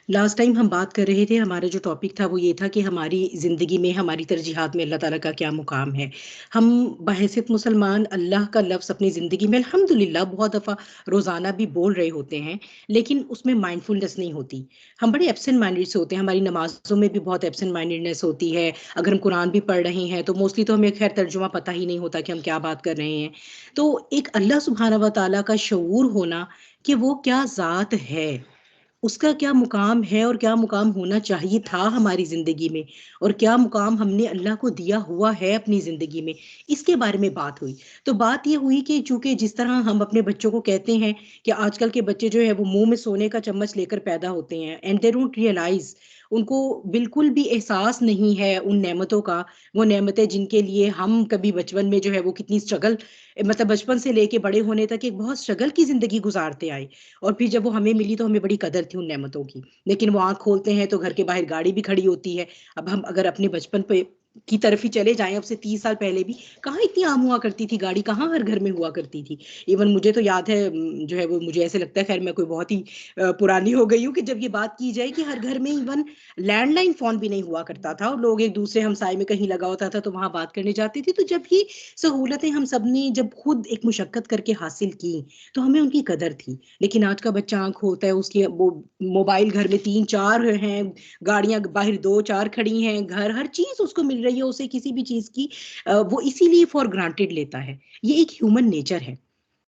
Last time हम बात कर रहे थे, हमारा जो टॉपिक था वो ये था कि हमारी ज़िंदगी में, हमारी तरजीहात में अल्लाह ताला का क्या मुकाम है। हम बहैसियत मुसलमान अल्लाह का लफ्ज़ अपनी ज़िंदगी में अल्हम्दुलिल्लाह बहुत दफ़ा रोज़ाना भी बोल रहे होते हैं, लेकिन उसमें माइंडफुलनेस नहीं होती। हम बड़े एब्सेंट माइंडेड से होते हैं, हमारी नमाज़ों में भी बहुत एब्सेंट माइंडेडनेस होती है। अगर हम कुरान भी पढ़ रहे हैं तो मोस्टली तो हमें खैर तर्जुमा पता ही नहीं होता कि हम क्या बात कर रहे हैं। तो एक अल्लाह सुब्हानहू व तआला का शऊर होना कि वो क्या ज़ात है, उसका क्या मुकाम है और क्या मुकाम होना चाहिए था हमारी ज़िंदगी में, और क्या मुकाम हमने अल्लाह को दिया हुआ है अपनी ज़िंदगी में, इसके बारे में बात हुई। तो बात ये हुई कि चूँकि जिस तरह हम अपने बच्चों को कहते हैं कि आजकल के बच्चे जो है वो मुँह में सोने का चम्मच लेकर पैदा होते हैं, एंड दे डोंट रियलाइज़, उनको बिल्कुल भी एहसास नहीं है उन नेमतों का, वो नेमतें जिनके लिए हम कभी बचपन में जो है वो कितनी स्ट्रगल, मतलब बचपन से लेके बड़े होने तक एक बहुत स्ट्रगल की ज़िंदगी गुज़ारते आए। और फिर जब वो हमें मिली तो हमें बड़ी कदर थी उन नेमतों की। लेकिन वो आँख खोलते हैं तो घर के बाहर गाड़ी भी खड़ी होती है। अब हम अगर अपने बचपन पे की तरफ ही चले जाएँ, अब से 30 साल पहले भी कहाँ इतनी आम हुआ करती थी गाड़ी, कहाँ हर घर में हुआ करती थी। इवन मुझे तो याद है, जो है वो मुझे ऐसे लगता है, खैर मैं कोई बहुत ही पुरानी हो गई हूँ कि जब ये बात की जाए कि हर घर में इवन लैंडलाइन फ़ोन भी नहीं हुआ करता था और लोग एक-दूसरे हमसाये में कहीं लगा होता था तो वहाँ बात करने जाते थे। तो जब ये सहूलतें हम सब ने जब खुद एक मुशक्कत करके हासिल की, तो हमें उनकी कदर थी। लेकिन आज का बच्चा आँख खोलता है, उसके वो मोबाइल घर में 3-4 हैं, गाड़ियाँ बाहर 2-4 खड़ी हैं, घर हर चीज़ उसको मिल रही है, उसे किसी भी चीज़ की वो इसीलिए फॉर ग्रांटेड लेता है। ये एक ह्यूमन नेचर है।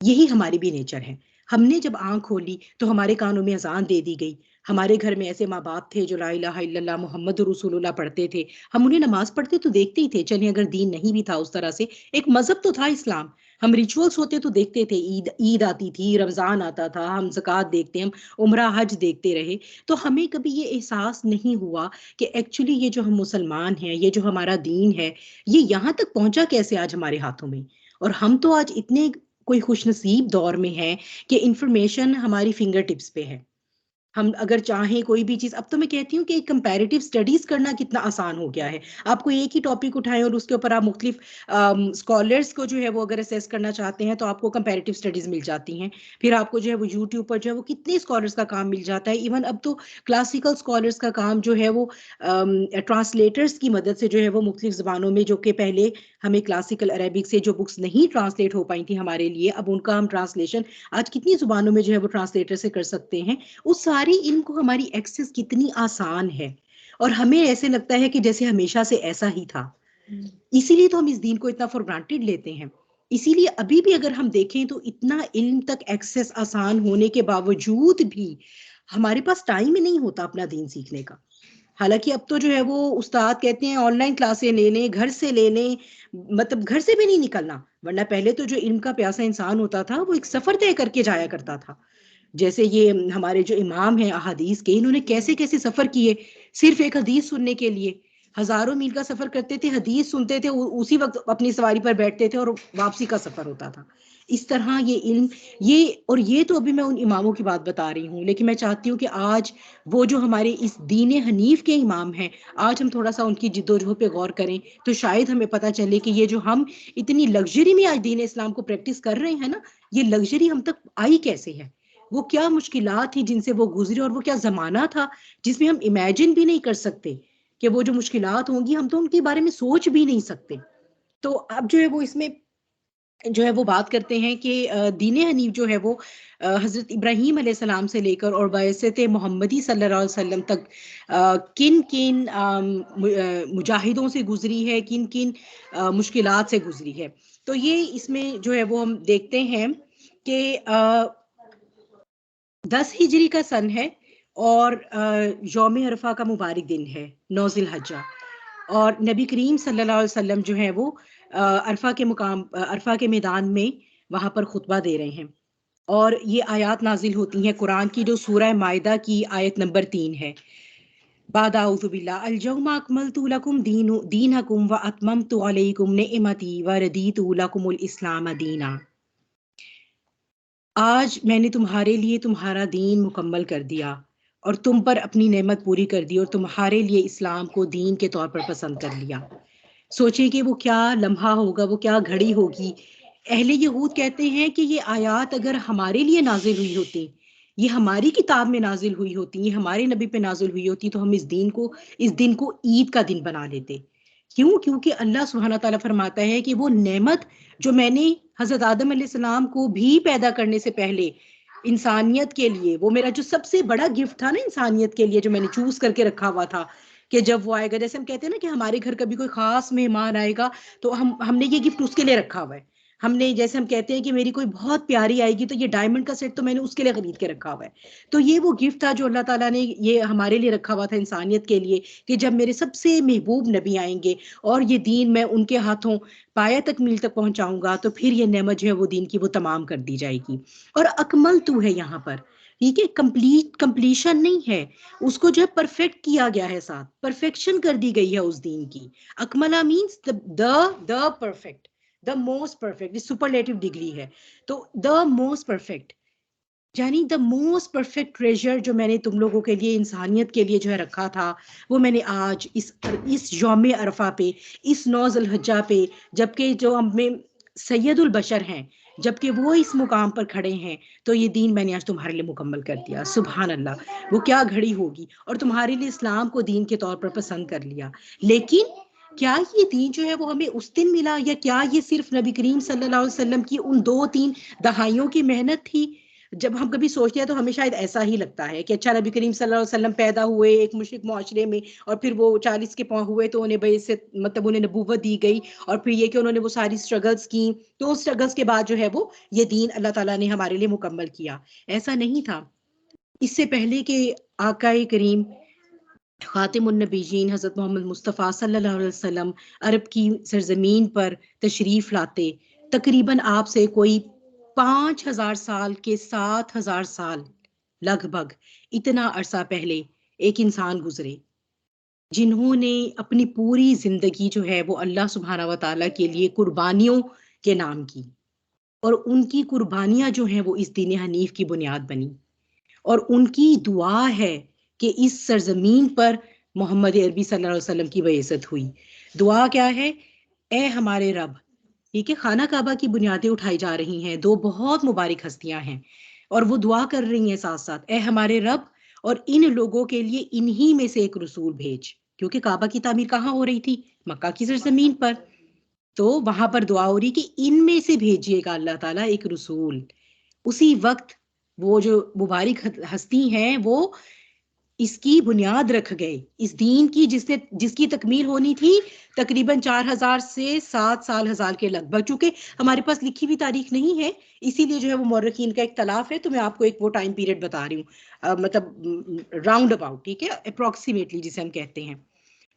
यही हमारी भी नेचर है। हमने जब आँख खोली तो हमारे कानों में अज़ान दे दी गई। हमारे घर में ऐसे माँ-बाप थे जो ला इलाहा इल्लल्लाह मुहम्मदुर रसूलुल्लाह पढ़ते थे। हम उन्हें नमाज़ पढ़ते तो देखते ही थे। चलिए अगर दीन नहीं भी था उस तरह से, एक मज़हब तो था इस्लाम। हम रिचुअल्स होते तो देखते थे, ईद ईद आती थी, रमज़ान आता था, हम ज़कात देखते, हम उम्रा हज देखते रहे। तो हमें कभी ये एहसास नहीं हुआ कि एक्चुअली ये जो हम मुसलमान हैं, ये जो हमारा दीन है, ये यहाँ तक पहुँचा कैसे आज हमारे हाथों में। और हम तो आज इतने कोई खुशनसीब दौर में है कि इन्फॉर्मेशन हमारी फिंगर टिप्स पे है। हम अगर चाहें कोई भी चीज़, अब तो मैं कहती हूँ कि कंपैरेटिव स्टडीज़ करना कितना आसान हो गया है। आपको एक ही टॉपिक उठाएँ और उसके ऊपर आप मुख्तलिफ स्कॉलर्स को जो है वो अगर असेस करना चाहते हैं तो आपको कंपैरेटिव स्टडीज़ मिल जाती हैं। फिर आपको जो है वो यूट्यूब पर जो है वो कितने स्कॉलर्स का काम मिल जाता है। इवन अब तो क्लासिकल स्कॉलर्स का काम जो है वो ट्रांसलेटर्स की मदद से जो है वो मुख्तलिफ ज़बानों में, जो कि पहले हमें क्लासिकल अरेबिक से जो बुक्स नहीं ट्रांसलेट हो पाई थी हमारे लिए, अब उनका हम ट्रांसलेशन आज कितनी ज़ुबानों में जो है वो ट्रांसलेटर से कर सकते हैं। उस सारी इल्म को हमारी एक्सेस कितनी आसान है, और हमें ऐसे लगता है कि जैसे हमेशा से ऐसा ही था। इसीलिए तो हम इस दीन को इतना फॉर ग्रांटेड लेते हैं। इसीलिए अभी भी अगर हम देखें तो इतना इल्म तक एक्सेस आसान होने के बावजूद भी हमारे पास टाइम ही नहीं होता अपना दीन सीखने का। हालाँकि अब तो जो है वो उस्ताद कहते हैं ऑनलाइन क्लासें ले लें, घर से ले लें, मतलब घर से भी नहीं निकलना। वरना पहले तो जो इल्म का प्यासा इंसान होता था, वो एक सफ़र तय करके जाया करता था। जैसे ये हमारे जो इमाम हैं अहादीस के, इन्होंने कैसे-कैसे सफ़र किए, सिर्फ़ एक हदीस सुनने के लिए। हज़ारों मील का सफ़र करते थे, हदीस सुनते थे, उसी वक़्त अपनी सवारी पर बैठते थे और वापसी का सफ़र होता था। इस तरह ये इल्म, ये तो अभी मैं उन इमामों की बात बता रही हूँ, लेकिन मैं चाहती हूँ कि आज वो जो हमारे इस दीन हनीफ के इमाम हैं, आज हम थोड़ा-सा उनकी जिद्दोजहद पे गौर करें, तो शायद हमें पता चले कि ये जो हम इतनी लग्ज़री में आज दीन इस्लाम को प्रैक्टिस कर रहे हैं ना, ये लग्ज़री हम तक आई कैसे है? वो क्या मुश्किलात थी जिनसे वो गुज़रे, और वो क्या ज़माना था जिसमें हम इमेजिन भी नहीं कर सकते कि वो जो मुश्किलात होंगी, हम तो उनके बारे में सोच भी नहीं सकते। तो अब जो है वो इसमें जो है वो बात करते हैं कि दीन हनीफ जो है वो हज़रत इब्राहीम अलैहिस्सलाम से लेकर और बअसत मोहम्मदी सल्लल्लाहु अलैहि वसल्लम तक किन-किन मुजाहिदों से गुज़री है, किन-किन मुश्किलात से गुज़री है। तो ये इसमें जो है वो हम देखते हैं कि 10 हिजरी का सन है, और यौम अरफ़ा का मुबारक दिन है, 9 ज़िलहज्जा, और नबी करीम सल्लल्लाहु अलैहि वसल्लम जो है वो अरफ़ा के मैदान में वहाँ पर खुतबा दे रहे हैं। और ये आयत नाज़िल होती हैं कुरान की, जो सूरह माइदा की आयत नंबर 3 है। बाद अऊज़ु बिल्लाह अल-यौमा अकमलतु लकुम दीनकुम व अतममतु अलैकुम निअमती व रदीतु लकुमुल इस्लाम दीना। आज मैंने तुम्हारे लिए तुम्हारा दीन मुकम्मल कर दिया और तुम पर अपनी नेमत पूरी कर दी, और तुम्हारे लिए इस्लाम को दीन के तौर पर पसंद कर लिया। सोचिए कि वो क्या लम्हा होगा, वो क्या घड़ी होगी। अहले यहूद कहते हैं कि ये आयत अगर हमारे लिए नाज़िल हुई होती, ये हमारी किताब में नाजिल हुई होती, ये हमारे नबी पे नाजिल हुई होती, तो हम इस दिन को ईद का दिन बना लेते। क्यों? क्योंकि अल्लाह सुब्हाना ताला फरमाता है कि वो नेमत जो मैंने हजरत आदम अलैहिस्सलाम को भी पैदा करने से पहले इंसानियत के लिए, वो मेरा जो सबसे बड़ा गिफ्ट था ना इंसानियत के लिए, जो मैंने चूज करके रखा हुआ था कि जब वो आएगा, जैसे हम कहते हैं ना कि हमारे घर कभी कोई खास मेहमान आएगा, तो हमने ये गिफ्ट उसके लिए रखा हुआ है। हमने, जैसे हम कहते हैं कि मेरी कोई बहुत प्यारी आएगी, तो ये डायमंड का सेट तो मैंने उसके लिए खरीद के रखा हुआ है। तो ये वो गिफ्ट था जो अल्लाह ताला ने ये हमारे लिए रखा हुआ था इंसानियत के लिए, कि जब मेरे सबसे महबूब नबी आएंगे और ये दीन मैं उनके हाथों पाया तक मील तक पहुंचाऊंगा, तो फिर ये नेमत जो है वो दीन की वो तमाम कर दी जाएगी। और अकमल तू है यहाँ पर, ठीक है, कंप्लीशन नहीं है, उसको जो है परफेक्ट किया गया है, साथ परफेक्शन कर दी गई है उस दीन की। अकमला means the perfect, the most perfect, superlative degree है। तो द मोस्ट परफेक्ट, यानी द मोस्ट परफेक्ट ट्रेजर जो मैंने तुम लोगों के लिए, इंसानियत के लिए जो है रखा था, वो मैंने आज इस यौम अरफा पे, इस 9 ज़ुल्हिज्जा पे, जबकि जो हमें सैयदुल बशर हैं, जबकि वो इस मुकाम पर खड़े हैं, तो ये दीन मैंने आज तुम्हारे लिए मुकम्मल कर दिया। सुभान अल्लाह, वो क्या घड़ी होगी, और तुम्हारे लिए इस्लाम को दीन के तौर पर पसंद कर लिया। लेकिन क्या ये दीन जो है वो हमें उस दिन मिला, या क्या ये सिर्फ नबी करीम सल्लल्लाहु अलैहि वसल्लम की उन 2-3 दहाइयों की मेहनत थी? जब हम कभी सोचते हैं तो हमें शायद ऐसा ही लगता है कि अच्छा, नबी करीम सल्लल्लाहु अलैहि वसल्लम पैदा हुए एक मुशरिक मुआशरे में, और फिर वो 40 के पाँव हुए, तो उन्हें से मतलब उन्हें नबूवत दी गई, और फिर ये कि उन्होंने वो सारी स्ट्रगल्स की, तो उस स्ट्रगल्स के बाद जो है वो ये दीन अल्लाह ताला ने हमारे लिए मुकम्मल किया। ऐसा नहीं था। इससे पहले के आकाए करीम खातिमुन नबीयीन हज़रत मोहम्मद मुस्तफ़ा सल्लल्लाहु अलैहि वसल्लम अरब की सरजमीन पर तशरीफ़ लाते, तकरीबन आपसे कोई 5000 साल के 7000 साल लगभग, इतना अरसा पहले एक इंसान गुजरे, जिन्होंने अपनी पूरी जिंदगी जो है वो अल्लाह सुब्हाना व तआला के लिए कुर्बानियों के नाम की, और उनकी कुर्बानियां जो हैं वो इस दीन हनीफ की बुनियाद बनी। और उनकी दुआ है कि इस सरजमीन पर मोहम्मद अरबी सल्लल्लाहु अलैहि वसल्लम की बइसत हुई। दुआ क्या है? ए हमारे रब, ठीक है, खाना काबा की बुनियादें उठाई जा रही हैं, दो बहुत मुबारक हस्तियां हैं, और वो दुआ कर रही हैं साथ साथ, ए हमारे रब, और इन लोगों के लिए इन्हीं में से एक रसूल भेज, क्योंकि काबा की तामीर कहाँ हो रही थी? मक्का की सरजमीन पर। तो वहां पर दुआ हो रही कि इनमें से भेजिएगा अल्लाह ताला एक रसूल। उसी वक्त वो जो मुबारक हस्ती हैं, वो इसकी बुनियाद रख गए, इस दीन की, जिसकी तकमील होनी थी तकरीबन 4000 से 7 साल के लगभग। चूंकि हमारे पास लिखी हुई तारीख नहीं है, इसीलिए जो है वो मौरखीन का एक तलाफ है, तो मैं आपको एक वो टाइम पीरियड बता रही हूँ, मतलब राउंड अबाउट, ठीक है, अप्रोक्सीमेटली जिसे हम कहते हैं।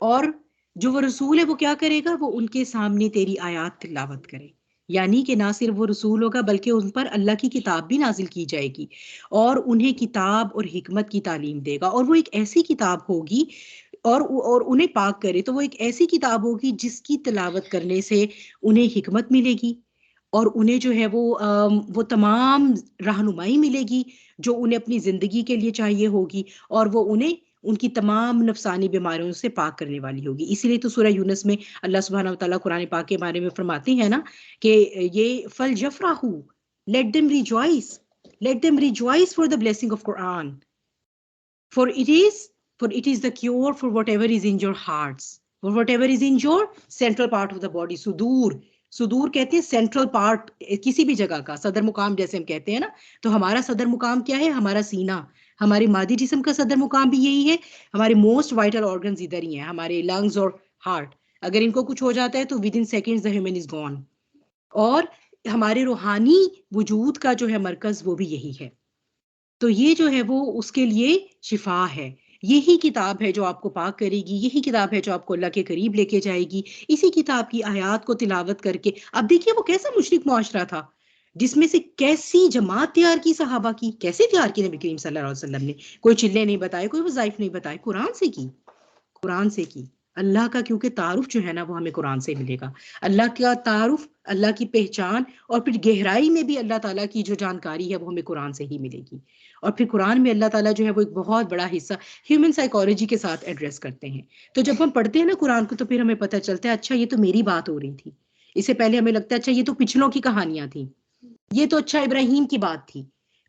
और जो वो रसूल है वो क्या करेगा? वो उनके सामने तेरी आयात तिलावत करे, यानी कि ना सिर्फ वो रसूल होगा, बल्कि उन पर अल्लाह की किताब भी नाजिल की जाएगी, और उन्हें किताब और हिकमत की तालीम देगा। और वो एक ऐसी किताब होगी, और उन्हें पाक करे, तो वो एक ऐसी किताब होगी जिसकी तिलावत करने से उन्हें हिकमत मिलेगी, और उन्हें जो है वो तमाम रहनुमाई मिलेगी जो उन्हें अपनी ज़िंदगी के लिए चाहिए होगी, और वो उन्हें उनकी तमाम नफ़सानी बीमारियों से पाक करने वाली होगी। इसीलिए तो सूरह यूनुस में अल्लाह सुब्हानहू व तआला कुरान पाक के बारे में फरमाते हैं ना कि ये फल यफ़राहू, let them rejoice, let them rejoice for the blessing of Quran, for it is for it is the cure for whatever is in your hearts, for whatever is in your central part of the body। सुदूर, सुदूर कहते हैं central part किसी भी जगह का, सदर मुकाम जैसे हम कहते हैं ना, तो हमारा सदर मुकाम क्या है? हमारा सीना। हमारे मादी जिस्म का सदर मुकाम भी यही है। हमारे मोस्ट वाइटल ऑर्गन्स इधर ही हैं, हमारे लंग्स और हार्ट। अगर इनको कुछ हो जाता है तो with in seconds the human is gone. और हमारे रूहानी वजूद का जो है मरकज, वो भी यही है। तो ये जो है वो उसके लिए शिफा है। यही किताब है जो आपको पाक करेगी, यही किताब है जो आपको अल्लाह के करीब लेके जाएगी। इसी किताब की आयत को तिलावत करके, अब देखिए वो कैसा मुशरिक मुआशरा था, जिसमें से कैसी जमात तैयार की सहाबा की, कैसे तैयार की नबी करीम सल्लल्लाहु अलैहि वसल्लम ने। कोई चिल्ले नहीं बताए, कोई वज़ाइफ नहीं बताए, कुरान से की, कुरान से की। अल्लाह का क्योंकि तारुफ जो है ना वो हमें कुरान से मिलेगा। अल्लाह का तारुफ, अल्लाह की पहचान, और फिर गहराई में भी अल्लाह ताला की जो जानकारी है वो हमें कुरान से ही मिलेगी। और फिर कुरान में अल्लाह ताला जो है वो एक बहुत बड़ा हिस्सा ह्यूमन साइकोलॉजी के साथ एड्रेस करते हैं। तो जब हम पढ़ते हैं ना कुरान को, तो फिर हमें पता चलता है अच्छा ये तो मेरी बात हो रही थी। इससे पहले हमें लगता है अच्छा ये तो पिछलों की कहानियां थी, ये तो अच्छा इब्राहिम की बात थी।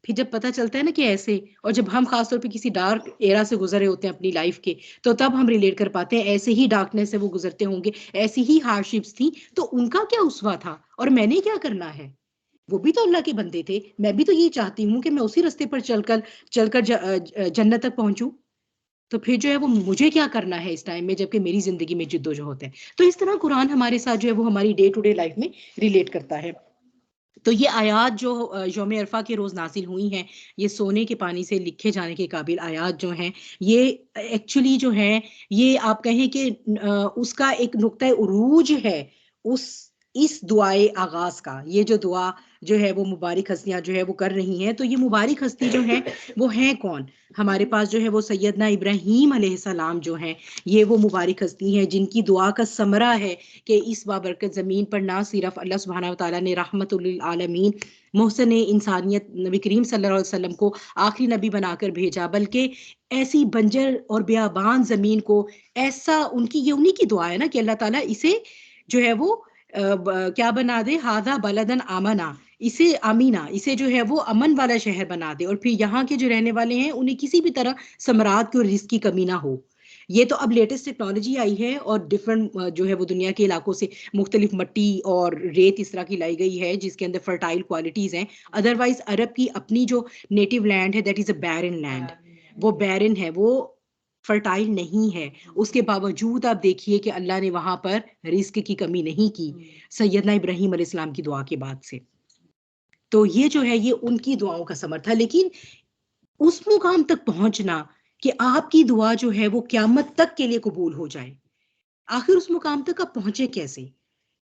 फिर जब पता चलता है ना कि ऐसे, और जब हम खास तौर पे किसी डार्क एरा से गुजरे होते हैं अपनी लाइफ के, तो तब हम रिलेट कर पाते हैं ऐसे ही डार्कनेस से वो गुजरते होंगे, ऐसी ही हार्डशिप्स थी, तो उनका क्या उसवा था और मैंने क्या करना है। वो भी तो अल्लाह के बंदे थे, मैं भी तो ये चाहती हूँ कि मैं उसी रास्ते पर चलकर चलकर जन्नत तक पहुंचूं। तो फिर जो है वो मुझे क्या करना है इस टाइम में, जबकि मेरी जिंदगी में जिद्दोजहद है। तो इस तरह कुरान हमारे साथ जो है वो हमारी डे टू डे लाइफ में रिलेट करता है। तो ये आयात जो यौम अरफा के रोज नाजिल हुई हैं, ये सोने के पानी से लिखे जाने के काबिल आयात जो हैं, ये एक्चुअली जो है, ये आप कहें कि उसका एक नुक्ता उरूज है उस इस दुआए आगाज का। ये जो दुआ जो है वो मुबारक हस्तियां जो है वो कर रही हैं, तो ये मुबारक हस्ती जो है वो है कौन। हमारे पास जो है वो सैयदना इब्राहीम अलैहिस्सलाम जो हैं, ये वो मुबारक हस्ती हैं जिनकी दुआ का समरा है कि इस बाबरकत ज़मीन पर ना सिर्फ अल्लाह सुब्हानहू व तआला ने रहमतुल आलमीन मोहसन इंसानियत नबी करीम सल्लल्लाहु अलैहि वसल्लम को आखिरी नबी बनाकर भेजा, बल्कि ऐसी बंजर और बेआबान ज़मीन को ऐसा, उनकी ये उन्हीं की दुआ है ना कि अल्लाह ताला इसे जो है वो क्या बना दे, हादा बलदन आमना, इसे अमीना, इसे जो है वो अमन वाला शहर बना दे, और फिर यहाँ के जो रहने वाले हैं उन्हें किसी भी तरह समरात की और रिस्क की कमी ना हो। ये तो अब लेटेस्ट टेक्नोलॉजी आई है और डिफरेंट जो है वो दुनिया के इलाकों से मुख्तलिफ मट्टी और रेत इस तरह की लाई गई है जिसके अंदर फर्टाइल क्वालिटीज हैं। अदरवाइज अरब की अपनी जो नेटिव लैंड है that is a barren land, वो बैरन है, वो फर्टाइल नहीं है। उसके बावजूद आप देखिए कि अल्लाह ने वहां पर रिस्क की कमी नहीं की सैयदना इब्राहिम अलैहिस्सलाम की दुआ के बाद से। तो ये जो है ये उनकी दुआओं का समर था। लेकिन उस मुकाम तक पहुंचना कि आपकी दुआ जो है वो क़यामत तक के लिए कबूल हो जाए, आखिर उस मुकाम तक आप पहुंचे कैसे?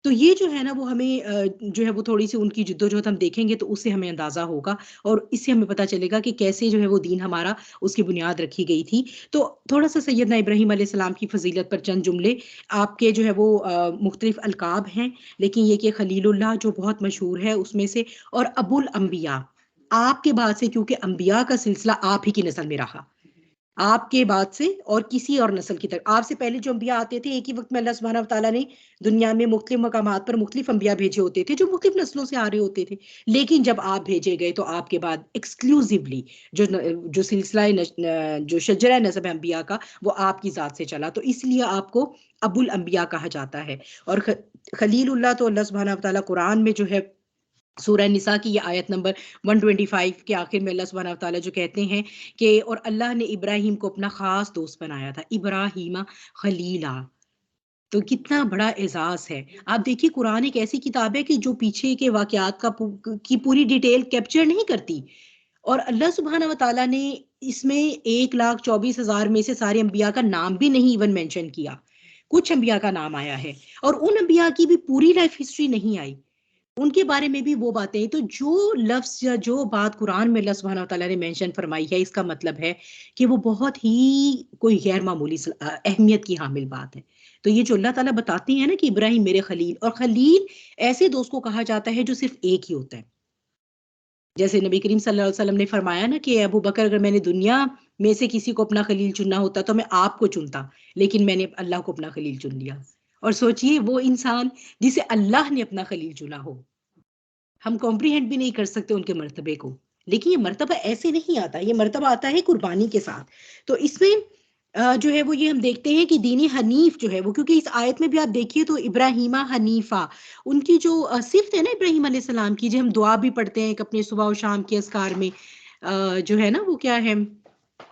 तो ये जो है ना वो हमें जो है वो थोड़ी-सी उनकी जिद्दोजहद हम देखेंगे तो उससे हमें अंदाज़ा होगा और इससे हमें पता चलेगा कि कैसे जो है वो दीन हमारा उसकी बुनियाद रखी गई थी। तो थोड़ा-सा सैयदना इब्राहीम अलैहिस्सलाम की फ़ज़ीलत पर चंद जुमले। आपके जो है वो मुख्तलिफ अलक़ाब हैं, लेकिन ये कि खलीलुल्लाह जो बहुत मशहूर है उसमें से, और अबुल अंबिया, आपके बाद से, क्योंकि अंबिया का सिलसिला आप ही की नस्ल में रहा। आपके बाद से और किसी और नस्ल की तरफ, आपसे पहले जो अंबिया आते थे, एक ही वक़्त में अल्लाह सुब्हानहू व तआला ने दुनिया में मुख्तलिफ मकामात पर मुख्तलिफ अंबिया भेजे होते थे, जो मुख्तलिफ नस्लों से आ रहे होते थे। लेकिन जब आप भेजे गए, तो आपके बाद एक्सक्लूसिवली जो सिलसिला जो शजरा नसब है अंबिया का, वो आपकी ज़ात से चला। तो इसलिए आपको अबुल अंबिया कहा जाता है। और खलीलुल्लाह तो अल्लाह सुब्हानहू व तआला कुरान में जो है सूरह निसा की ये आयत नंबर 125 के आखिर में अल्लाह सुब्हानहू व तआला जो कहते हैं कि और अल्लाह ने इब्राहिम को अपना खास दोस्त बनाया था, इब्राहीमा खलीला। तो कितना बड़ा एजाज है। आप देखिए कुरान एक ऐसी किताब है कि जो पीछे के वाकयात की पूरी डिटेल कैप्चर नहीं करती, और अल्लाह सुब्हानहू व तआला ने इसमें 1,24,000 में से सारे अंबिया का नाम भी नहीं इवन मेंशन किया। कुछ अंबिया का नाम आया है और उन अंबिया की भी पूरी लाइफ हिस्ट्री नहीं आई, उनके बारे में भी वो बातें। तो जो लफ्ज़ या जो बात कुरान में अल्लाह सुब्हानहू व तआला ने मेंशन फरमाई है, इसका मतलब है कि वो बहुत ही कोई गैर मामूली अहमियत की हामिल बात है। तो ये जो अल्लाह ताला बताते हैं ना कि इब्राहिम मेरे खलील, और खलील ऐसे दोस्त को कहा जाता है जो सिर्फ एक ही होता है। जैसे नबी करीम सल्लल्लाहु अलैहि वसल्लम ने फरमाया ना कि अबू बकर, अगर मैंने दुनिया में से किसी को अपना खलील चुनना होता तो मैं आपको चुनता, लेकिन मैंने अल्लाह को अपना खलील चुन लिया। और सोचिए वो इंसान जिसे अल्लाह ने अपना खलील चुना हो, हम कॉम्प्रिहेंड भी नहीं कर सकते उनके मर्तबे को। लेकिन ये मर्तबा ऐसे नहीं आता, ये मर्तबा आता है कुर्बानी के साथ। तो इसमें जो है वो ये हम देखते हैं कि दीनी हनीफ जो है वो, क्योंकि इस आयत में भी आप देखिए तो इब्राहीमा हनीफा, उनकी जो सिफ़त है ना इब्राहीम अलैहिस्सलाम की, जो हम दुआ भी पढ़ते हैं एक अपने सुबह और शाम के अस्कार में, जो है ना वो क्या है,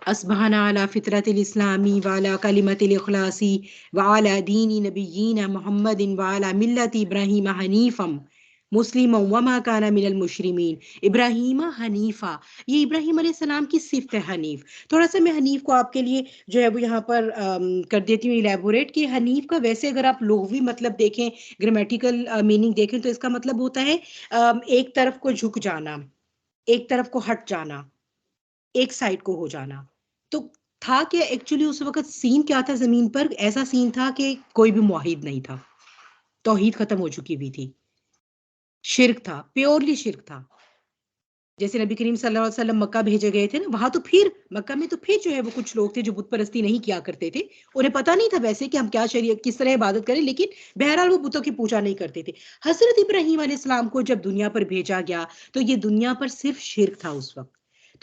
अस्बहाना अला फितरतिल इस्लामी व अला कलिमतिल इखलासी व अला दीनी नबिय्यिना मुहम्मदिन व अला मिल्लति इब्राहीम हनीफ़म मुस्लिम व मा काना मिनल मुशरिमीन। इब्राहीम हनीफा, ये इब्राहीम अलैहिस्सलाम की सिफ़त है हनीफ। थोड़ा-सा मैं हनीफ को आपके लिए जो है वो यहाँ पर कर देती हूँ इलैबोरेट, कि हनीफ का वैसे अगर आप लुग़वी मतलब देखें, ग्रामेटिकल मीनिंग देखें, तो इसका मतलब होता है एक तरफ को झुक जाना, एक तरफ को हट जाना, एक साइड को हो जाना। तो था क्या एक्चुअली उस वक़्त सीन क्या था ज़मीन पर? ऐसा सीन था कि कोई भी मुआहिद नहीं था। तौहीद ख़त्म हो चुकी हुई थी। शिर्क था, प्योरली शिर्क था। जैसे नबी करीम सल्लल्लाहु अलैहि वसल्लम मक्का भेजे गए थे ना, वहाँ तो फिर मक्का में तो फिर जो है वो कुछ लोग थे जो बुत परस्ती नहीं किया करते थे। उन्हें पता नहीं था वैसे कि हम क्या शरीयत किस तरह इबादत करें, लेकिन बहरहाल वो बुतों की पूजा नहीं करते थे। हज़रत इब्राहीम अलैहिस्सलाम को जब दुनिया पर भेजा गया, तो ये दुनिया पर सिर्फ़ शिर्क था उस वक़्त।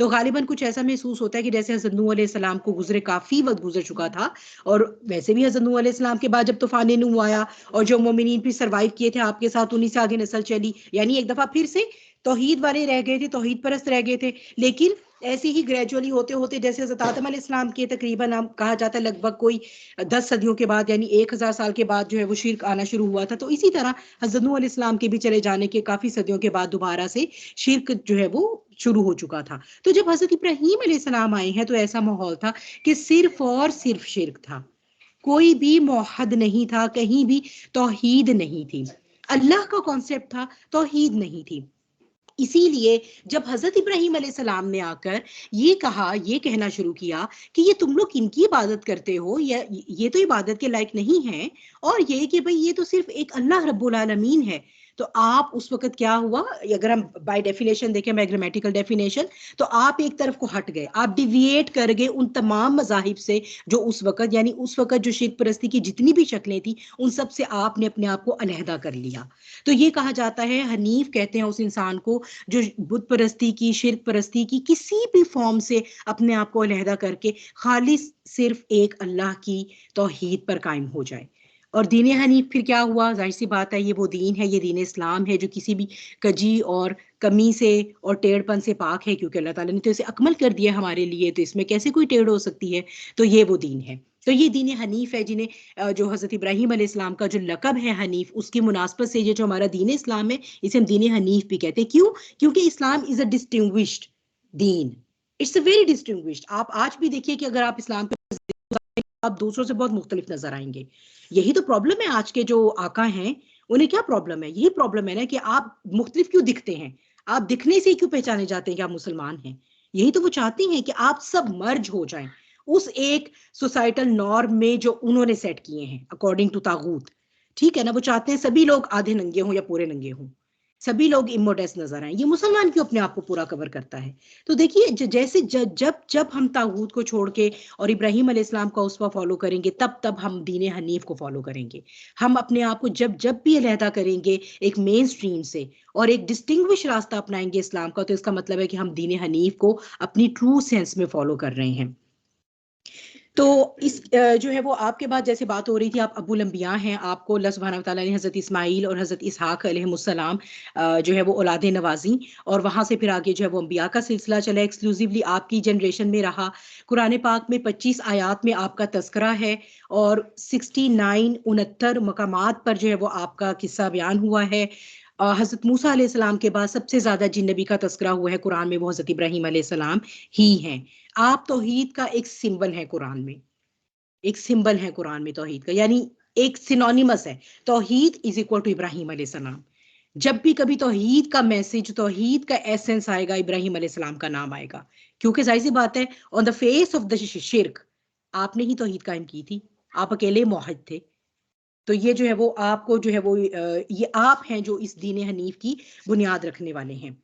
तो गालिबन कुछ ऐसा महसूस होता है कि जैसे हज़रत नूह अलैहिस्सलाम को गुज़रे काफ़ी वक़्त गुज़र चुका था, और वैसे भी हज़रत नूह अलैहिस्सलाम के बाद जब तूफ़ान नूह आया और जो मोमिनीन भी सर्वाइव किए थे आपके साथ, उन्हीं से आगे नस्ल चली, यानी एक दफ़ा फिर से तौहीद वाले रह गए थे, तौहीद परस्त रह गए थे। लेकिन ऐसे ही ग्रेजुअली होते-होते, जैसे हज़रत आदम अलैहिस्सलाम के तकरीबन कहा जाता है लगभग कोई 10 सदियों के बाद, यानी 1000 साल के बाद जो है वो शिर्क आना शुरू हुआ था। तो इसी तरह हज़रत नूह अलैहिस्सलाम के भी चले जाने के काफ़ी सदियों के बाद दोबारा से शिर्क जो है वो शुरू हो चुका था। तो जब हज़रत इब्राहीम अलैहिस्सलाम आए हैं, तो ऐसा माहौल था कि सिर्फ़ और सिर्फ़ शिर्क था। कोई भी मौहद नहीं था, कहीं भी तौहीद नहीं थी। अल्लाह का कॉन्सेप्ट था, तौहीद नहीं थी। इसीलिए जब हज़रत इब्राहीम अलैहिस्सलाम ने आकर ये कहा, ये कहना शुरू किया कि ये तुम लोग किनकी इबादत करते हो, या ये तो इबादत के लायक नहीं है, और ये कि भई ये तो सिर्फ़ एक अल्लाह रब्बुल आलमीन है। तो आप उस वक़्त क्या हुआ, अगर हम बाय डेफिनेशन देखें, बाय ग्रामेटिकल डेफिनेशन, तो आप एक तरफ को हट गए, आप डिविएट कर गए उन तमाम मज़ाहिब से जो उस वक़्त, यानी उस वक़्त जो शिर्क परस्ती की जितनी भी शक्लें थी, उन सब से आपने अपने आप को अलहदा कर लिया। तो ये कहा जाता है, हनीफ कहते हैं उस इंसान को जो बुत परस्ती की, शिर्क परस्ती की किसी भी फॉर्म से अपने आप को अलहदा करके खालिस सिर्फ एक अल्लाह की तौहीद पर कायम हो जाए। और दीन हनीफ फिर क्या हुआ, जाहिर सी बात है, ये वो दीन है, ये दीन इस्लाम है जो किसी भी कजी और कमी से और टेढ़पन से पाक है, क्योंकि अल्लाह ताला ने तो इसे अकमल कर दिया हमारे लिए, तो इसमें कैसे कोई टेढ़ हो सकती है। तो ये वो दीन है। तो ये दीन हनीफ है, जिन्हें जो हज़रत इब्राहीम अलैहिस्सलाम का जो लक़ब है हनीफ, उसकी मुनासबत से ये जो हमारा दीन इस्लाम है, इसे हम दीन हनीफ भी कहते हैं। क्यों? क्योंकि इस्लाम is a distinguished Deen. It's a very distinguished. आप आज भी देखिए कि अगर आप इस्लाम पे आप दूसरों से बहुत मुख्तलिफ नजर आएंगे। यही तो प्रॉब्लम है आज के जो आका हैं, उन्हें क्या प्रॉब्लम है, यही प्रॉब्लम है ना कि आप मुख्तलिफ क्यों दिखते हैं, आप दिखने से ही क्यों पहचाने जाते हैं कि आप मुसलमान हैं। यही तो वो चाहती हैं कि आप सब मर्ज हो जाएं उस एक सोसाइटल नॉर्म में जो उन्होंने सेट किए हैं अकॉर्डिंग टू तागूत। ठीक है ना, वो चाहते हैं सभी लोग आधे नंगे हों या पूरे नंगे हों, सभी लोग इमोडेस्ट नजर आए। ये मुसलमान क्यों अपने आप को पूरा कवर करता है। तो देखिए, जैसे जब जब हम तागूत को छोड़ के और इब्राहीम अलैहिस्सलाम का उसवा फॉलो करेंगे, तब तब हम दीन हनीफ को फॉलो करेंगे। हम अपने आप को जब जब भी अलहदा करेंगे एक मेन स्ट्रीम से और एक डिस्टिंग्विश रास्ता अपनाएंगे इस्लाम का, तो इसका मतलब है कि हम दीन हनीफ को अपनी ट्रू सेंस में फॉलो कर रहे हैं। तो इस जो है वो आपके बाद जैसे बात हो रही थी, आप अबुल अंबिया हैं, आपको अल्लाह सुब्हानहू व तआला ने हज़रत इस्माईल और हज़रत इसहाक अलैहिमुस्सलाम जो है वो औलादे नवाजी, और वहाँ से फिर आगे जो है वो अंबिया का सिलसिला चला, एक्सक्लूसिवली आपकी जनरेशन में रहा। कुरान पाक में 25 आयात में आपका तज़किरा है, और 69 69 मकामात पर जो है वो आपका किस्सा बयान हुआ है। हज़रत मूसा अलैहिस्सलाम के बाद सबसे ज़्यादा जिन नबी का तज़किरा हुआ है कुरान में, वो हज़रत इब्राहीम अलैहिस्सलाम ही हैं। आप तौहीद का एक सिंबल है कुरान में, एक सिंबल है कुरान में तौहीद का, यानी एक सिनोनिमस है। तौहीद इज इक्वल टू इब्राहीम अलैहिस्सलाम। जब भी कभी तौहीद का मैसेज, तौहीद का एसेंस आएगा, इब्राहीम अलैहिस्सलाम का नाम आएगा, क्योंकि जाहिर सी बात है, on the face of the शिर्क आपने ही तौहीद कायम की थी, आप अकेले मौहिद थे। तो ये जो है वो आपको जो है वो ये आप हैं जो इस दीन हनीफ की बुनियाद रखने वाले हैं।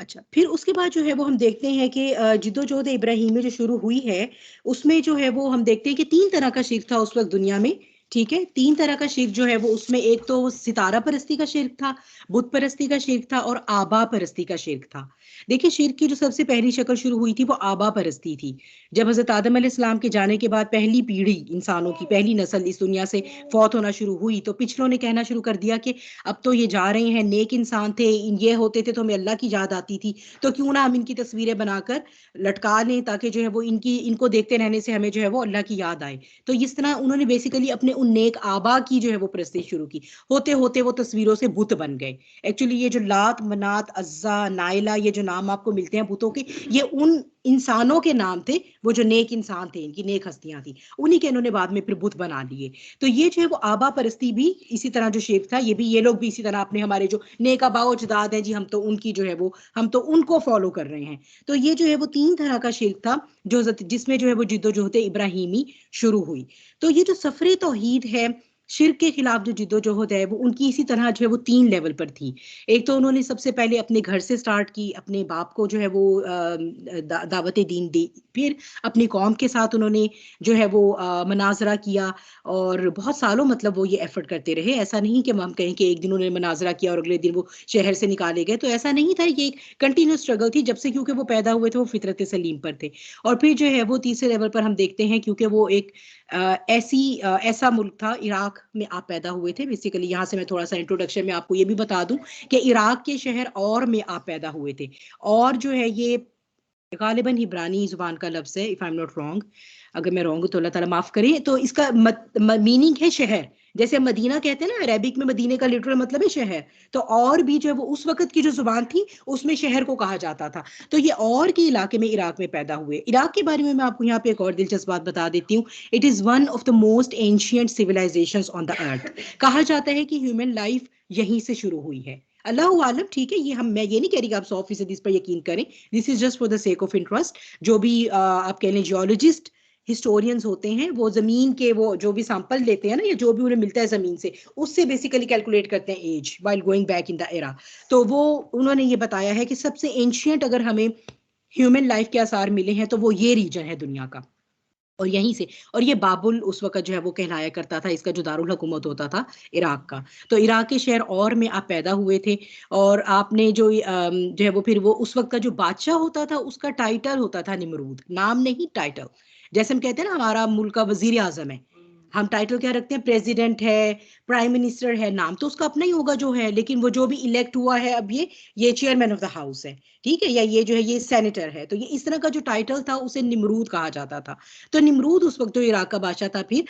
अच्छा, फिर उसके बाद जो है वो हम देखते हैं कि जिद्दोजहद इब्राहीमी जो शुरू हुई है, उसमें जो है वो हम देखते हैं कि 3 तरह का शिर्क था उस वक़्त दुनिया में, ठीक है? 3 तरह का शिर्क जो है वो, उसमें एक तो सितारा परस्ती का शिर्क था, बुत परस्ती का शिर्क था, और आबा परस्ती का शिर्क था। देखिए, शिर्क की जो सबसे पहली शक्ल शुरू हुई थी वो आबा परस्ती थी। जब हज़रत आदम अलैहिस्सलाम के जाने के बाद पहली पीढ़ी इंसानों की, पहली नस्ल इस दुनिया से फ़ौत होना शुरू हुई, तो पिछलों ने कहना शुरू कर दिया कि अब तो ये जा रहे हैं, नेक इंसान थे, ये होते थे तो हमें अल्लाह की याद आती थी, तो क्यों ना हम इनकी तस्वीरें बनाकर लटका लें, ताकि जो है वो इनको देखते रहने से हमें जो है वो अल्लाह की याद आए। तो इस तरह उन्होंने बेसिकली अपने उन नेक आबा की जो है वो परस्ती शुरू की। होते होते वो तस्वीरों से बुत बन गए। एक्चुअली ये जो लात, मनात, अज्जा, नाइला, ये जो नाम आपको मिलते हैं बुतों के, ये उन इंसानों के नाम थे, वो जो नेक इंसान थे, इनकी नेक हस्तियां थी, उन्हीं के इन्होंने बाद में फिर बुत बना लिए। तो ये जो है वो आबा परस्ती भी इसी तरह जो शिर्क था, ये लोग भी इसी तरह अपने, हमारे जो नेक आबा व अजदाद हैं जी, हम तो उनकी जो है वो, हम तो उनको फॉलो कर रहे हैं। तो ये जो है वो 3 तरह का शिर्क था जो जिसमें जो है वो जिद्दोजहद इब्राहीमी शुरू हुई। तो ये जो सफ़रे तौहीद है, शिर्क के खिलाफ जो जिद्दोजहद है वो उनकी इसी तरह जो है वो 3 लेवल पर थी। एक तो उन्होंने सबसे पहले अपने घर से स्टार्ट की, अपने बाप को जो है वो दावत दीन दी, फिर अपनी कौम के साथ उन्होंने जो है वो मनाजरा किया, और बहुत सालों मतलब वो ये एफर्ट करते रहे। ऐसा नहीं कि हम कहें कि एक दिन उन्होंने मनाजरा किया और अगले दिन वो शहर से निकाले गए, तो ऐसा नहीं था। ये एक कंटिन्यूस स्ट्रगल थी जब से, क्योंकि वो पैदा हुए थे, वो फितरत सलीम पर थे। और फिर जो है वो तीसरे लेवल पर हम देखते हैं, क्योंकि वो एक ऐसा मुल्क था, इराक में आप पैदा हुए थे बेसिकली। यहाँ से मैं थोड़ा सा इंट्रोडक्शन में आपको ये भी बता दूं कि इराक के शहर और में आप पैदा हुए थे। और जो है ये गालिबन इब्रानी जुबान का लफ्ज है, if I am not wrong. अगर मैं रॉन्ग हूं तो अल्लाह ताला माफ करे। तो इसका मीनिंग है शहर। जैसे हम मदीना कहते हैं ना, अरेबिक में मदीने का लिटरल मतलब है शहर। तो और भी जो है वो उस वक्त की जो जुबान थी उसमें शहर को कहा जाता था। तो ये और के इलाके में इराक में पैदा हुए। इराक के बारे में मैं आपको यहाँ पे एक और दिलचस्प बात बता देती हूँ। It is one of the most ancient civilisations on the earth. कहा जाता है कि ह्यूमन लाइफ यहीं से शुरू हुई है। अल्लाह आलम, ठीक है, ये हम, मैं ये नहीं कह रही कि आप 100% इस पर यकीन करें। This is just for the sake of interest. जो भी आप कह लें जियोलॉजिस्ट, हिस्टोरियंस होते हैं, वो जमीन के वो जो भी सैंपल लेते हैं ना, या जो भी उन्हें मिलता है जमीन से, उससे बेसिकली कैलकुलेट करते हैं as while going back in the era. तो वो उन्होंने ये बताया है कि सबसे एंशियंट अगर हमें ह्यूमन लाइफ के आसार मिले हैं तो वो ये रीजन है दुनिया का, और यहीं से। और ये बाबुल उस वक्त जो है वो कहलाया करता था, इसका जो दारुल हुकूमत होता था इराक का। तो इराक के शहर और में आप पैदा हुए थे। और आपने जो जो है वो, फिर वो उस वक्त का जो बादशाह होता था उसका टाइटल होता था निमरूद, नाम नहीं टाइटल। जैसे हम कहते हैं ना हमारा मुल्क का वजीर आजम है, हम टाइटल क्या रखते हैं, प्रेसिडेंट है, प्राइम मिनिस्टर है, नाम तो उसका अपना ही होगा जो है, लेकिन वो जो भी इलेक्ट हुआ है अब ये चेयरमैन ऑफ द हाउस है, ठीक है, या ये जो है ये सेनेटर है। तो ये इस तरह का जो टाइटल था उसे निमरूद कहा जाता था। तो निमरूद उस वक्त जो इराक का बादशाह था, फिर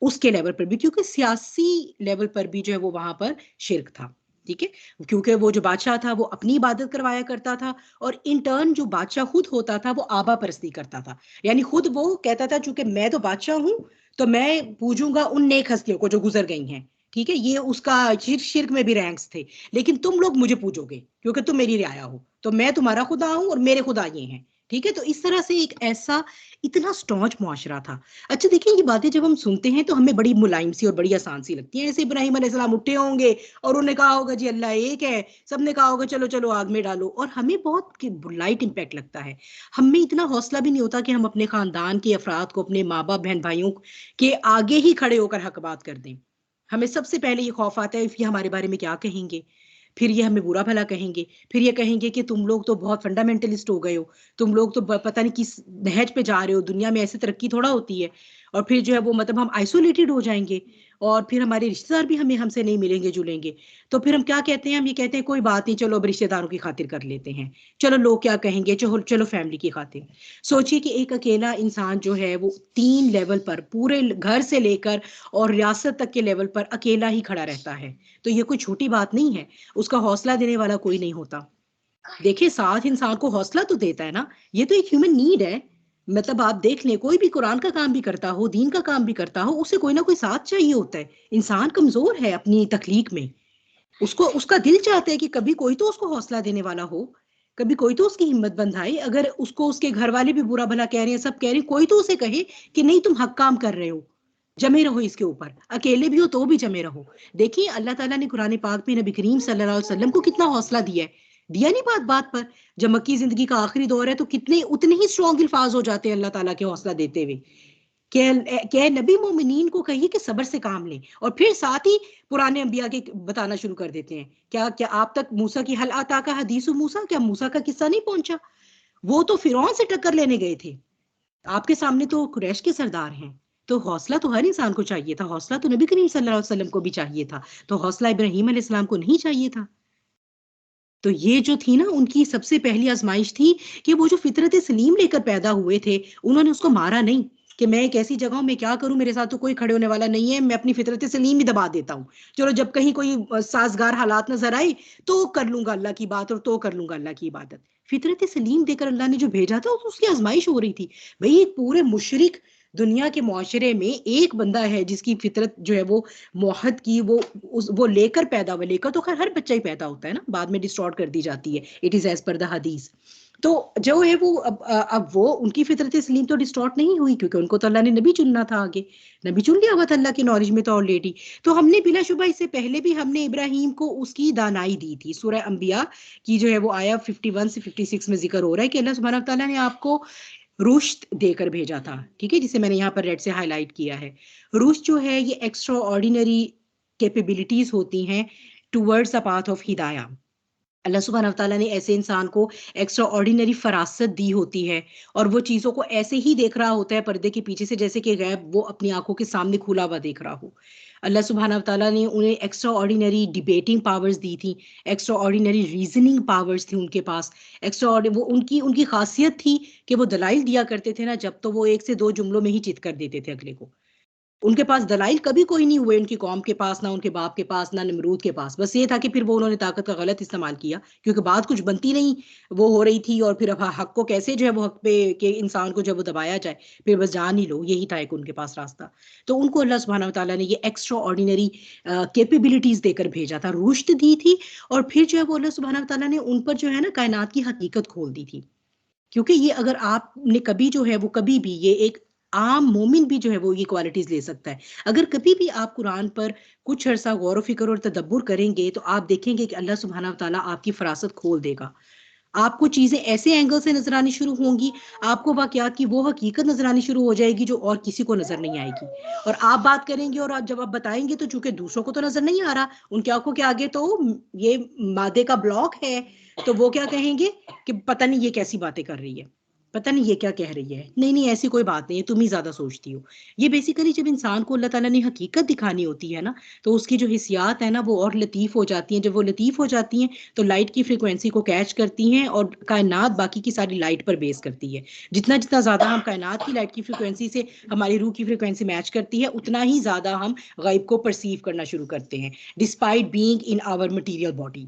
उसके लेवल पर भी, क्योंकि सियासी लेवल पर भी जो है वो वहां पर शिरक था, ठीक है। क्योंकि वो जो बादशाह था वो अपनी इबादत करवाया करता था, और इन टर्न जो बादशाह खुद होता था वो आबा परस्ती करता था। यानी खुद वो कहता था चूंकि मैं तो बादशाह हूं, तो मैं पूजूंगा उन नेक हस्तियों को जो गुजर गई हैं, ठीक है। ये उसका शिर्क में भी रैंक्स थे। लेकिन तुम लोग मुझे पूजोगे क्योंकि तुम मेरी रियाया हो, तो मैं तुम्हारा खुदा हूं और मेरे खुदा ये हैं, ठीक है। तो इस तरह से एक ऐसा इतना स्टॉन्च मुआशरा था। अच्छा देखिए, ये बातें जब हम सुनते हैं तो हमें बड़ी मुलायम सी और बड़ी आसान सी लगती हैं। ऐसे इब्राहिम अलैहिस्सलाम उठे होंगे और उन्होंने कहा होगा जी अल्लाह एक है, सबने कहा होगा चलो चलो आग में डालो, और हमें बहुत लाइट इम्पैक्ट लगता है। हमें इतना हौसला भी नहीं होता कि हम अपने खानदान के अफराद को, अपने माँ बाप बहन भाइयों के आगे ही खड़े होकर हक बात कर दें। हमें सबसे पहले ये खौफ आता है ये हमारे बारे में क्या कहेंगे, फिर ये हमें बुरा भला कहेंगे, फिर ये कहेंगे कि तुम लोग तो बहुत फंडामेंटलिस्ट हो गए हो, तुम लोग तो पता नहीं किस नहज पे जा रहे हो, दुनिया में ऐसे तरक्की थोड़ा होती है। और फिर जो है वो मतलब हम आइसोलेटेड हो जाएंगे, और फिर हमारे रिश्तेदार भी हमें हमसे नहीं मिलेंगे जुलेंगे। तो फिर हम क्या कहते हैं, हम ये कहते हैं कोई बात नहीं, चलो अब रिश्तेदारों की खातिर कर लेते हैं, चलो लोग क्या कहेंगे, चलो चलो फैमिली की खातिर। सोचिए कि एक अकेला इंसान जो है वो 3 लेवल पर, पूरे घर से लेकर और रियासत तक के लेवल पर अकेला ही खड़ा रहता है। तो ये कोई छोटी बात नहीं है। उसका हौसला देने वाला कोई नहीं होता। देखिए, साथ इंसान को हौसला तो देता है ना, ये तो एक ह्यूमन नीड है। मतलब आप देख लें, कोई भी कुरान का काम भी करता हो, दीन का काम भी करता हो, उसे कोई ना कोई साथ चाहिए होता है। इंसान कमजोर है अपनी तख्लीक में, उसको उसका दिल चाहता है कि कभी कोई तो उसको हौसला देने वाला हो, कभी कोई तो उसकी हिम्मत बंधाए। अगर उसको उसके घर वाले भी बुरा भला कह रहे हैं, सब कह रहे हैं, कोई तो उसे कहे कि नहीं तुम हक काम कर रहे हो, जमे रहो इसके ऊपर, अकेले भी हो तो भी जमे रहो। देखिए अल्लाह ताला ने कुरान पाक में नबी करीम सल्लल्लाहु अलैहि वसल्लम को कितना हौसला दिया है, दिया नहीं बात बात पर। जब मक्की जिंदगी का आखिरी दौर है तो कितने उतने ही स्ट्रॉन्ग अल्फाज हो जाते हैं अल्लाह ताला के हौसला देते हुए, क्या नबी मोमिनीन को कहिए कि सब्र से काम लें। और फिर साथ ही पुराने अंबिया के बताना शुरू कर देते हैं, क्या क्या आप तक मूसा की हल आता का हदीस मूसा, क्या मूसा का किस्सा नहीं पहुंचा? वो तो फिरौन से टक्कर लेने गए थे, आपके सामने तो कुरैश के सरदार हैं। तो हौसला तो हर इंसान को चाहिए था, हौसला तो नबी करीम सल्लल्लाहु अलैहि वसल्लम को भी चाहिए था। तो हौसला इब्राहिम अलैहिस्सलाम को नहीं चाहिए था? तो ये जो थी ना उनकी सबसे पहली आजमाइश थी कि वो जो फितरत सलीम लेकर पैदा हुए थे, उन्होंने उसको मारा नहीं कि मैं एक ऐसी जगह हूं, मैं क्या करूं, मेरे साथ तो कोई खड़े होने वाला नहीं है, मैं अपनी फितरत सलीम ही दबा देता हूँ। चलो जब कहीं कोई साजगार हालात नजर आए तो कर लूंगा अल्लाह की बात, और तो कर लूंगा अल्लाह की इबादत। फितरत सलीम देकर अल्लाह ने जो भेजा था तो उसकी आजमाइश हो रही थी। भाई एक पूरे मुशरिक दुनिया के मुआशरे में एक बंदा है जिसकी फितरत जो है वो मोहद की वो लेकर पैदा हुआ, लेकर तो खैर हर बच्चा ही पैदा होता है ना, बाद में डिस्टॉर्ट कर दी जाती है, it is as per the हदीस। तो जो है वो अब वो उनकी फितरत सलीम तो डिस्टॉर्ट नहीं हुई, क्योंकि उनको तो अल्लाह ने नबी चुनना था, आगे नबी चुन लिया हुआ था अल्लाह की नॉलेज में तो ऑलरेडी। तो हमने बिलाशुबा इससे पहले भी हमने इब्राहिम को उसकी दानाई दी थी। सूरह अंबिया की जो है वो आया 51 से 56 में जिक्र हो रहा है कि अल्लाह सुब्हानहू व तआला ने आपको रुश्त देकर भेजा था, ठीक है, जिसे मैंने यहाँ पर रेड से हाईलाइट किया है। रुश्त जो है ये एक्स्ट्रा ऑर्डिनरी कैपेबिलिटीज होती हैं टूवर्ड्स अ पाथ ऑफ हिदाया। अल्लाह सुब्हानहू व तआला ने ऐसे इंसान को एक्स्ट्रा ऑर्डिनरी फरासत दी होती है, और वो चीज़ों को ऐसे ही देख रहा होता है पर्दे के पीछे से, जैसे कि गैब वो अपनी आंखों के सामने खुला हुआ देख रहा हो। अल्लाह सुब्हानहू व तआला ने उन्हें एक्स्ट्रा ऑर्डिनरी डिबेटिंग पावर्स दी थी, एक्स्ट्रा ऑर्डिनरी रीजनिंग पावर्स थी उनके पास। वो उनकी उनकी खासियत थी कि वो दलाइल दिया करते थे ना, जब तो वो एक से दो जुमलों में ही चित कर देते थे अगले को। उनके पास दलाइल कभी कोई नहीं हुए, उनकी कौम के पास, ना उनके बाप के पास, ना नमरूद के पास। बस ये था कि फिर वो उन्होंने ताकत का गलत इस्तेमाल किया, क्योंकि बात कुछ बनती नहीं वो हो रही थी, और फिर अब हक को कैसे जो है वो हक पे के इंसान को जब वो दबाया जाए, फिर बस जान ही लो, यही था एक उनके पास रास्ता। तो उनको अल्लाह सुब्हानहू व तआला ने ये एक्स्ट्रा ऑर्डिनरी कैपेबिलिटीज देकर भेजा था, रुश्त दी थी, और फिर जो है वो अल्लाह सुब्हानहू व तआला ने उन पर जो है ना कायनात की हकीकत खोल दी थी। क्योंकि ये अगर आपने कभी जो है वो कभी भी, ये एक आम मोमिन भी जो है वो ये क्वालिटीज ले सकता है। अगर कभी भी आप कुरान पर कुछ अरसा गौर व फिक्र और तदब्बुर करेंगे, तो आप देखेंगे कि अल्लाह सुब्हानहू व तआला आपकी फरासत खोल देगा। आपको चीजें ऐसे एंगल से नजर आनी शुरू होंगी, आपको वाकयात की वो हकीकत नजर आनी शुरू हो जाएगी जो और किसी को नजर नहीं आएगी। और आप बात करेंगे और आप जब आप बताएंगे, तो चूंकि दूसरों को तो नजर नहीं आ रहा, उनकी आंखों के आगे तो ये मादे का ब्लॉक है, तो वो क्या कहेंगे कि पता नहीं ये कैसी बातें कर रही है, पता नहीं ये क्या कह रही है, नहीं नहीं ऐसी कोई बात नहीं है, तुम ही ज्यादा सोचती हो। ये बेसिकली जब इंसान को अल्लाह ताला ने हकीकत दिखानी होती है ना, तो उसकी जो हिस्सियात है ना वो और लतीफ हो जाती हैं। जब वो लतीफ हो जाती हैं, तो लाइट की फ्रीक्वेंसी को कैच करती हैं, और कायनात बाकी की सारी लाइट पर बेस करती है। जितना जितना ज्यादा हम कायनात की लाइट की फ्रीक्वेंसी से हमारी रूह की फ्रीक्वेंसी मैच करती है, उतना ही ज्यादा हम गायब को परसीव करना शुरू करते हैं, despite being in our material body.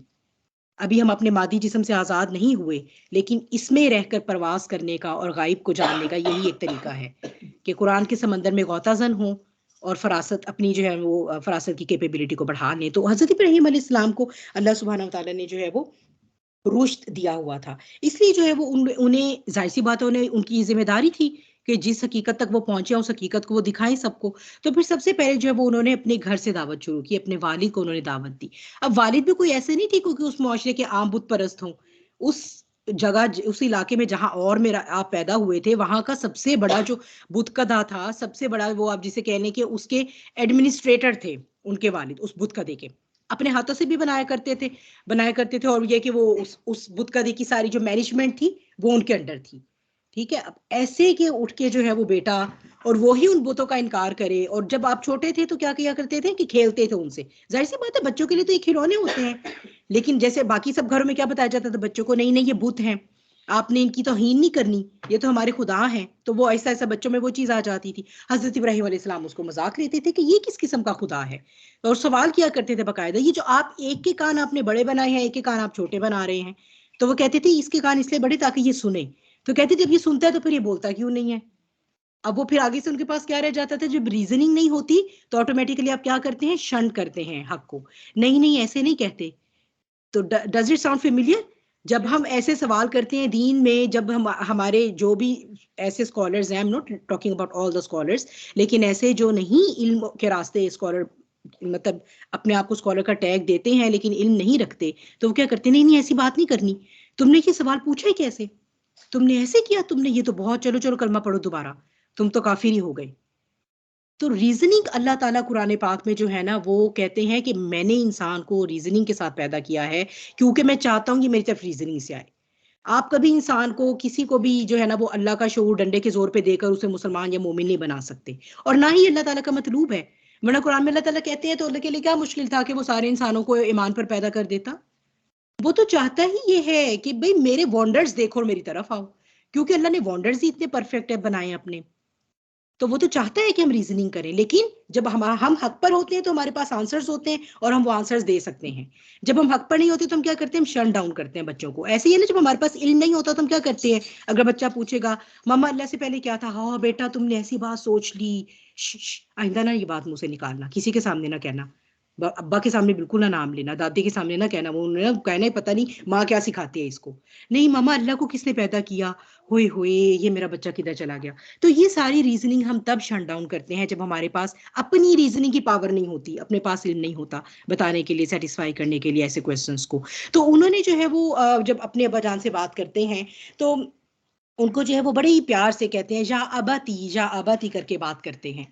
अभी हम अपने मादी जिस्म से आज़ाद नहीं हुए, लेकिन इसमें रहकर परवास करने का और गायब को जानने का यही एक तरीका है कि कुरान के समंदर में गौताजन हो, और फरासत अपनी जो है वो फरासत की कैपेबिलिटी को बढ़ा लें। तो हज़रत इब्राहीम अलैहिस्सलाम को अल्लाह सुब्हानहू व तआला ने जो है वो रुश्त दिया हुआ था। इसलिए जो है वो उन्हें ज़ाहिर-सी बात है, उन्हें उनकी ज़िम्मेदारी थी कि जिस हकीकत तक वो पहुँचे, उस हकीकत को वो दिखाएँ सबको। तो फिर सबसे पहले जो है वो उन्होंने अपने घर से दावत शुरू की, अपने वालिद को उन्होंने दावत दी। अब वालिद भी कोई ऐसे नहीं थे क्योंकि उस मुआशरे के आम बुत परस्त हों। उस उस इलाके में जहाँ और मेरा आप पैदा हुए थे, वहाँ का सबसे बड़ा जो बुतकदा था, सबसे बड़ा वो आप जिसे कह लें कि उसके एडमिनिस्ट्रेटर थे उनके वालिद, उस बुतकदे के। अपने हाथों से भी बनाया करते थे, और ये कि वो उस बुतकदे की सारी जो मैनेजमेंट थी, वो उनके अंडर थी। ठीक है, अब ऐसे के उठ के जो है वो बेटा, और वो ही उन बुतों का इनकार करे। और जब आप छोटे थे तो क्या किया करते थे कि खेलते थे उनसे। जाहिर सी बात है, बच्चों के लिए तो ये खिलौने होते हैं, लेकिन जैसे बाकी सब घरों में क्या बताया जाता था बच्चों को, नहीं नहीं ये बुत हैं, आपने इनकी तौहीन नहीं करनी, ये तो हमारे खुदा हैं। तो वो ऐसा ऐसा बच्चों में वो चीज आ जाती थी। हजरत इब्राहीम अलैहिस्सलाम उसको मजाक लेते थे कि ये किस किस्म का खुदा है, और सवाल किया करते थे बाकायदा, ये जो आप एक के कान आपने बड़े बनाए हैं, एक के कान आप छोटे बना रहे हैं। तो वो कहते थे इसके कान इसलिए बड़े ताकि ये सुने। तो कहते जब ये सुनता है तो फिर ये बोलता क्यों नहीं है। अब वो फिर आगे से उनके पास क्या रह जाता था, जब रीजनिंग नहीं होती तो ऑटोमेटिकली आप क्या करते हैं, शंट करते हैं हक को। नहीं नहीं ऐसे नहीं कहते। तो डज इट साउंड फेमिलियर? जब हम ऐसे सवाल करते हैं दीन में, जब हम हमारे जो भी ऐसे स्कॉलर्स हैं, I am not talking about all the scholars, लेकिन ऐसे जो नहीं इल्म के रास्ते स्कॉलर, मतलब अपने आप को स्कॉलर का टैग देते हैं लेकिन इल्म नहीं रखते, तो वो क्या करते हैं, नहीं नहीं ऐसी बात नहीं करनी, तुमने ये सवाल पूछा है कैसे, तुमने ऐसे किया, तुमने ये तो बहुत, चलो चलो कलमा पढ़ो दोबारा, तुम तो काफिर ही हो गए। तो रीजनिंग अल्लाह ताला कुरान पाक में जो है ना वो कहते हैं कि मैंने इंसान को रीजनिंग के साथ पैदा किया है, क्योंकि मैं चाहता हूं कि मेरी तरफ रीजनिंग से आए। आप कभी इंसान को, किसी को भी जो है ना वो अल्लाह का शऊर डंडे के जोर पे देकर उसे मुसलमान या मोमिन नहीं बना सकते, और ना ही अल्लाह ताला का मतलूब है। वरना कुरान में अल्लाह ताला कहते हैं तो अल्लाह के लिए क्या मुश्किल था कि वो सारे इंसानों को ईमान पर पैदा कर देता। वो तो चाहता ही ये है कि भाई मेरे वॉन्डर्स देखो और मेरी तरफ आओ, क्योंकि अल्लाह ने वॉन्डर्स ही इतने परफेक्ट है बनाए अपने। तो वो तो चाहता है कि हम रीजनिंग करें, लेकिन जब हम हक पर होते हैं तो हमारे पास आंसर्स होते हैं और हम वो आंसर्स दे सकते हैं। जब हम हक पर नहीं होते तो हम क्या करते हैं, हम शट डाउन करते हैं बच्चों को। ऐसे ही है ना, जब हमारे पास इल्म नहीं होता तो हम क्या करते हैं, अगर बच्चा पूछेगा मम्मा अल्लाह से पहले क्या था, हाँ बेटा तुमने ऐसी बात सोच ली, आइंदा ना ये बात मुंह से निकालना, किसी के सामने ना कहना, अब्बा के सामने बिल्कुल ना नाम लेना, दादी के सामने ना कहना, वो उन्होंने ना कहना है पता नहीं माँ क्या सिखाती है इसको। नहीं मम्मा, अल्लाह को किसने पैदा किया? होए होए, ये मेरा बच्चा किधर चला गया? तो ये सारी रीजनिंग हम तब शट डाउन करते हैं जब हमारे पास अपनी रीजनिंग की पावर नहीं होती, अपने पास इल्म नहीं होता बताने के लिए, सेटिस्फाई करने के लिए ऐसे क्वेश्चंस को। तो उन्होंने जो है वो जब अपने अब्बा जान से बात करते हैं तो उनको जो है वो बड़े ही प्यार से कहते हैं या आबाती करके बात करते हैं।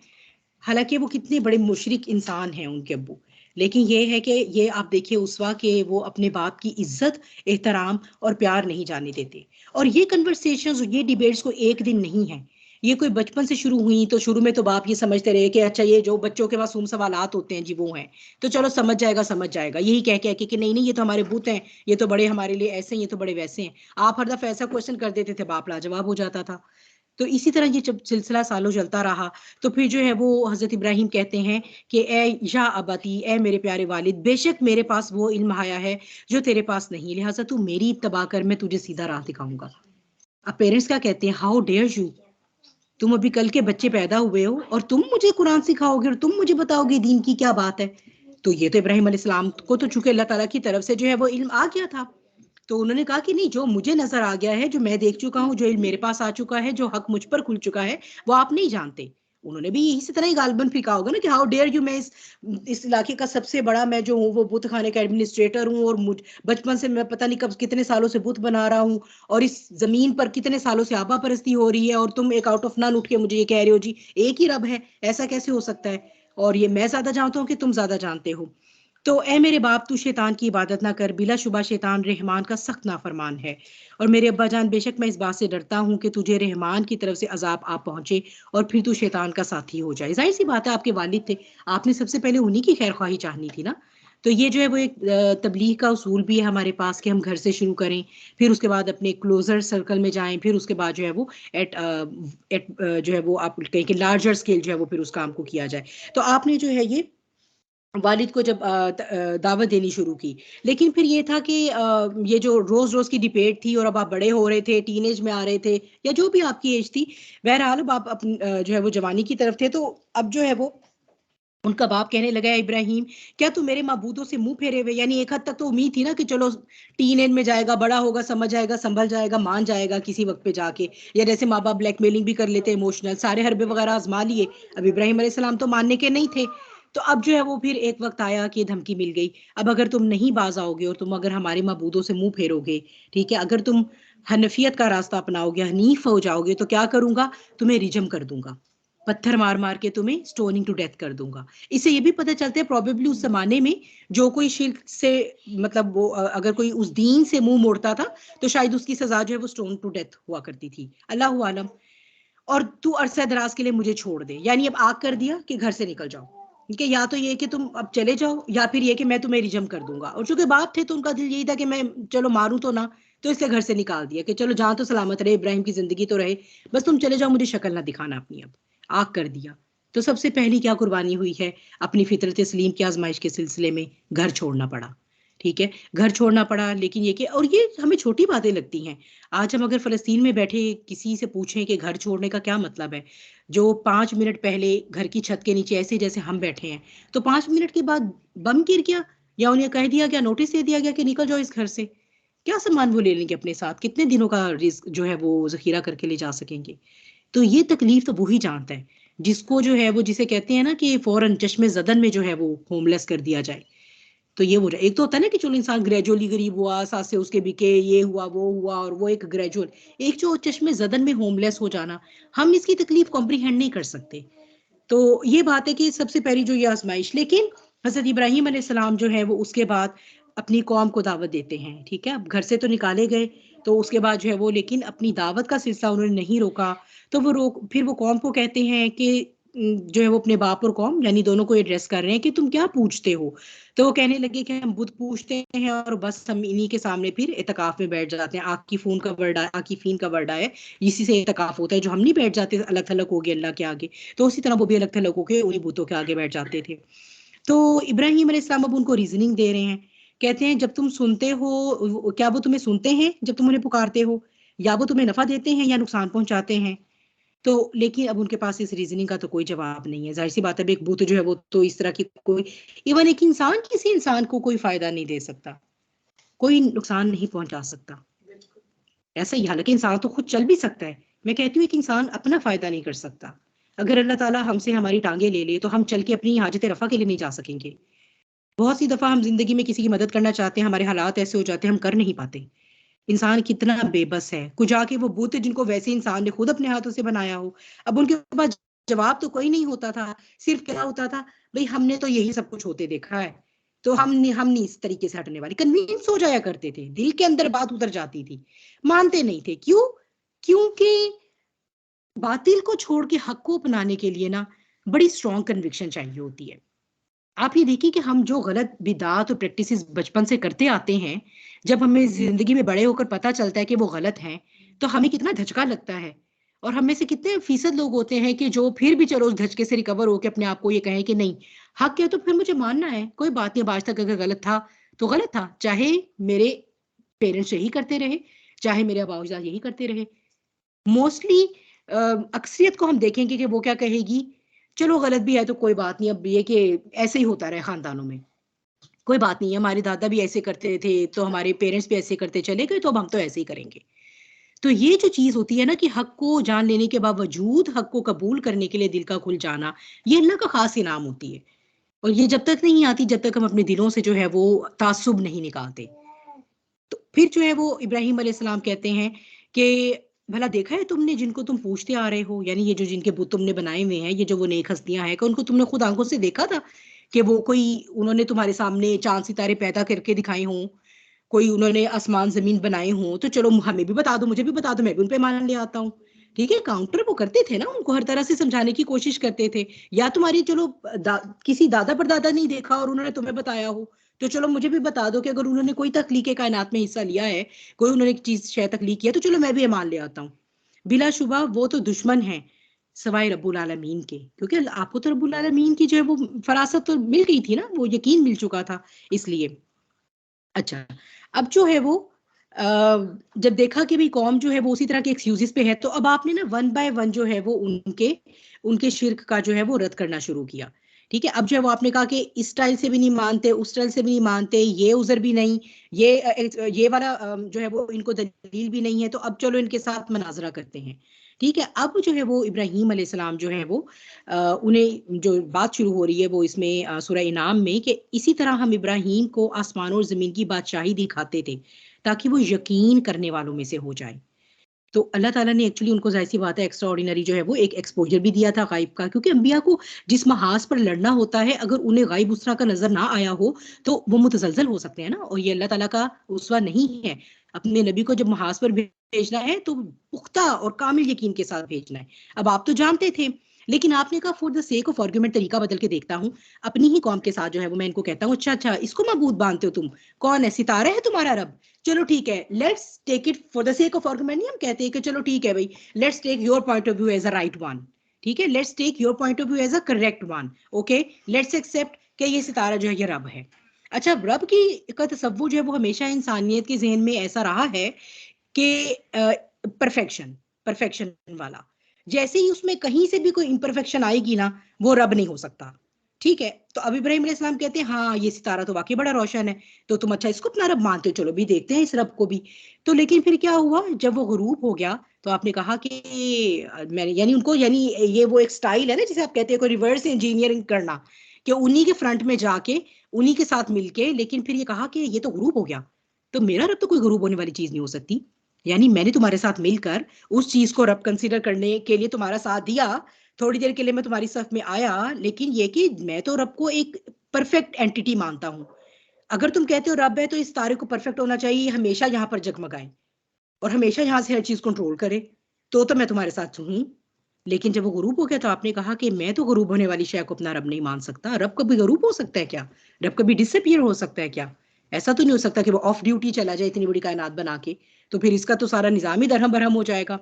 हालांकि वो कितने बड़े मुशरिक इंसान हैं उनके अब्बू, लेकिन ये है कि ये आप देखिए उसवा के वो अपने बाप की इज्जत, एहतराम और प्यार नहीं जाने देते। और ये कन्वर्सेशंस, ये डिबेट्स को एक दिन नहीं है, ये कोई बचपन से शुरू हुई। तो शुरू में तो बाप ये समझते रहे कि अच्छा ये जो बच्चों के मासूम सवालात होते हैं जी वो हैं, तो चलो समझ जाएगा, यही कह के कि नहीं नहीं ये तो हमारे बुत हैं, ये तो बड़े हमारे लिए ऐसे हैं, ये तो बड़े वैसे हैं। आप हर दफा ऐसा क्वेश्चन कर देते थे, बाप लाजवाब हो जाता था। तो इसी तरह ये जब सिलसिला सालों चलता रहा, तो फिर जो है वो हज़रत इब्राहिम कहते हैं कि ए या अबती, ए मेरे प्यारे वालिद, बेशक मेरे पास वो इल्म आया है जो तेरे पास नहीं, लिहाजा तू मेरी इत्तबा कर, मैं तुझे सीधा राह दिखाऊंगा। अब पेरेंट्स क्या कहते हैं, हाउ डेयर यू, तुम अभी कल के बच्चे पैदा हुए हो और तुम मुझे कुरान सिखाओगे और तुम मुझे बताओगे दीन की क्या बात है। तो ये तो इब्राहिम अलैहिस्सलाम को तो चूंकि अल्लाह ताला की तरफ से जो है वो इल्म आ गया था, तो उन्होंने कहा कि नहीं, जो मुझे नजर आ गया है, जो मैं देख चुका हूँ, जो इल्म मेरे पास आ चुका है, जो हक मुझ पर खुल चुका है, वो आप नहीं जानते। उन्होंने भी इसी तरह ही गालबन फिर कहा होगा ना कि हाउ डेयर यू, मैं इस इलाके का सबसे बड़ा, मैं जो हूँ वो बुत खाने का एडमिनिस्ट्रेटर हूँ, और मुझ बचपन से मैं पता नहीं कब कितने सालों से बुत बना रहा हूँ, और इस जमीन पर कितने सालों से आबा परस्ती हो रही है, और तुम एक आउट ऑफ नन उठ के मुझे ये कह रहे हो जी एक ही रब है, ऐसा कैसे हो सकता है? और ये मैं ज्यादा जानता हूँ कि तुम ज्यादा जानते हो? तो ए मेरे बाप, तू शैतान की इबादत ना कर, बिलाशुबा शैतान रहमान का सख्त नाफरमान है। और मेरे अब्बा जान, बेशक मैं इस बात से डरता हूँ कि तुझे रहमान की तरफ से अजाब आ पहुंचे और फिर तू शैतान का साथी हो जाए। जाहिर सी बात है, आपके वालिद थे, आपने सबसे पहले उन्हीं की खैर ख्वाही चाहनी थी ना। तो ये जो है वो एक तबलीग का उसूल भी है हमारे पास कि हम घर से शुरू करें, फिर उसके बाद अपने क्लोजर सर्कल में जाएं, फिर उसके बाद जो है वो एट जो है वो आप कहें कि लार्जर स्केल जो है वो फिर उस काम को किया जाए। तो आपने जो है ये वालिद को जब दावत देनी शुरू की, लेकिन फिर ये था कि ये जो रोज रोज की डिबेट थी, और अब आप बड़े हो रहे थे, टीनेज में आ रहे थे, या जो भी आपकी एज थी, बहरहाल अब आप अपनी जो है वो जवानी की तरफ थे, तो अब जो है वो उनका बाप कहने लगा, "है इब्राहिम, क्या तू मेरे माबूदों से मुंह फेरे हुए?" यानी एक हद तक तो उम्मीद थी ना कि चलो टीन एज में जाएगा, बड़ा होगा, समझ जाएगा, संभल जाएगा, मान जाएगा किसी वक्त पे जाके। या जैसे माँ बाप ब्लैकमेलिंग भी कर लेते, इमोशनल सारे हरबे वगैरह आजमा लिए। अब इब्राहिम अलैहिस्सलाम तो मानने के नहीं थे। तो अब जो है वो फिर एक वक्त आया कि धमकी मिल गई, अब अगर तुम नहीं बाज आओगे और तुम अगर हमारे माबूदों से मुंह फेरोगे, ठीक है, अगर तुम हनफियत का रास्ता अपनाओगे, हनीफ हो जाओगे, तो क्या करूंगा, तुम्हें रिजम कर दूंगा, पत्थर मार मार के तुम्हें स्टोनिंग टू डेथ कर दूंगा। इससे ये भी पता चलता है प्रोबेबली उस जमाने में जो कोई शिर्क से, मतलब वो अगर कोई उस दीन से मुंह मोड़ता था, तो शायद उसकी सजा जो है वो स्टोन टू डेथ हुआ करती थी, अल्लाह आलम। और तू अरसा दराज के लिए मुझे छोड़ दे, यानी अब आग कर दिया कि घर से निकल जाओ, ठीक है, या तो ये कि तुम अब चले जाओ, या फिर ये कि मैं तुम्हें रिजम कर दूंगा। और चूंकि बाप थे तो उनका दिल यही था कि मैं चलो मारूं तो ना, तो इसलिए घर से निकाल दिया कि चलो जहां तो सलामत रहे, इब्राहिम की जिंदगी तो रहे, बस तुम चले जाओ, मुझे शक्ल ना दिखाना अपनी अब। आग कर दिया। तो सबसे पहली क्या कुर्बानी हुई है, अपनी फितरत सलीम की आजमाइश के सिलसिले में घर छोड़ना पड़ा, ठीक है, घर छोड़ना पड़ा। लेकिन ये कि, और ये हमें छोटी बातें लगती हैं, आज हम अगर फ़लस्तीन में बैठे किसी से पूछें कि घर छोड़ने का क्या मतलब है, जो 5 मिनट पहले घर की छत के नीचे ऐसे जैसे हम बैठे हैं, तो 5 मिनट के बाद बम गिर गया, या उन्हें कह दिया गया, नोटिस दे दिया गया कि निकल जाओ इस घर से, क्या सामान वो ले लेंगे अपने साथ, कितने दिनों का रिस्क जो है वो ज़ख़ीरा करके ले जा सकेंगे? तो ये तकलीफ तो वही जानता है, जिसको जो है वो, जिसे कहते हैं ना कि फ़ौरन चश्मे ज़दन में जो है वो होमलेस कर दिया जाए। तो ये हो जाए, एक तो होता है ना कि चलो इंसान ग्रेजुअली गरीब हुआ, सास से उसके बिके, ये हुआ वो हुआ, और वो एक ग्रेजुअल, एक जो चश्मे जदन में होमलेस हो जाना, हम इसकी तकलीफ कॉम्प्रीहेंड नहीं कर सकते। तो ये बात है कि सबसे पहली जो ये आजमाइश, लेकिन हजरत इब्राहिम अलैहिस्सलाम जो है वो उसके बाद अपनी कौम को दावत देते हैं, ठीक है, अब घर से तो निकाले गए, तो उसके बाद जो है वो, लेकिन अपनी दावत का सिलसिला उन्होंने नहीं रोका। तो वो रोक, फिर वो कौम को कहते हैं कि जो है वो अपने बाप और कौम यानी दोनों को एड्रेस कर रहे हैं कि तुम क्या पूछते हो? तो वो कहने लगे कि हम बुत पूछते हैं, और बस हम इन्हीं के सामने फिर इत्तेकाफ में बैठ जाते हैं। आकिफून का वर्ड, आकिफीन का वर्ड है, इसी से इत्तेकाफ होता है, जो हम नहीं बैठ जाते अलग थलग हो गए अल्लाह के आगे, तो उसी तरह वो भी अलग थलग होके उन्हीं बुतों के आगे बैठ जाते थे। तो इब्राहिम अलैहिस्सलाम अब उनको रीजनिंग दे रहे हैं, कहते हैं जब तुम सुनते हो, क्या वो तुम्हें सुनते हैं जब तुम उन्हें पुकारते हो, या वो तुम्हें नफा देते हैं या नुकसान पहुंचाते हैं? तो लेकिन अब उनके पास इस रीजनिंग का तो कोई जवाब नहीं है। जाहिर सी बात है, एक बुत जो है वो तो इस तरह की कोई, इवन एक इंसान किसी इंसान को कोई फायदा नहीं दे सकता, कोई नुकसान नहीं पहुंचा सकता। ऐसा ही, हालांकि इंसान तो खुद चल भी सकता है, मैं कहती हूँ एक इंसान अपना फायदा नहीं कर सकता। अगर अल्लाह ताला हमसे हमारी टांगे ले ले तो हम चल के अपनी हाजत रफा के लिए नहीं जा सकेंगे। बहुत सी दफा हम जिंदगी में किसी की मदद करना चाहते हैं, हमारे हालात ऐसे हो जाते हैं हम कर नहीं पाते। इंसान कितना बेबस है, कुछ आके वो बूते जिनको वैसे इंसान ने खुद अपने हाथों से बनाया हो, अब उनके पास जवाब तो कोई नहीं होता था। सिर्फ क्या होता था, भाई हमने तो यही सब कुछ होते देखा है, तो हम नहीं इस तरीके से हटने वाले, कन्विंस हो जाया करते थे, दिल के अंदर बात उतर जाती थी, मानते नहीं थे। क्यों? क्योंकि बातिल को छोड़ के हक को अपनाने के लिए ना बड़ी स्ट्रॉन्ग कन्विक्शन चाहिए होती है। आप ये देखिए कि हम जो गलत बिदात और प्रैक्टिसेस बचपन से करते आते हैं, जब हमें जिंदगी में बड़े होकर पता चलता है कि वो गलत हैं, तो हमें कितना धचका लगता है। और हम में से कितने फीसद लोग होते हैं कि जो फिर भी चलो उस धचके से रिकवर होकर अपने आप को ये कहें कि नहीं, हक है तो फिर मुझे मानना है, कोई बात नहीं, आज तक अगर गलत था तो गलत था, चाहे मेरे पेरेंट्स यही करते रहे, चाहे मेरे आबा अजदाद यही करते रहे। मोस्टली अक्सरियत को हम देखेंगे कि वो क्या कहेगी, चलो गलत भी है तो कोई बात नहीं, अब ये कि ऐसे ही होता रहे खानदानों में, कोई बात नहीं है, हमारे दादा भी ऐसे करते थे तो हमारे पेरेंट्स भी ऐसे करते चले गए तो अब हम तो ऐसे ही करेंगे। तो ये जो चीज होती है ना कि हक को जान लेने के बावजूद हक को कबूल करने के लिए दिल का खुल जाना, ये अल्लाह का खास इनाम होती है। और ये जब तक नहीं आती, जब तक हम अपने दिलों से जो है वो तासुब नहीं निकालते। तो फिर जो है वो इब्राहिम अलैहिस्सलाम कहते हैं कि भला देखा है तुमने जिनको तुम पूछते आ रहे हो, यानी ये जो जिनके बुत तुमने बनाए हुए हैं, ये जो वो नेक हस्तियां हैं, कि उनको तुमने खुद आंखों से देखा था कि वो कोई, उन्होंने तुम्हारे सामने चांद सितारे पैदा करके दिखाए हों, कोई उन्होंने आसमान जमीन बनाए हों, तो चलो हमें भी बता दो, मुझे भी बता दो, मैं भी उन पे मान ले आता हूँ। ठीक है, काउंटर वो करते थे ना, उनको हर तरह से समझाने की कोशिश करते थे। या तुम्हारी चलो किसी दादा परदादा नहीं देखा और उन्होंने तुम्हें बताया हो, तो चलो मुझे भी बता दो कि अगर उन्होंने कोई तख्लीक कायनात में हिस्सा लिया है, कोई उन्होंने चीज शय तख्लीक किया, तो चलो मैं भी मान ले आता हूँ। बिलाशुबा वो तो दुश्मन है सवाए रब्बुल आलमीन के, क्योंकि आपको तो रब्बुल आलमीन की जो है वो फरासत तो मिल गई थी ना, वो यकीन मिल चुका था, इसलिए। अच्छा, अब जो है वो अ, जब देखा कि भाई कौम जो है वो उसी तरह के एक्सक्यूजेस पे है, तो अब आपने ना वन बाय वन जो है वो उनके उनके शिर्क का जो है वो रद्द करना शुरू किया। ठीक है, अब जो है वो आपने कहा कि इस स्टाइल से भी नहीं मानते, उस स्टाइल से भी नहीं मानते, ये उज़र भी नहीं, ये वाला जो है वो इनको दलील भी नहीं है, तो अब चलो इनके साथ मनाजरा करते हैं। ठीक है, अब जो है वो इब्राहीम अलैहिस्सलाम जो है वो उन्हें जो बात शुरू हो रही है वो इसमें सूरह इनाम में, कि इसी तरह हम इब्राहीम को आसमान और ज़मीन की बादशाही दिखाते थे ताकि वो यकीन करने वालों में से हो जाए। तो अल्लाह ताला ने एक्चुअली उनको, ज़ाहिर सी बात है, एक्स्ट्रा ऑर्डिनरी जो है वो एक एक्सपोजर भी दिया था गायब का, क्योंकि अंबिया को जिस महाज पर लड़ना होता है, अगर उन्हें गायब उस तरह का नजर ना आया हो तो वो मुतजलजल हो सकते हैं ना, और ये अल्लाह ताला का उसवा नहीं है। अपने नबी को जब महाज पर भेजना है तो पुख्ता और कामिल यकीन के साथ भेजना है। अब आप तो जानते थे, लेकिन आपने कहा for the sake of argument तरीका बदल के देखता हूँ, अपनी ही कौम के साथ जो है वो मैं इनको कहता हूँ, अच्छा अच्छा इसको मबूद मानते हो तुम, कौन है, सितारा है तुम्हारा रब, चलो ठीक है, let's take it for the sake of argument, नहीं हम कहते हैं कि चलो ठीक है भाई, let's take your point of view as a right one. ठीक है, let's take your point of view as a correct one. Okay, let's accept कि ये सितारा जो है ये रब है। अच्छा, रब की का तसव्वुर जो है वो हमेशा इंसानियत के जहन में ऐसा रहा है कि परफेक्शन, परफेक्शन वाला, जैसे ही उसमें कहीं से भी कोई इम्परफेक्शन आएगी ना, वो रब नहीं हो सकता। ठीक है, तो अब इब्राहिम अलैहिस्सलाम कहते हैं हाँ ये सितारा तो वाकई बड़ा रोशन है, तो तुम अच्छा इसको अपना रब मानते हो, चलो भी देखते हैं इस रब को भी। तो लेकिन फिर क्या हुआ, जब वो गुरूब हो गया तो आपने कहा कि मैंने, यानी उनको, यानी ये वो एक स्टाइल है ना जिसे आप कहते हैं कोई रिवर्स इंजीनियरिंग करना, कि उन्हीं के फ्रंट में जाके उन्हीं के साथ मिलके, लेकिन फिर ये कहा कि ये तो गुरूब हो गया, तो मेरा रब तो कोई गुरूब होने वाली चीज नहीं हो सकती। यानी मैंने तुम्हारे साथ मिलकर उस चीज को रब कंसीडर करने के लिए तुम्हारा साथ दिया, थोड़ी देर के लिए मैं तुम्हारी सफ में आया, लेकिन ये कि मैं तो रब को एक परफेक्ट एंटिटी मानता हूं। अगर तुम कहते हो रब है तो इस तारे को परफेक्ट होना चाहिए, हमेशा यहाँ पर जगमगाए और हमेशा यहाँ से हर चीज कंट्रोल करे, तो मैं तुम्हारे साथ हूं। लेकिन जब वो गुरूब हो गया तो आपने कहा कि मैं तो गुरूब होने वाली शय को अपना रब नहीं मान सकता। रब कभी गुरूब हो सकता है क्या? रब कभी डिसअपियर हो सकता है क्या? ऐसा तो नहीं हो सकता कि वो ऑफ ड्यूटी चला जाए इतनी बड़ी कायनात बना के, तो फिर इसका तो सारा निजाम ही दरहम बरहम हो जाएगा।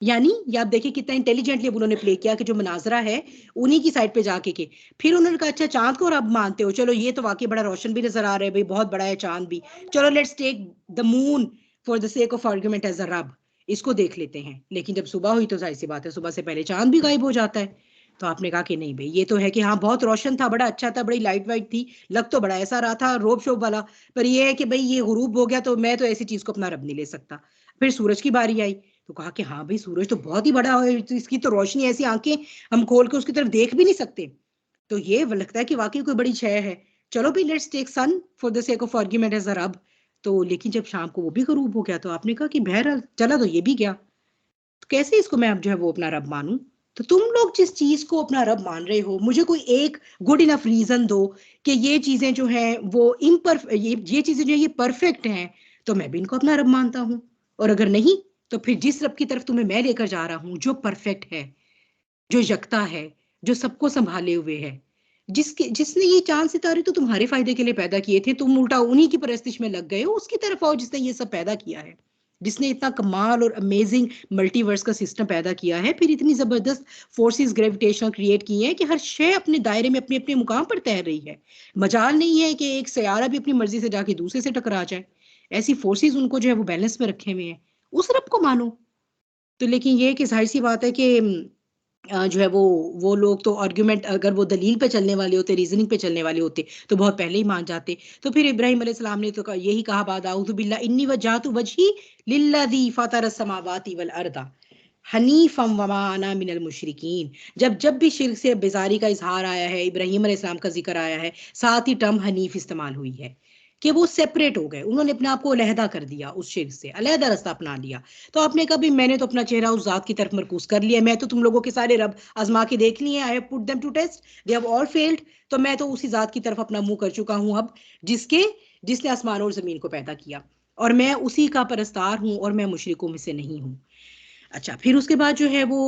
यानी ये आप देखिए कितना इंटेलिजेंटली उन्होंने प्ले किया कि जो मनाजरा है उन्हीं की साइड पे जाके के फिर उन्होंने कहा अच्छा चांद को रब मानते हो, चलो ये तो वाकई बड़ा रोशन भी नजर आ रहा है भाई, बहुत बड़ा है चांद भी, चलो let's take the moon for the sake of argument as a रब। इसको देख लेते हैं। लेकिन जब सुबह हुई तो जाहिर सी बात है सुबह से पहले चांद भी गायब हो जाता है। तो आपने कहा कि नहीं भाई, ये तो है कि हाँ बहुत रोशन था, बड़ा अच्छा था, बड़ी लाइट वाइट थी, लग तो बड़ा ऐसा रहा था रोब शोब वाला, पर ये है कि भाई ये गुरूब हो गया तो मैं तो ऐसी चीज को अपना रब नहीं ले सकता। फिर सूरज की बारी आई तो कहा कि हाँ भाई सूरज तो बहुत ही बड़ा है, तो इसकी तो रोशनी ऐसी, आंखें हम खोल के उसकी तरफ देख भी नहीं सकते। तो ये लगता है कि वाकई कोई बड़ी शय है। चलो भाई let's take sun for the sake of argument as a रब। तो लेकिन जब शाम को वो भी गरूब हो गया तो आपने कहा कि बहरहाल चला तो ये भी गया, तो कैसे इसको मैं अब जो है वो अपना रब मानूं? तो तुम लोग जिस चीज को अपना रब मान रहे हो, मुझे कोई एक गुड इनफ रीजन दो कि ये चीजें जो हैं वो ये चीजें जो है ये परफेक्ट हैं, तो मैं भी इनको अपना रब मानता हूं। और अगर नहीं, तो फिर जिस रब की तरफ तुम्हें मैं लेकर जा रहा हूं, जो परफेक्ट है, जो यकता है, जो सबको संभाले हुए है, जिसने ये चांद सितारे तो तुम्हारे फायदे के लिए पैदा किए थे, तुम उल्टा उन्हीं की परस्तिश में लग गए हो, उसकी तरफ आओ जिसने ये सब पैदा किया है, जिसने इतना कमाल और अमेजिंग मल्टीवर्स का सिस्टम पैदा किया है, फिर इतनी जबरदस्त फोर्सेस ग्रेविटेशनल क्रिएट किए हैं कि हर शय अपने दायरे में अपने अपने मुकाम पर तैर रही है। मजाल नहीं है कि एक सयारा भी अपनी मर्जी से जाके दूसरे से टकरा जाए। ऐसी फोर्सेस उनको जो है वो बैलेंस में रखे हुए हैं, उस रब को मानो। तो लेकिन ये है कि जाहिर सी बात है कि जो है वो लोग तो आर्ग्यूमेंट, अगर वो दलील पे चलने वाले होते, रीजनिंग पे चलने वाले होते, तो बहुत पहले ही मान जाते। तो फिर इब्राहिम अलैहिस्सलाम ने तो यही कहा, बाद आऊज़ु बिल्लाह इन्नी वज्जहतु वजही लिल्लज़ी फतरस समावाति वल अर्दा हनीफम वमा अना मिनल मुशरिकीन। जब जब भी शिर्क से बेजारी का इजहार आया है, इब्राहिम अलैहिस्सलाम का जिक्र आया है, साथ ही टर्म हनीफ इस्तेमाल हुई है कि वो सेपरेट हो गए, उन्होंने अपने आप को अलहदा कर दिया, उस शिर्क से अलहदा रास्ता अपना लिया। तो आपने कहा भी मैंने तो अपना चेहरा उस जात की तरफ मरकूज कर लिया, मैं तो तुम लोगों के सारे रब आजमा के देख लिए, I have put them to test, they have all failed. तो मैं तो उसी जात की तरफ अपना मुंह कर चुका हूं अब, जिसके जिसने आसमान और जमीन को पैदा किया, और मैं उसी का परस्तार हूं, और मैं मुशरिकों में से नहीं हूं। अच्छा, फिर उसके बाद जो है वो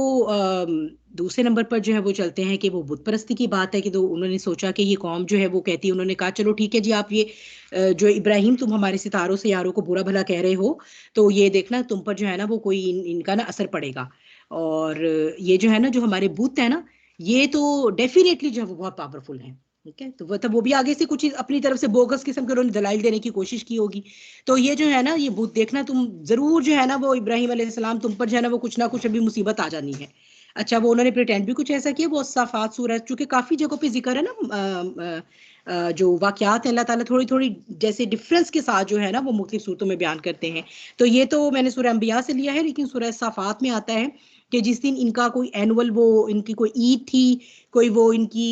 दूसरे नंबर पर जो है वो चलते हैं कि वो बुत परस्ती की बात है कि तो उन्होंने सोचा कि ये कौम जो है वो कहती है, उन्होंने कहा चलो ठीक है जी, आप ये जो इब्राहिम तुम हमारे सितारों से यारों को बुरा भला कह रहे हो, तो ये देखना तुम पर जो है ना वो कोई इनका ना असर पड़ेगा। और ये जो है ना जो हमारे बुत है ना, ये तो डेफिनेटली जो है वो बहुत पावरफुल है। ठीक है, तो वो तब वो भी आगे से कुछ अपनी तरफ से बोगस किस्म के उन्होंने दलाइल देने की कोशिश की होगी। तो ये जो है ना ये बुत देखना तुम जरूर जो है ना वो इब्राहिम अलैहिस्सलाम तुम पर जो है ना वो कुछ ना कुछ अभी मुसीबत आ जानी है। अच्छा, वो उन्होंने प्रिटेंड भी कुछ ऐसा किया, वो साफात सूरत चूंकि काफी जगहों पे जिक्र है ना, जो वाकयात है अल्लाह ताला थोड़ी थोड़ी जैसे डिफरेंस के साथ जो है ना वो मुख्तलिफ सूरतों में बयान करते हैं। तो ये तो मैंने सूरह अंबिया से लिया है, लेकिन सूरह साफात में आता है कि जिस दिन इनका कोई एनुअल वो इनकी कोई ईद थी, कोई वो इनकी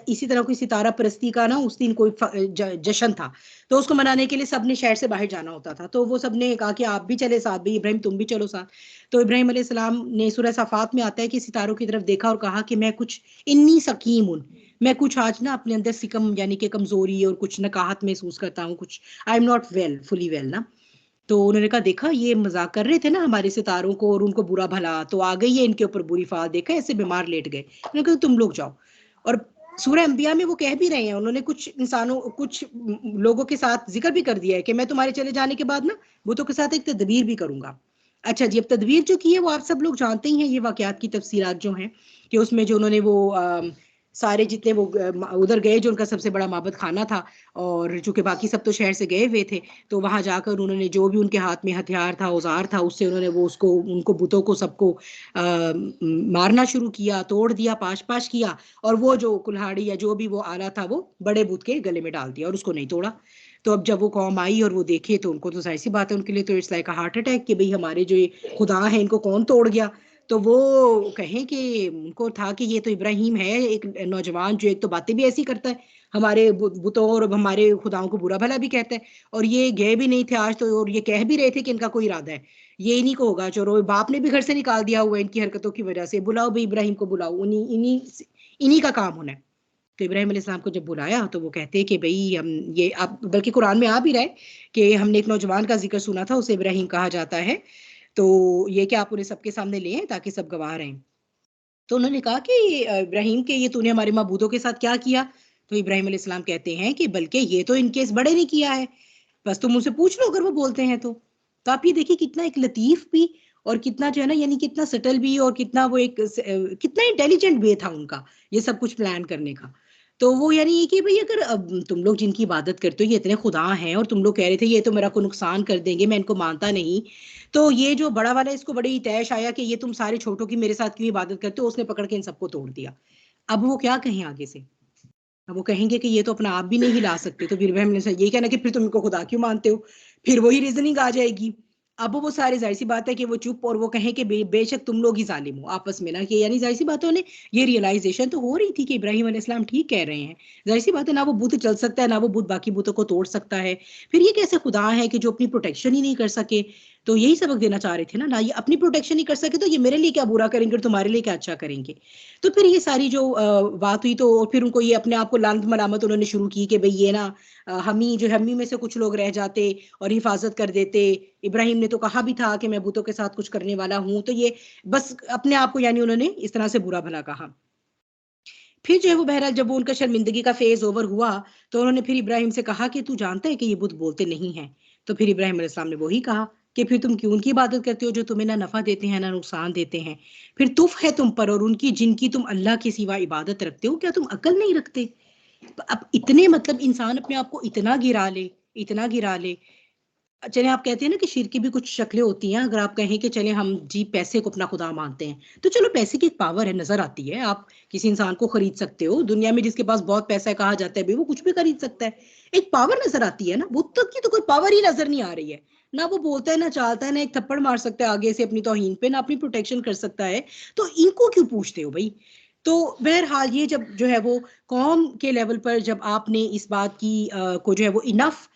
इसी तरह कोई सितारा परस्ती का ना उस दिन कोई जश्न था, तो उसको मनाने के लिए सब ने शहर से बाहर जाना होता था, तो वो सब ने कहा कि आप भी चले साथ, भाई इब्राहिम तुम भी चलो साथ। तो इब्राहिम अलैहिस्सलाम ने सूरह सफात में आता है कि सितारों की तरफ देखा और कहा कि मैं कुछ इन्नी सकीम हूँ, मैं कुछ आज ना अपने अंदर सिकम यानी कि कमजोरी और कुछ नकाहत महसूस करता हूँ, कुछ I am not well fully well ना। तो उन्होंने कहा देखा ये मजाक कर रहे थे ना हमारे सितारों को और उनको बुरा भला, तो आ गई है इनके ऊपर बुरी फाल, देखा ऐसे बीमार लेट गए। उन्होंने कहा तुम लोग जाओ। और सूरह अंबिया में वो कह भी रहे हैं, उन्होंने कुछ इंसानों कुछ लोगों के साथ जिक्र भी कर दिया है कि मैं तुम्हारे चले जाने के बाद ना बुतों के साथ एक तदबीर भी करूंगा। अच्छा जी, अब तदबीर जो की है वो आप सब लोग जानते ही हैं, ये वाकयात की तफसीलात जो हैं कि उसमें जो उन्होंने वो सारे जितने वो उधर गए, जो उनका सबसे बड़ा माबद खाना था, और चूंकि बाकी सब तो शहर से गए हुए थे, तो वहां जाकर उन्होंने जो भी उनके हाथ में हथियार था, औजार था, उससे उन्होंने वो उसको उनको बुतों को सबको मारना शुरू किया, तोड़ दिया, पाश पाश किया, और वो जो कुल्हाड़ी या जो भी वो आला था वो बड़े बुत के गले में डाल दिया और उसको नहीं तोड़ा। तो अब जब वो कौम आई और वो देखे तो उनको तो जाहिर सी बात है, उनके लिए तो it's like a heart attack कि भाई हमारे जो ये खुदा है इनको कौन तोड़ गया। तो वो कहें कि उनको था कि ये तो इब्राहिम है, एक नौजवान जो एक तो बातें भी ऐसी करता है, हमारे बुतों और हमारे खुदाओं को बुरा भला भी कहता है, और ये गए भी नहीं थे आज तो, और ये कह भी रहे थे कि इनका कोई इरादा है, ये इन्हीं को होगा, चलो बाप ने भी घर से निकाल दिया हुआ है इनकी हरकतों की वजह से, बुलाओ भाई इब्राहिम को बुलाओ, उन्हीं इन्हीं इन्हीं का काम होना है। तो इब्राहिम अलैहिस्सलाम को जब बुलाया तो वो कहते हैं कि भाई हम ये, अब बल्कि कुरान में आ भी रहा है कि हमने एक नौजवान का जिक्र सुना था, उसे इब्राहिम कहा जाता है, तो ये कि आप उन्हें सबके सामने ले आए ताकि सब गवाह रहें। तो उन्होंने कहा कि इब्राहिम के ये तूने हमारे माबूदों के साथ क्या किया? तो इब्राहिम अलैहिस्सलाम कहते हैं कि बल्कि ये तो इनके इस बड़े ने किया है, बस तुम उनसे पूछ लो अगर वो बोलते हैं तो। तो आप ये देखिए कितना एक लतीफ भी, और कितना जो है ना यानी कितना सटल भी, और कितना वो एक कितना इंटेलिजेंट वे था उनका ये सब कुछ प्लान करने का। तो वो यानी ये कि भई अगर तुम लोग जिनकी इबादत करते हो ये इतने खुदा हैं और तुम लोग कह रहे थे ये तो मेरा को नुकसान कर देंगे, मैं इनको मानता नहीं। तो ये जो बड़ा वाला इसको बड़ी तैश आया कि ये तुम सारे छोटों की मेरे साथ क्यों इबादत करते हो? उसने पकड़ के इन सबको तोड़ दिया। अब वो क्या कहें आगे से? अब वो कहेंगे कि ये तो अपना आप भी नहीं हिला सकते, तो फिर वह हमने यही कहना कि फिर तुम इनको खुदा क्यों मानते हो? फिर वही रीज़निंग आ जाएगी। अब वो सारे ज़ाहिर-सी बात है कि वो चुप और वो कहें कि बेशक तुम लोग ही ज़ालिम हो आपस में ना, कि यानी ज़ाहिर-सी बात है उन्हें ये रियलाइज़ेशन तो हो रही थी कि इब्राहीम अलैहिस्सलाम ठीक कह रहे हैं। ज़ाहिर-सी बात है ना वो बुत चल सकता है, ना वो बुत बाकी बुतों को तोड़ सकता है। फिर ये कैसे खुदा हैं कि जो अपनी प्रोटेक्शन ही नहीं कर सके? तो यही सबक देना चाह रहे थे ना, ये अपनी प्रोटेक्शन नहीं कर सके तो ये मेरे लिए क्या बुरा करेंगे और तुम्हारे लिए क्या अच्छा करेंगे? तो फिर ये सारी जो बात हुई तो फिर उनको ये अपने आप को लानत मलामत उन्होंने शुरू की कि भई ये ना हम ही में से कुछ लोग रह जाते और हिफाज़त कर देते। इब्राहीम ने तो कहा भी था कि मैं बुतों के साथ कुछ करने वाला हूँ। तो ये बस अपने आप को यानी उन्होंने इस तरह से बुरा-भला कहा। फिर जो है वो बहरहाल जब वो उनका शर्मिंदगी का फ़ेज़ ओवर हुआ, तो उन्होंने फिर इब्राहीम से कहा कि तू जानता है कि ये बुत बोलते नहीं हैं। तो फिर इब्राहीम अलैहिस्सलाम ने वही कहा कि फिर तुम क्यों उनकी इबादत करते हो जो तुम्हें ना नफ़ा देते हैं, ना नुकसान देते हैं। फिर तुफ़ है तुम पर और उनकी जिनकी तुम अल्लाह के सिवा इबादत रखते हो, क्या तुम अक्ल नहीं रखते? अब इतने मतलब इंसान अपने आप को इतना गिरा ले। चलें आप कहते हैं ना कि शिर्क की भी कुछ शक्लें होती हैं, अगर आप कहें कि चलें हम जी पैसे को अपना खुदा मानते हैं, तो चलो पैसे की एक पावर है, नज़र आती है, आप किसी इंसान को खरीद सकते हो, दुनिया में जिसके पास बहुत पैसा है कहा जाता है भई वो कुछ भी खरीद सकता है। एक पावर नज़र आती है ना, बुत तक की तो कोई पावर ही नज़र नहीं आ रही है। ना वो बोलता है, ना चालता है, ना एक थप्पड़ मार सकता है आगे से अपनी तौहीन पे, ना अपनी प्रोटेक्शन कर सकता है, तो इनको क्यों पूछते हो भई? तो बहरहाल ये जब जो है वो कौम के लेवल पर जब आपने इस बात की को जो है वो इनफ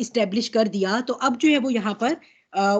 इस्टैब्लिश कर दिया, तो अब जो है वो यहाँ पर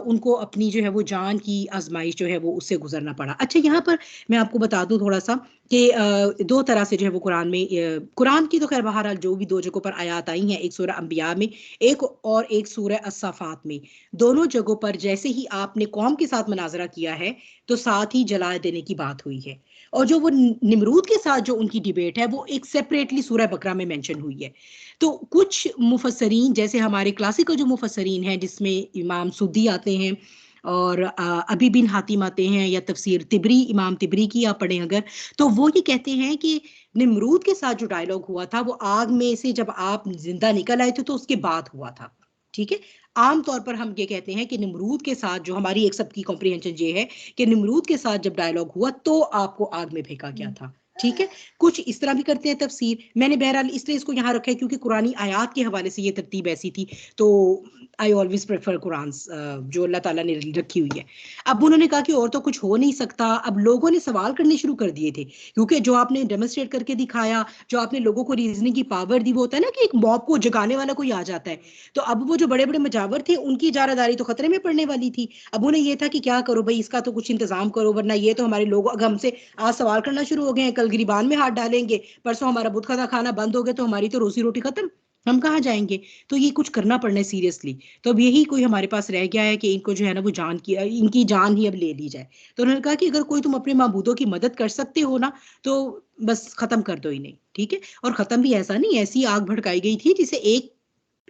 उनको अपनी जो है वो जान की आज़माइश जो है वो उससे गुज़रना पड़ा। अच्छा यहाँ पर मैं आपको बता दूँ थोड़ा-सा कि 2 तरह से जो है वो कुरान की तो ख़ैर बहरहाल जो भी 2 जगहों पर आयत आई हैं, एक सूरह अंबिया में, एक सूरह अस-साफ़ात में। दोनों जगहों पर जैसे ही आपने कौम के साथ मुनाज़रा किया है, तो साथ ही जला देने की बात हुई है। और जो वो निमरूद के साथ जो उनकी डिबेट है, वो एक सेपरेटली सूरह बकरा में मेंशन हुई है। तो कुछ मुफस्सरीन जैसे हमारे क्लासिकल जो मुफस्सरीन हैं जिसमें इमाम सुद्दी आते हैं और अबी बिन हातिम आते हैं या तफसीर तिबरी इमाम तिबरी की आप पढ़ें अगर, तो वो ये कहते हैं कि निमरूद के साथ जो डायलॉग हुआ था वो आग में से जब आप ज़िंदा निकल आए थे तो उसके बाद हुआ था। ठीक है? आम तौर पर हम ये कहते हैं कि निमरूद के साथ जो हमारी एक सबकी कॉम्प्रिहेंशन ये है कि निमरूद के साथ जब डायलॉग हुआ तो आपको आग में फेंका गया था। ठीक है? कुछ इस तरह भी करते हैं तफसीर। मैंने बहरहाल इसलिए इसको यहाँ रखा है क्योंकि कुरानी आयात के हवाले से ये तरतीब ऐसी थी, तो आई ऑलवेज़ प्रेफर कुरान्स जो अल्लाह ताला ने रखी हुई है। अब उन्होंने कहा कि और तो कुछ हो नहीं सकता, अब लोगों ने सवाल करने शुरू कर दिए थे, क्योंकि जो आपने डेमोंस्ट्रेट करके दिखाया, जो आपने लोगों को रीज़निंग की पावर दी, वो होता है ना कि एक मॉब को जगाने वाला कोई आ जाता है। तो अब वो जो बड़े-बड़े मुजावर थे, उनकी इजारादारी तो खतरे में पड़ने वाली थी। अब उन्हें ये था कि क्या करो भई, इसका तो कुछ इंतज़ाम करो, वरना ये तो हमारे लोग अब हमसे आज सवाल करना शुरू हो गए हैं, कल गिरबान में हाथ डालेंगे, परसों हमारा बुत खाना बंद हो गया तो हमारी तो रोज़ी-रोटी खत्म, हम कहाँ जाएँगे? तो ये कुछ करना पड़ना है सीरियसली। तो अब यही कोई हमारे पास रह गया है कि इनको जो है ना वो इनकी जान ही अब ले ली जाए। तो उन्होंने कहा कि अगर कोई तुम अपने माबूदों की मदद कर सकते हो ना, तो बस खत्म कर दो इन्हें, ठीक है? और खत्म भी ऐसा नहीं, ऐसी आग भड़काई गई थी जिसे एक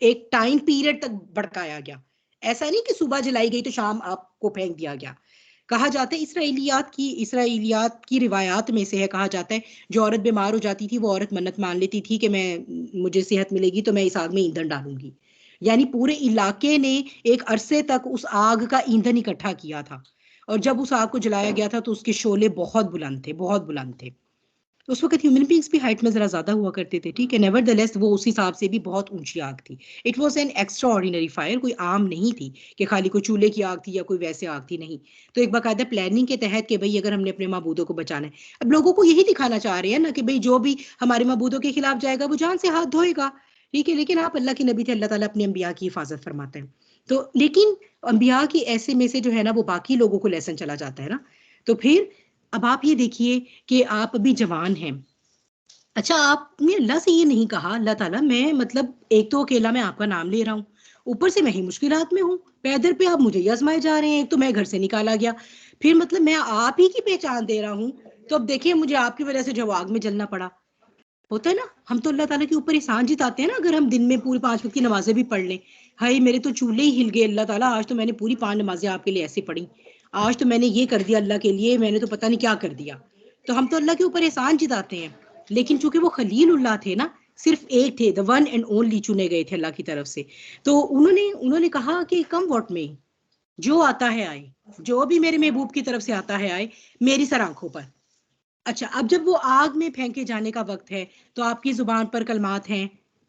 एक टाइम पीरियड तक भड़काया गया। ऐसा नहीं कि सुबह जलाई गई तो शाम आपको फेंक दिया गया। कहा जाता है इस्राएलियात की रिवायात में से है, कहा जाता है जो औरत बीमार हो जाती थी वो औरत मन्नत मान लेती थी कि मुझे सेहत मिलेगी तो मैं इस आग में ईंधन डालूँगी। यानी पूरे इलाके ने एक अरसे तक उस आग का ईंधन इकट्ठा किया था और जब उस आग को जलाया गया था तो उसके शोले बहुत बुलंद थे। उस वक़्त ह्यूमन बीइंग्स भी हाइट में ज़रा ज़्यादा हुआ करते थे, ठीक है? नेवरदलेस वो उस हिसाब से भी बहुत ऊँची आग थी। It was an extraordinary fire, कोई आम नहीं थी कि खाली कोई चूल्हे की आग थी या कोई वैसे आग थी, नहीं। तो एक बाकायदा प्लानिंग के तहत कि भई अगर हमने अपने माबूदों को बचाना है। अब लोगों को यही दिखाना चाह रहे हैं ना कि भई जो भी हमारे माबूदों के खिलाफ जाएगा वो जान से हाथ धोएगा, ठीक है? लेकिन आप अल्लाह के नबी थे, अल्लाह ताला अपने अंबिया की हिफाज़त फरमाते हैं। तो लेकिन अंबिया की ऐसे में से जो है ना वो बाकी लोगों को लेसन चला जाता है ना। तो फिर अब आप ये देखिए कि आप अभी जवान हैं। अच्छा, आपने अल्लाह से ये नहीं कहा, अल्लाह ताला मैं मतलब एक तो अकेला मैं आपका नाम ले रहा हूँ, ऊपर से मैं ही मुश्किलात में हूँ, पैदल पे आप मुझे ही आज़माए जा रहे हैं, एक तो मैं घर से निकाला गया, फिर मतलब मैं आप ही की पहचान दे रहा हूँ, तो अब देखिए मुझे आपकी वज़ह से जो है वो आग में जलना पड़ा। होता है ना, हम तो अल्लाह ताला के ऊपर एहसान जताते हैं ना अगर हम दिन में पूरी 5 वक़्त की नमाज़ें भी पढ़ लें। हाय! मेरे तो चूल्हे ही हिल गए अल्लाह ताला, आज तो मैंने पूरी 5 नमाज़ें आपके लिए ऐसे पढ़ी। आज तो मैंने ये कर दिया अल्लाह के लिए, मैंने तो पता नहीं क्या कर दिया। तो हम तो अल्लाह के ऊपर एहसान जताते हैं। लेकिन चूंकि वो खलीलुल्लाह थे ना, सिर्फ एक थे, द वन एंड ओनली चुने गए थे अल्लाह की तरफ से, तो उन्होंने कहा कि कम व्हाट में, जो आता है आए, जो भी मेरे महबूब की तरफ से आता है आए, मेरी सर आंखों पर। अच्छा, अब जब वो आग में फेंके जाने का वक्त है तो आपकी जुबान पर कलमात हैं,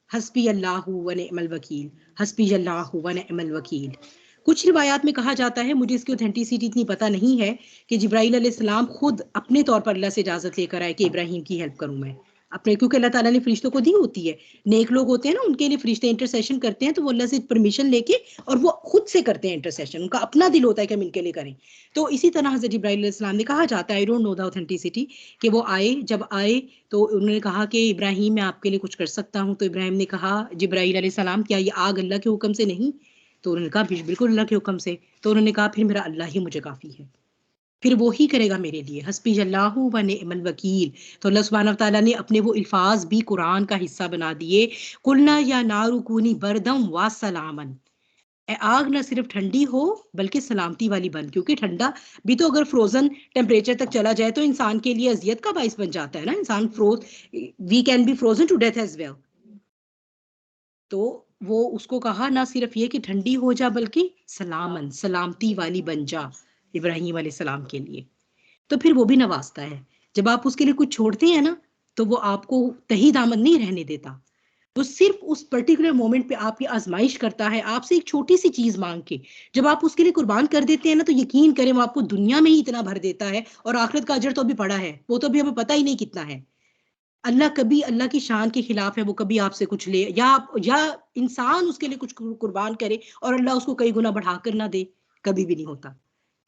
हस्बी अल्लाहु व निअमल वकील, हस्बी अल्लाहु व निअमल वकील। कुछ रिवायात में कहा जाता है, मुझे इसकी ऑथेंटिसिटी इतनी पता नहीं है, कि जिब्राइल अलैहिस्सलाम खुद अपने तौर पर अल्लाह से इजाजत लेकर आए कि इब्राहिम की हेल्प करूं मैं अपने, क्योंकि अल्लाह ताला ने फरिश्तों को दी होती है, नेक लोग होते हैं ना, उनके लिए फरिश्ते इंटरसेशन करते हैं, तो वो अल्लाह से परमिशन लेके और वो खुद से करते हैं इंटरसेशन, उनका अपना दिल होता है कि हम इनके लिए करें। तो इसी तरह हज़रत जिब्राइल अलैहिस्सलाम ने, कहा जाता है, I don't know the authenticity, कि वो आए, जब आए तो उन्होंने कहा कि इब्राहिम मैं आपके लिए कुछ कर सकता हूँ, तो इब्राहिम ने कहा, जिब्राइल अलैहिस्सलाम क्या ये आग अल्लाह के हुक्म से नहीं? तो उन्होंने कहा बिल्कुल अल्लाह के हुक्म से। तो उन्होंने कहा फिर मेरा अल्लाह ही मुझे काफ़ी है, फिर वो ही करेगा मेरे लिए, हस्बी अल्लाहु व निअमल वकील। तो अल्लाह सुब्हानहू व तआला ने अपने वो अल्फाज भी कुरान का हिस्सा बना दिए, कुलना या नारु कूनी बरदम व सलामन, आग न सिर्फ ठंडी हो बल्कि सलामती वाली बन, क्योंकि ठंडा भी तो अगर फ्रोजन टेम्परेचर तक चला जाए तो इंसान के लिए अजियत का बाइस बन जाता है ना, इंसान we can be frozen to death as well. तो वो उसको कहा ना सिर्फ ये कि ठंडी हो जा, बल्कि सलामन, सलामती वाली बन जा इब्राहिम अलैहिस्सलाम के लिए। तो फिर वो भी नवाजता है, जब आप उसके लिए कुछ छोड़ते हैं ना, तो वो आपको तही दामन नहीं रहने देता, वो सिर्फ उस पर्टिकुलर मोमेंट पे आपकी आजमाइश करता है, आपसे एक छोटी सी चीज मांग के। जब आप उसके लिए कुर्बान कर देते हैं ना, तो यकीन करें वो आपको दुनिया में ही इतना भर देता है, और आखिरत का अजर तो अभी पड़ा है, वो तो अभी हमें पता ही नहीं कितना है। अल्लाह कभी अल्लाह की शान के खिलाफ है, वो कभी आपसे कुछ ले, या इंसान उसके लिए कुछ कुर्बान करे और अल्लाह उसको कई गुना बढ़ा कर ना दे, कभी भी नहीं होता।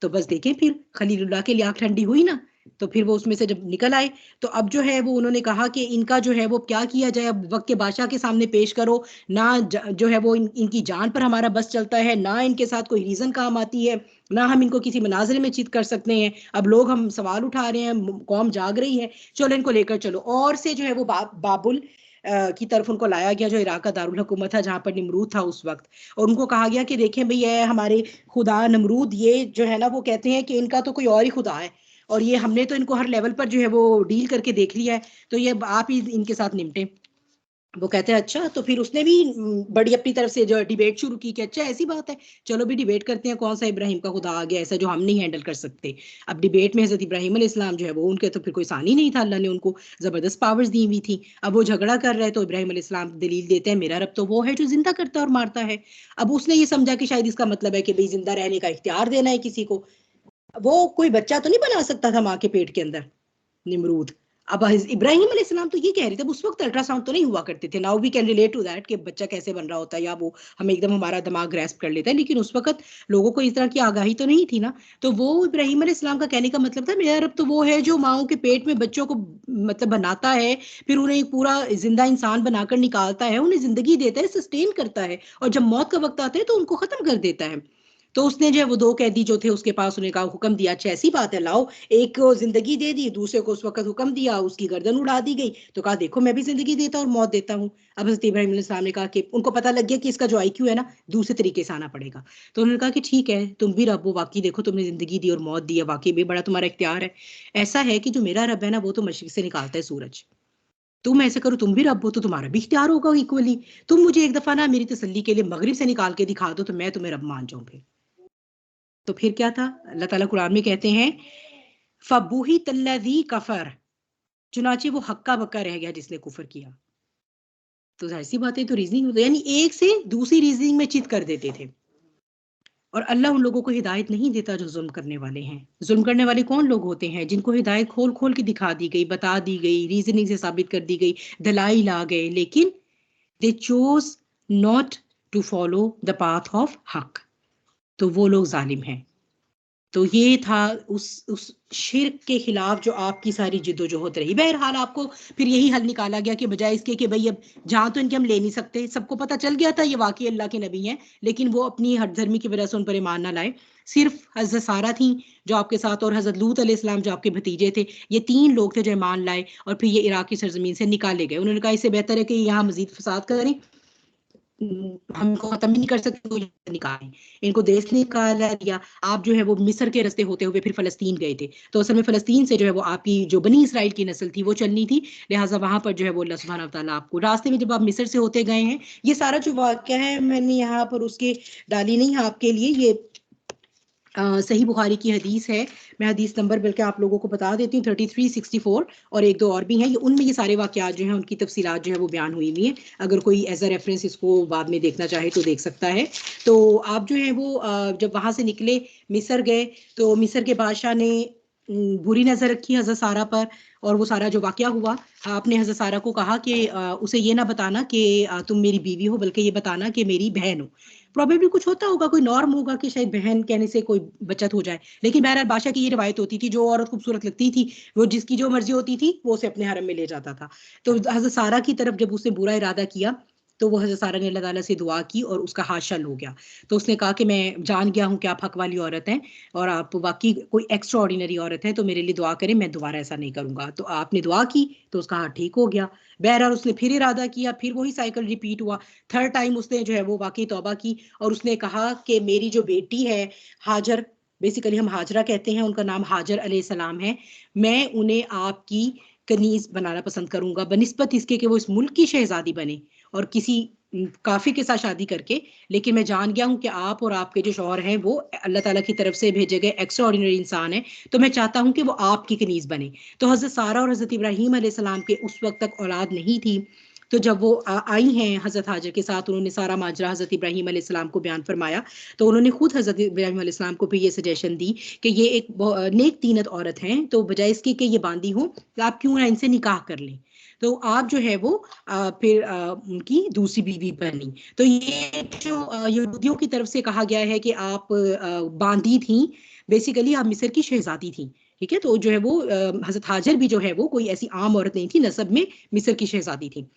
तो बस देखें, फिर खलीलुल्लाह के लिए आग ठंडी हुई ना, तो फिर वो उसमें से जब निकल आए, तो अब जो है वो उन्होंने कहा कि इनका जो है वो क्या किया जाए, अब वक्त के बादशाह के सामने पेश करो ना, जो है वो इनकी जान पर हमारा बस चलता है ना, इनके साथ कोई रीजन काम आती है ना, हम इनको किसी मनाजरे में चित कर सकते हैं। अब लोग हम सवाल उठा रहे हैं, कौम जाग रही है, चलो इनको लेकर चलो। और से जो है वो बाबुल की तरफ उनको लाया गया, जो इराक का दारुल हुकूमत था, जहाँ पर निमरूद था उस वक्त, और उनको कहा गया कि देखें भाई, ये हमारे खुदा नमरूद, ये जो है ना वो कहते हैं कि इनका तो कोई और ही खुदा है, और ये हमने तो इनको हर लेवल पर जो है वो डील करके देख लिया है, तो ये आप ही इनके साथ निपटे। वो कहते हैं अच्छा, तो फिर उसने भी बड़ी अपनी तरफ से जो डिबेट शुरू की कि अच्छा ऐसी बात है, चलो भी डिबेट करते हैं, कौन सा इब्राहिम का खुदा आ गया ऐसा जो हम नहीं हैंडल कर सकते। अब डिबेट में हजरत इब्राहिम अलैहिस्सलाम जो है वो, उनके तो फिर कोई सानी नहीं था, अल्लाह ने उनको जबरदस्त पावर्स दी हुई थी। अब वो झगड़ा कर रहे हैं, तो इब्राहिम अलैहिस्सलाम दलील देते हैं, मेरा रब तो वो है जो जिंदा करता है और मारता है। अब उसने ये समझा कि शायद इसका मतलब है कि भाई जिंदा रहने का इख्तियार देना है किसी को, वो कोई बच्चा तो नहीं बना सकता था माँ के पेट के अंदर, निमरूद। अब इब्राहिम अलैहिस्सलाम तो ये कह रहे थे, उस वक्त अल्ट्रासाउंड तो नहीं हुआ करते थे, now we can relate to that कि बच्चा कैसे बन रहा होता है, या वो हमें एकदम हमारा दिमाग ग्रैस्प कर लेता है, लेकिन उस वक्त लोगों को इस तरह की आगाही तो नहीं थी ना। तो वो इब्राहिम अलैहिस्सलाम का कहने का मतलब था, मेरा रब तो वो है जो माओ के पेट में बच्चों को मतलब बनाता है, फिर उन्हें एक पूरा जिंदा इंसान बनाकर निकालता है, उन्हें जिंदगी देता है, सस्टेन करता है, और जब मौत का वक्त आता है तो उनको खत्म कर देता है। तो उसने जो है वो दो कैदी जो थे उसके पास, उन्हें कहा, हुक्म दिया, अच्छा ऐसी बात है, लाओ, एक को जिंदगी दे दी, दूसरे को उस वक्त हुक्म दिया, उसकी गर्दन उड़ा दी गई, तो कहा देखो मैं भी जिंदगी देता और मौत देता हूँ। अब हज़रत इब्राहिम अलैहिस्सलाम ने कहा कि उनको पता लग गया कि इसका जो आईक्यू है ना दूसरे तरीके से आना पड़ेगा, तो उन्होंने कहा कि ठीक है, तुम भी रब हो, वाकई देखो तुमने जिंदगी दी और मौत दी है, वाकई भी बड़ा तुम्हारा इख्तियार है। ऐसा है कि जो मेरा रब है ना, वो तो मशरिक से निकालता है सूरज, तुम ऐसे करो, तुम भी रब हो तो तुम्हारा भी इख्तियार होगा इक्वली, तुम मुझे एक दफा ना मेरी तसल्ली के लिए मगरिब से निकाल के दिखा दो, तो मैं तुम्हें रब मान जाऊं फिर। तो फिर क्या था, अल्लाह ताला कुरान में कहते हैं, फबूही तल्लज़ी कफर, चुनाचे वो हक्का बक्का रह गया जिसने कुफर किया। तो जाहिर सी बात है, तो रीजनिंग होता है, यानी एक से दूसरी रीजनिंग में चित कर देते थे। और अल्लाह उन लोगों को हिदायत नहीं देता जो जुल्म करने वाले हैं। जुल्म करने वाले कौन लोग होते हैं? जिनको हिदायत खोल खोल के दिखा दी गई, बता दी गई, रीजनिंग से साबित कर दी गई, दलाइल आ गए, लेकिन they chose not to follow the path of हक, तो वो लोग जालिम हैं। तो ये था उस शिर्क के खिलाफ जो आपकी सारी जिद्दोजहद रही। बहरहाल आपको फिर यही हल निकाला गया कि बजाय इसके कि भाई अब जहाँ तो इनके हम ले नहीं सकते, सबको पता चल गया था ये वाकई अल्लाह के नबी हैं, लेकिन वो अपनी हठधर्मी की वजह से उन पर ईमान ना लाए। सिर्फ हजरत सारा थी जो आपके साथ, और हजरत लूत अलैहिस्सलाम जो आपके भतीजे थे, ये 3 लोग थे जो ईमान लाए, और फिर ये इराक की सरजमीन से निकाले गए। उन्होंने कहा इससे बेहतर है कि यहाँ मजीद फसाद करें, हमको खत्म ही नहीं कर सकते, तो ये निकालें, इनको देश ने निकाला दिया। आप जो है वो मिस्र के रास्ते होते हुए फिर फलस्तीन गए थे, तो असल में फलस्तीन से जो है वो आपकी जो बनी इसराइल की नस्ल थी वो चलनी थी, लिहाजा वहां पर जो है वो अल्लाह सुब्हानहू व तआला आपको रास्ते में, जब आप मिस्र से होते गए हैं, ये सारा जो वाक्य है मैंने यहाँ पर उसके डाली नहीं है आपके लिए, ये सही बुखारी की हदीस है। मैं हदीस नंबर बल्कि आप लोगों को बता देती हूँ, 3364, और एक दो और भी हैं, ये उनमें ये सारे वाक़यात जो हैं उनकी तफसीलात जो है वो बयान हुई हुई हैं। अगर कोई एज अ रेफरेंस इसको बाद में देखना चाहे तो देख सकता है। तो आप जो है वो जब वहाँ से निकले, मिस्र गए, तो मिस्र के बादशाह ने बुरी नज़र रखी हज़रत सारा पर, और वो सारा जो वाक़या हुआ, आपने हज़रत सारा को कहा कि उसे ये ना बताना कि तुम मेरी बीवी हो, बल्कि ये बताना कि मेरी बहन हो। प्रोबेबली कुछ होता होगा, कोई नॉर्म होगा कि शायद बहन कहने से कोई बचत हो जाए, लेकिन बहरहाल बादशाह की ये रिवायत होती थी, जो औरत खूबसूरत लगती थी वो जिसकी जो मर्जी होती थी वो उसे अपने हरम में ले जाता था। तो हज़रत सारा की तरफ जब उसने बुरा इरादा किया, तो वो हज़रत सारा ने अल्लाह ताला से दुआ की और उसका हाथ शल हो गया। तो उसने कहा कि मैं जान गया हूँ कि आप हक वाली औरत हैं और आप वाकई कोई एक्स्ट्रा ऑर्डिनरी औरत है, तो मेरे लिए दुआ करें, मैं दोबारा ऐसा नहीं करूंगा। तो आपने दुआ की तो उसका हाथ ठीक हो गया। बहरहाल उसने फिर इरादा किया, फिर वही साइकिल रिपीट हुआ। थर्ड टाइम उसने जो है वो वाकई तौबा की और उसने कहा कि मेरी जो बेटी है हाजर, बेसिकली हम हाजरा कहते हैं, उनका नाम हाजर अलैहिस्सलाम है, मैं उन्हें आपकी कनीज बनाना पसंद करूंगा, बनिस्बत इसके कि वो इस मुल्क की शहजादी बने और किसी काफिर के साथ शादी करके। लेकिन मैं जान गया हूं कि आप और आपके जो शौहर हैं वो अल्लाह ताला की तरफ से भेजे गए एक्स्ट्रा ऑर्डिनरी इंसान है, तो मैं चाहता हूं कि वो आपकी कनीज बने। तो हजरत सारा और हजरत इब्राहीम अलैहिस्सलाम के उस वक्त तक औलाद नहीं थी, तो जब वो आई हैं हजरत हाजर के साथ, उन्होंने सारा माजरा हजरत इब्राहीम अलैहिस्सलाम को बयान फरमाया, तो उन्होंने खुद हजरत इब्राहीम अलैहिस्सलाम को भी ये सजेशन दी कि ये एक नेक तीनत औरत हैं, तो बजाय इसके कि ये बांदी हो, आप क्यों ना इनसे निकाह कर लें। तो आप जो है वो फिर उनकी दूसरी बीवी बनी। तो ये जो यहूदियों की तरफ से कहा गया है कि आप बांदी थी, बेसिकली आप मिस्र की शहजादी थी, ठीक है। तो जो है वो हजरत हाजर भी जो है वो कोई ऐसी आम औरत नहीं थी, नसब में मिस्र की शहजादी थी।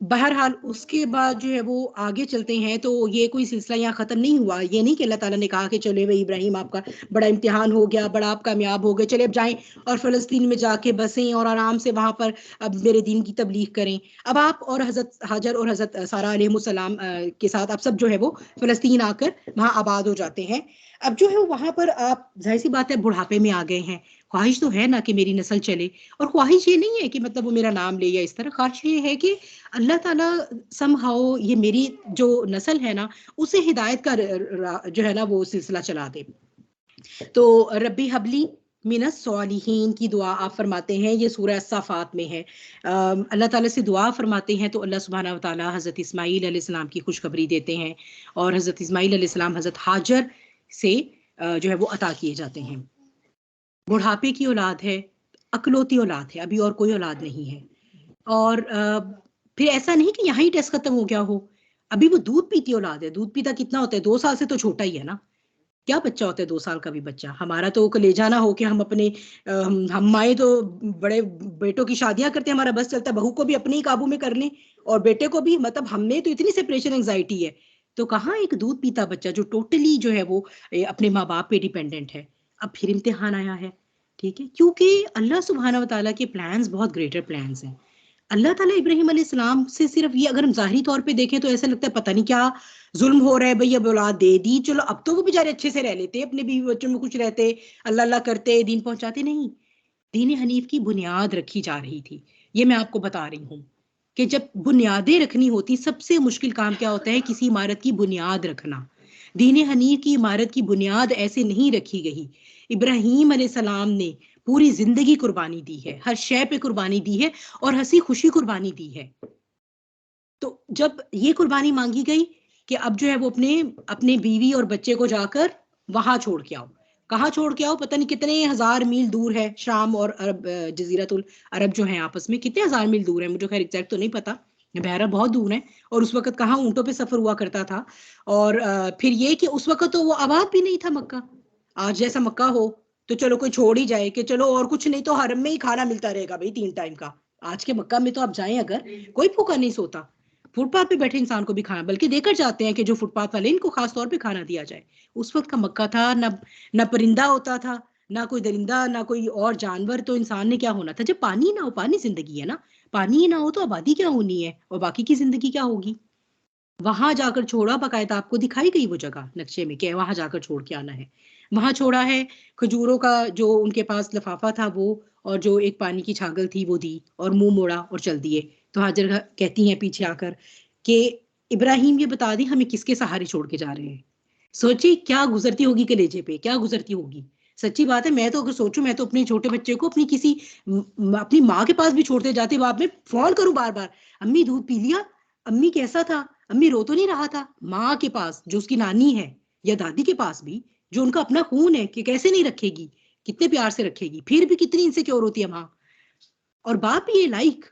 बहरहाल उसके बाद जो है वो आगे चलते हैं, तो ये कोई सिलसिला यहाँ ख़त्म नहीं हुआ। ये नहीं कि अल्लाह ताला ने कहा कि चले भाई इब्राहिम आपका बड़ा इम्तिहान हो गया, बड़ा आप कामयाब हो गए, चले अब जाएं और फ़लस्तीन में जाके बसें और आराम से वहाँ पर अब मेरे दीन की तबलीग करें। अब आप और हज़रत हाजर और हज़रत सारा अलैहिस्सलाम के साथ आप सब जो है वो फ़लस्तीन आकर वहाँ आबाद हो जाते हैं। अब जो है वहाँ पर आप जाहिर सी बात है बुढ़ापे में आ गए हैं, ख्वाहिश तो है ना कि मेरी नस्ल चले, और ख्वाहिश ये नहीं है कि मतलब वो मेरा नाम ले या इस तरह, ख्वाहिश ये है कि अल्लाह ताला समहाउ ये मेरी जो नस्ल है ना उसे हिदायत का जो है ना वो सिलसिला चला दे। तो रब्बी हबली मिनस सॉलिहीन की दुआ आप फरमाते हैं, ये सूरह सफ़ात में है। अल्लाह ताला से दुआ फरमाते हैं तो अल्लाह सुब्हानहू व तआला हज़रत इस्माईल अलैहिस्सलाम की खुशखबरी देते हैं, और हज़रत इस्माईल अलैहिस्सलाम हज़रत हाजर से जो है वो अता किए जाते हैं। बुढ़ापे की औलाद है, अकलौती औलाद है, अभी और कोई औलाद नहीं है। और फिर ऐसा नहीं कि यहाँ ही टेस्ट खत्म हो गया हो, अभी वो दूध पीती औलाद है। दूध पीता कितना होता है, 2 साल से तो छोटा ही है ना, क्या बच्चा होता है 2 साल का भी बच्चा। हमारा तो कलेजा ना हो कि हम अपने हम माए तो बड़े बेटों की शादियां करते हैं, हमारा बस चलता है बहू को भी अपने ही काबू में कर लें और बेटे को भी, मतलब हमें तो इतनी सेपरेशन एंजाइटी है। तो कहाँ एक दूध पीता बच्चा जो टोटली जो है वो अपने माँ बाप पे डिपेंडेंट है। अब फिर इम्तिहान आया है, ठीक है, क्योंकि अल्लाह सुब्हानहू व तआला के प्लान्स बहुत ग्रेटर प्लान्स हैं। अल्लाह ताला इब्राहिम अलैहिस्सलाम से सिर्फ ये, अगर हम ज़ाहिरी तौर पे देखें तो ऐसा लगता है पता नहीं क्या जुल्म हो रहा है भई, अब औलाद दे दी, चलो अब तो वो बेचारे अच्छे से रह लेते, अपने बीवी बच्चों में खुश रहते, अल्लाह अल्लाह करते, दीन पहुंचाते। नहीं, दीन हनीफ की बुनियाद रखी जा रही थी। ये मैं आपको बता रही हूँ कि जब बुनियादें रखनी होती, सबसे मुश्किल काम क्या होता है, किसी इमारत की बुनियाद रखना। दीन हनीफ की इमारत की बुनियाद ऐसे नहीं रखी गई। इब्राहीम अलैहिस्सलाम ने पूरी जिंदगी कुर्बानी दी है, हर शय पे कुर्बानी दी है और हंसी खुशी कुर्बानी दी है। तो जब ये कुर्बानी मांगी गई कि अब जो है वो अपने अपने बीवी और बच्चे को जाकर वहां छोड़ के आओ, कहाँ छोड़ के आओ, पता नहीं कितने हजार मील दूर है, शाम और अरब जजीरतुल अरब जो है आपस में कितने हजार मील दूर है, मुझे खैर एग्जैक्ट तो नहीं पता, बहरा बहुत दूर है। और उस वक्त कहाँ ऊंटों पे सफर हुआ करता था। और फिर ये कि उस वक्त तो वो आबाद भी नहीं था मक्का, आज जैसा मक्का हो तो चलो कोई छोड़ ही जाए कि चलो और कुछ नहीं तो हरम में ही खाना मिलता रहेगा भाई 3 टाइम का। आज के मक्का में तो आप जाएं अगर, कोई भूखा नहीं सोता, फुटपाथ पे बैठे इंसान को भी खाना, बल्कि देकर जाते हैं कि जो फुटपाथ वाले इनको खास तौर पे खाना दिया जाए। उस वक्त का मक्का था, न परिंदा होता था, ना कोई दरिंदा, ना कोई और जानवर, तो इंसान ने क्या होना था, जब पानी ना हो, पानी जिंदगी है ना, पानी ही ना हो तो आबादी क्या होनी है और बाकी की जिंदगी क्या होगी। वहां जाकर छोड़ा, बाकायदा आपको दिखाई गई वो जगह नक्शे में कि वहां जाकर छोड़ के आना है। वहां छोड़ा है, खजूरों का जो उनके पास लिफाफा था वो, और जो एक पानी की छागल थी वो दी, और मुंह मोड़ा और चल दिए। तो हाजिर कहती हैं पीछे आकर कि इब्राहिम ये बता दें हमें किसके सहारे छोड़ के जा रहे हैं। सोचिए क्या गुजरती होगी कलेजे पे, क्या गुजरती होगी। सच्ची बात है, मैं तो अगर सोचूं, मैं तो अपने छोटे बच्चे को अपनी किसी अपनी माँ के पास भी छोड़ते जाते बाप में फोन करूं बार बार, अम्मी दूध पी लिया, अम्मी कैसा था, अम्मी रो तो नहीं रहा था। माँ के पास जो उसकी नानी है, या दादी के पास भी जो उनका अपना खून है, कि कैसे नहीं रखेगी, कितने प्यार से रखेगी, फिर भी कितनी इनसिक्योर होती है माँ। और बाप ये लाइक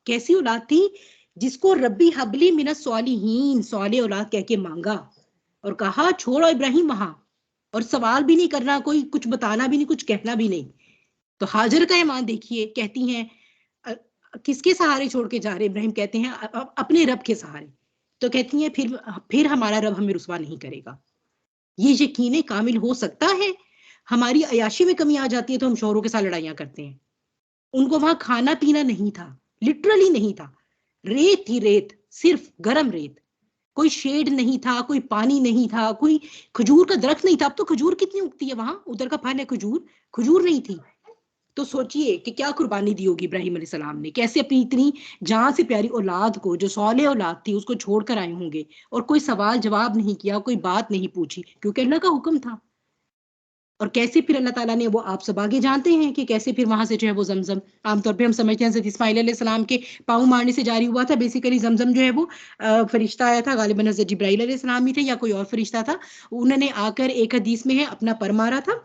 कैसी औलाद थी, जिसको रब्बी हबली मिनस सौलिहीन, सौले औलाद कह के मांगा, और कहा छोड़ो इब्राहिम वहां, और सवाल भी नहीं करना, कोई कुछ बताना भी नहीं, कुछ कहना भी नहीं। तो हाजिर का ईमान देखिए, कहती हैं किसके सहारे छोड़ के जा रहे इब्राहिम, कहते हैं अपने रब के सहारे। तो कहती हैं फिर हमारा रब हमें रुसवा नहीं करेगा। ये यकीन कामिल हो सकता है। हमारी अयाशी में कमी आ जाती है तो हम शौहरों के साथ लड़ाइयां करते हैं। उनको वहां खाना पीना नहीं था, लिटरली नहीं था, रेत थी, रेत, सिर्फ गर्म रेत, कोई शेड नहीं था, कोई पानी नहीं था, कोई खजूर का दरख्त नहीं था। अब तो खजूर कितनी उगती है वहां, उधर का फल है खजूर, खजूर नहीं थी। तो सोचिए कि क्या कुर्बानी दी होगी इब्राहिम अलैहिस्सलाम ने, कैसे अपनी इतनी जान से प्यारी औलाद को, जो सौले औलाद थी, उसको छोड़कर आए होंगे, और कोई सवाल जवाब नहीं किया, कोई बात नहीं पूछी, क्योंकि अल्लाह का हुक्म था। और कैसे फिर अल्लाह ताला ने, वो आप सब आगे जानते हैं कि कैसे फिर वहां से जो है वो जमजम, आमतौर पे हम समझते हैं हज़रत इस्माइल अलैहिस्सलाम के पाँव मारने से जारी हुआ था। बेसिकली जमजम जो है वो फरिश्ता आया था, गालिबन हज़रत जिब्राइल अलैहिस्सलाम ही थे या कोई और फरिश्ता था। उन्होंने आकर, एक हदीस में है, अपना पर मारा था,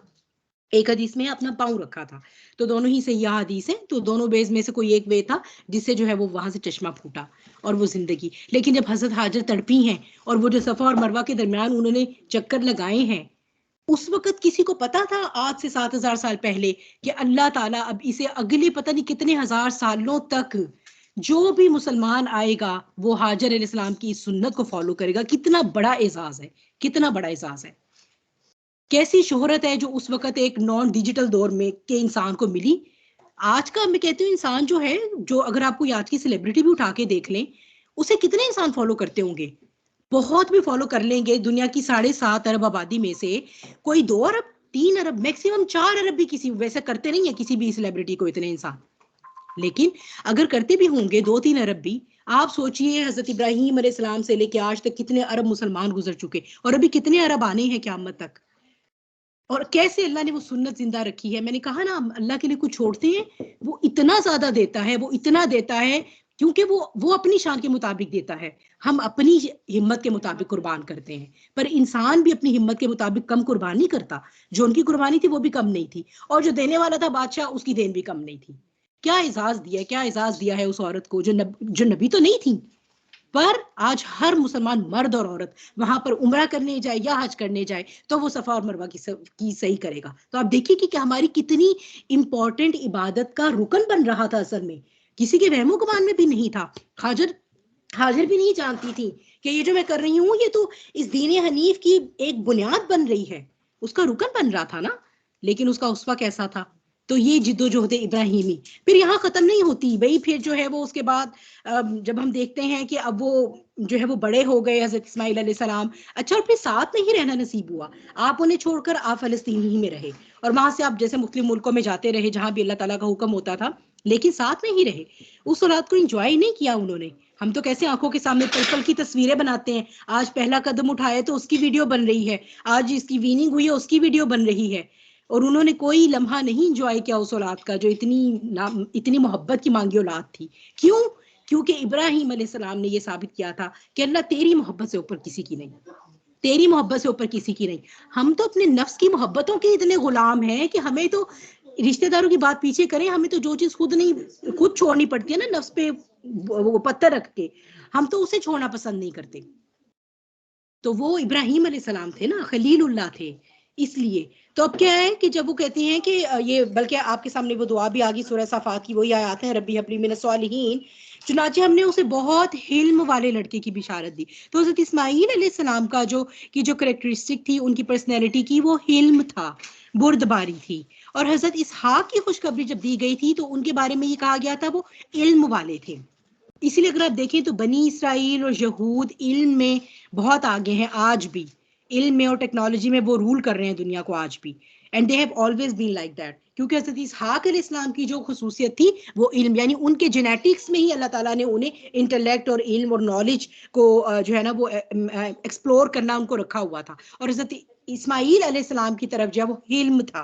एक हदीस में अपना पाँव रखा था। तो दोनों ही सही हदीस है, तो दोनों वेज में से कोई एक वे था जिससे जो है वो वहां से चश्मा फूटा और वो जिंदगी। लेकिन जब हजरत हाजिर तड़पी हैं, और वो जो सफा और मरवा के दरमियान उन्होंने चक्कर लगाए हैं, उस वक्त किसी को पता था आज से 7,000 साल पहले कि अल्लाह ताला अब इसे अगले पता नहीं कितने हजार सालों तक जो भी मुसलमान आएगा वो हाजिर अलैहिस्सलाम की इस सुन्नत को फॉलो करेगा। कितना बड़ा एजाज है, कितना बड़ा एजाज है। कैसी शोहरत है जो उस वक्त एक नॉन डिजिटल दौर में के इंसान को मिली। आज का मैं कहती हूँ इंसान जो है, जो अगर आप कोई आज की सेलिब्रिटी भी उठा के देख लें, उसे कितने इंसान फॉलो करते होंगे, बहुत भी फॉलो कर लेंगे। दुनिया की 7.5 अरब आबादी में से कोई 2 अरब, 3 अरब, मैक्सिमम 4 अरब भी किसी वैसे करते नहीं है किसी भी सेलिब्रिटी को इतने इंसान। लेकिन अगर करते भी होंगे 2-3 अरब भी, आप सोचिए हजरत इब्राहिम अलैहिस्सलाम से लेके आज तक कितने अरब मुसलमान गुजर चुके, और अभी कितने अरब आने हैं क़यामत तक। और कैसे अल्लाह ने वो सुन्नत जिंदा रखी है। मैंने कहा ना, अल्लाह के लिए कुछ छोड़ते हैं, वो इतना ज्यादा देता है, वो इतना देता है, क्योंकि वो अपनी शान के मुताबिक देता है। हम अपनी हिम्मत के मुताबिक कुर्बान करते हैं, पर इंसान भी अपनी हिम्मत के मुताबिक कम कुर्बान नहीं करता। जो उनकी कुर्बानी थी वो भी कम नहीं थी, और जो देने वाला था बादशाह, उसकी देन भी कम नहीं थी। क्या एजाज दिया, क्या एजाज दिया है उस औरत को जो नबी तो नहीं थी, पर आज हर मुसलमान मर्द और औरत वहां पर उम्रा करने जाए या हज करने जाए तो वो सफा और मरवा की सही करेगा। तो आप देखिए कि हमारी कितनी इंपॉर्टेंट इबादत का रुकन बन रहा था असल में, किसी के वहमो गुमान में भी नहीं था। हाजिर हाजिर भी नहीं जानती थी कि ये जो मैं कर रही हूँ ये तो इस दीन हनीफ की एक बुनियाद बन रही है, उसका रुकन बन रहा था ना। लेकिन उसका उसवा कैसा था। तो ये जिद्दोजहद इब्राहिमी फिर यहाँ खत्म नहीं होती भाई, फिर जो है वो उसके बाद जब हम देखते हैं कि अब वो जो है वो बड़े हो गए हजरत इस्माइल अलैहिस्सलाम, अच्छा, और फिर साथ में ही रहना नसीब हुआ। आप उन्हें छोड़कर आप फलस्तीन ही में रहे, और वहां से आप जैसे मुस्लिम मुल्कों में जाते रहे जहां भी अल्लाह ताला का हुक्म होता था, लेकिन साथ में ही रहे। उस औलाद को इंजॉय नहीं किया उन्होंने। हम तो कैसे आंखों के सामने पल पल की तस्वीरें बनाते हैं, आज पहला कदम उठाया तो उसकी वीडियो बन रही है, आज इसकी वीनिंग हुई है उसकी वीडियो बन रही है। और उन्होंने कोई लम्हा नहीं इंजॉय किया उस औलाद का जो इतनी मोहब्बत की मांगी औलाद थी। क्यों? क्योंकि इब्राहिम अलैहिस्सलाम ने यह साबित किया था कि अल्लाह तेरी मोहब्बत से ऊपर किसी की नहीं, तेरी मोहब्बत से ऊपर किसी की नहीं। हम तो अपने नफ्स की मोहब्बतों के इतने गुलाम हैं कि हमें तो रिश्तेदारों की बात पीछे करें, हमें तो जो चीज खुद छोड़नी पड़ती है ना नफ्स पे वो पत्थर रख के, हम तो उसे छोड़ना पसंद नहीं करते। तो वो इब्राहिम अलैहिस्सलाम थे ना, खलीलुल्लाह थे। इसलिए तो अब क्या है कि जब वो कहती हैं कि ये, बल्कि आपके सामने वो दुआ भी आ गई सूरह सफात की, वही आयत है, रब्बी हबली मिनस सालिहीन। चुनाचे हमने उसे बहुत हिल्म वाले लड़के की बिशारत दी। तो हज़रत इस्माईल अलैहिस्सलाम का जो करेक्टरिस्टिक थी उनकी पर्सनैलिटी की, वो हिल्म था, बुर्दबारी थी। और हज़रत इसहाक की खुशखबरी जब दी गई थी तो उनके बारे में ये कहा गया था वो इल्म वाले थे। इसीलिए अगर आप देखें तो बनी इसराइल और यहूद इल्म में बहुत आगे हैं आज भी। इल्म में और टेक्नोलॉजी में वो रूल कर रहे हैं दुनिया को आज भी। And they have always been like that, क्योंकि हज़रत इसहाक अलैहिस्सलाम की जो खसूसियत थी वो इल्म, यानी उनके जेनेटिक्स में ही अल्लाह ताला ने उन्हें इंटेलेक्ट और इल्म और नॉलेज को जो है ना वो एक्सप्लोर करना उनको रखा हुआ था। और हज़रत इस्माईल अलैहिस्सलाम की तरफ जो है वो इल्म था।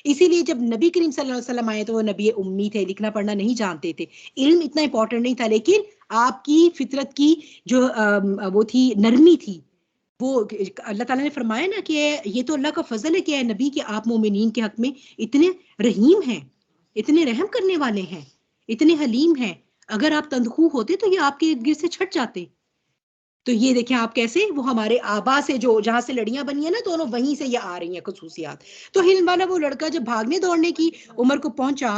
इसीलिए जब नबी करीम सल्लल्लाहु अलैहि वसल्लम आए तो वो नबी उम्मी थे, लिखना पढ़ना नहीं जानते थे। इल्म इतना इंपॉर्टेंट नहीं था, लेकिन आपकी फितरत की जो वो थी, नरमी थी, वो अल्लाह ताला ने फरमाया ना कि ये तो अल्लाह का फजल है कि है नबी कि आप मोमिनीन के हक में इतने रहीम हैं, इतने रहम करने वाले हैं, इतने हलीम हैं। अगर आप तंदखू होते तो ये आपके इर्द गिर्द से छट जाते। तो ये देखें आप कैसे वो हमारे आबा से जो जहां से लड़ियां बनी है ना दोनों, वहीं से ये आ रही हैं खसूसियात। तो हिल्म वाला वो लड़का जब भागने दौड़ने की उम्र को पहुंचा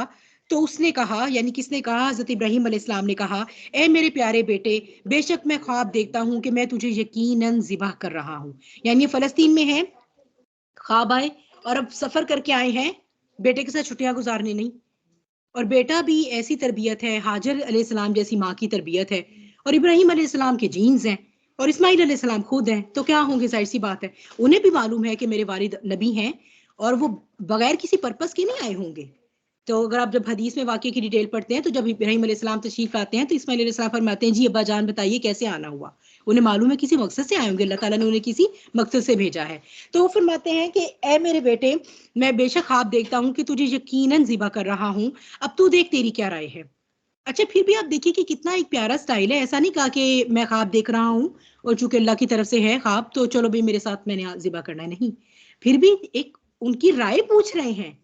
तो उसने कहा, यानी किसने कहा, हजरत इब्राहिम अलैहिस्सलाम ने कहा, ए मेरे प्यारे बेटे, बेशक मैं ख्वाब देखता हूं कि मैं तुझे यकीनन जिबा कर रहा हूं। यानी फलस्तीन में है, ख्वाब आए और अब सफर करके आए हैं बेटे के साथ छुट्टियां गुजारने नहीं। और बेटा भी ऐसी तरबियत है, हाजर अलैहिस्सलाम जैसी माँ की तरबियत है, और इब्राहिम अलैहिस्सलाम के जीन्स हैं, और इस्माइल अलैहिस्सलाम खुद हैं, तो क्या होंगे, जाहिर सी बात है। उन्हें भी मालूम है कि मेरे वालिद नबी हैं, और वो बगैर किसी पर्पस के नहीं आए होंगे। तो अगर आप जब हदीस में वाक़े की डिटेल पढ़ते हैं तो जब इब्राहिम अलैहिस्सलाम तशरीफ लाते हैं तो इस्माइल अलैहिस्सलाम फरमाते हैं, जी अब्बा जान बताइए कैसे आना हुआ। उन्हें मालूम है किसी मकसद से आए होंगे, अल्लाह ताला ने उन्हें किसी मकसद से भेजा है। तो वो फरमाते हैं कि ए मेरे बेटे, मैं बेशक ख्वाब देखता हूँ कि तुझे यकीनन ज़िबा कर रहा हूँ, अब तू देख तेरी क्या राय है। अच्छा, फिर भी आप देखिए कि कितना एक प्यारा स्टाइल है। ऐसा नहीं कहा कि मैं ख्वाब देख रहा हूँ और चूंकि अल्लाह की तरफ से है ख्वाब तो चलो भाई मेरे साथ मैंने ज़िबा करना है, नहीं। फिर भी एक उनकी राय पूछ रहे हैं,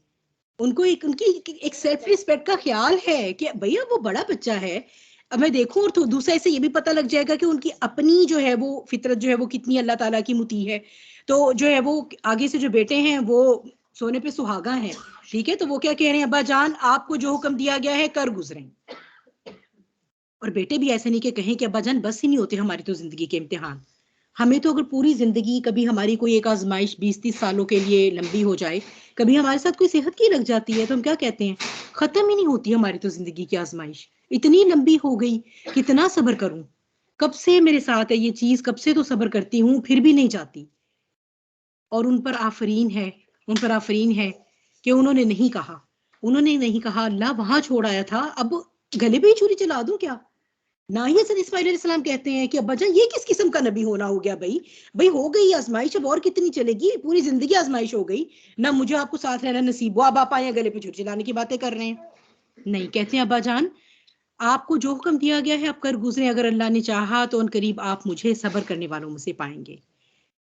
उनको एक उनकी एक सेल्फ रिस्पेक्ट का ख्याल है कि भैया वो बड़ा बच्चा है, अब मैं देखूं। और तो दूसरा इससे ये भी पता लग जाएगा कि उनकी अपनी जो है वो फितरत जो है वो कितनी अल्लाह ताला की मुती है। तो जो है वो आगे से जो बेटे हैं वो सोने पे सुहागा हैं, ठीक है। तो वो क्या कह रहे हैं, अब्बा जान आपको जो हुक्म दिया गया है कर गुजरें। और बेटे भी ऐसे नहीं कि कहें कि अब्बा जान बस ही नहीं होते हमारी तो जिंदगी के इम्तिहान। हमें तो अगर पूरी जिंदगी, कभी हमारी कोई एक आजमाइश 20-30 सालों के लिए लंबी हो जाए, कभी हमारे साथ कोई सेहत की लग जाती है, तो हम क्या कहते हैं, खत्म ही नहीं होती हमारी तो जिंदगी की आजमाइश, इतनी लंबी हो गई, कितना सब्र करूं, कब से मेरे साथ है ये चीज, कब से तो सब्र करती हूँ फिर भी नहीं जाती। और उन पर आफरीन है, उन पर आफरीन है कि उन्होंने नहीं कहा, उन्होंने नहीं कहा, अल्लाह वहां छोड़ आया था, अब गले पे ही छुरी चला दूं क्या। ना ही हज़रत इस्माइल अलैहिस्सलाम कहते हैं कि अब्बा जान ये किस किस्म का नबी होना हो गया भाई, भाई हो गई आजमाइश, अब और कितनी चलेगी, पूरी जिंदगी आजमाइश हो गई, ना मुझे आपको साथ रहना नसीब हुआ, अब आप आए गले पे छुरी चलाने की बातें कर रहे हैं। नहीं, कहते हैं अब्बा जान आपको जो हुक्म दिया गया है आप कर गुजरे, अगर अल्लाह ने चाहा तो उन करीब आप मुझे सब्र करने वालों में से पाएंगे।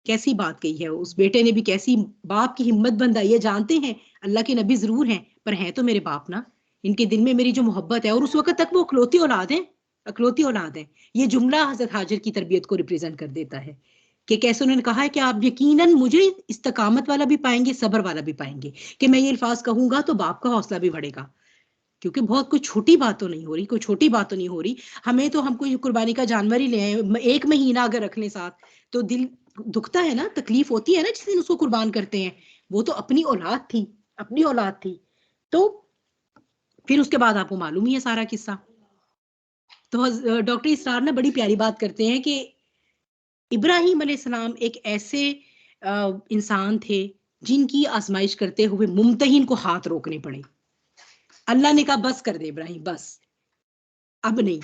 कैसी बात कही है उस बेटे ने भी, कैसी बाप की हिम्मत बंधाई है। जानते हैं अल्लाह के नबी जरूर हैं पर हैं तो मेरे बाप ना, इनके दिल में मेरी जो मोहब्बत है, और उस वक्त तक वो अकलौती औलाद है, अकलौती औलाद है। ये जुमला हजरत हाजिर की तरबियत को रिप्रेजेंट कर देता है कि कैसे उन्होंने कहा है कि आप यकीनन मुझे इस्तकामत वाला भी पाएंगे, सब्र वाला भी पाएंगे, कि मैं ये अल्फाज कहूंगा तो बाप का हौसला भी बढ़ेगा। क्योंकि बहुत कोई छोटी बात तो नहीं हो रही, कोई छोटी बात तो नहीं हो रही। हमें तो, हम कोई कुर्बानी का जानवर ही ले आए, एक महीना अगर रख लें साथ तो दिल दुखता है ना, तकलीफ होती है ना जिस दिन उसको कुर्बान करते हैं। वो तो अपनी औलाद थी, अपनी औलाद थी। तो फिर उसके बाद आपको मालूम ही है सारा किस्सा। तो डॉक्टर इसरार ना बड़ी प्यारी बात करते हैं कि इब्राहिम अलैहिस्सलाम एक ऐसे इंसान थे जिनकी आजमाइश करते हुए मुमतहिन को हाथ रोकने पड़े। अल्लाह ने कहा बस कर दे इब्राहिम, बस अब नहीं।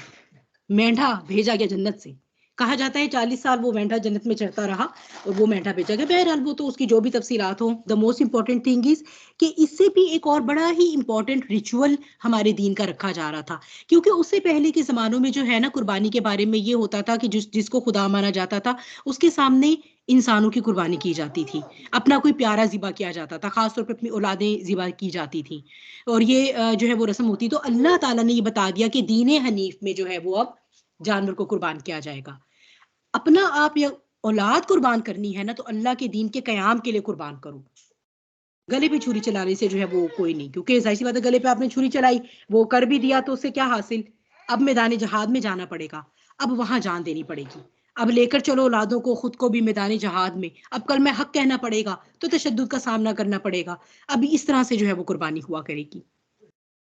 मेंढा भेजा गया जन्नत से, कहा जाता है 40 साल वो मेंढा जन्नत में चढ़ता रहा और वो मेंढा भेजा गया। बहरहाल वो तो उसकी जो भी तफसीलात हो, the most important thing is कि इससे भी एक और बड़ा ही इंपॉर्टेंट रिचुअल हमारे दीन का रखा जा रहा था। क्योंकि उससे पहले के ज़मानों में जो है ना, कुर्बानी के बारे में ये होता था कि जिसको खुदा माना जाता था उसके सामने इंसानों की कुर्बानी की जाती थी, अपना कोई प्यारा ज़िबा किया जाता था, खासतौर पर अपनी औलादें ज़िबा की जाती थी। और ये जो है वो रस्म होती। तो अल्लाह ताला ने ये बता दिया कि दीन हनीफ में जो है वो अब जानवर को कुर्बान किया जाएगा। अपना आप या औलाद कुर्बान करनी है ना तो अल्लाह के दीन के कयाम के लिए कुर्बान करो। गले पे छुरी चलाने से जो है वो कोई नहीं, क्योंकि जाहिर सी बात है गले पे आपने छुरी चलाई, वो कर भी दिया तो उससे क्या हासिल। अब मैदान जहाद में जाना पड़ेगा, अब वहां जान देनी पड़ेगी। अब लेकर चलो औलादों को, खुद को भी मैदान जहाद में, अब कल मैं हक कहना पड़ेगा तो तशद्दुद का सामना करना पड़ेगा। अब इस तरह से जो है वो कुर्बानी हुआ करेगी।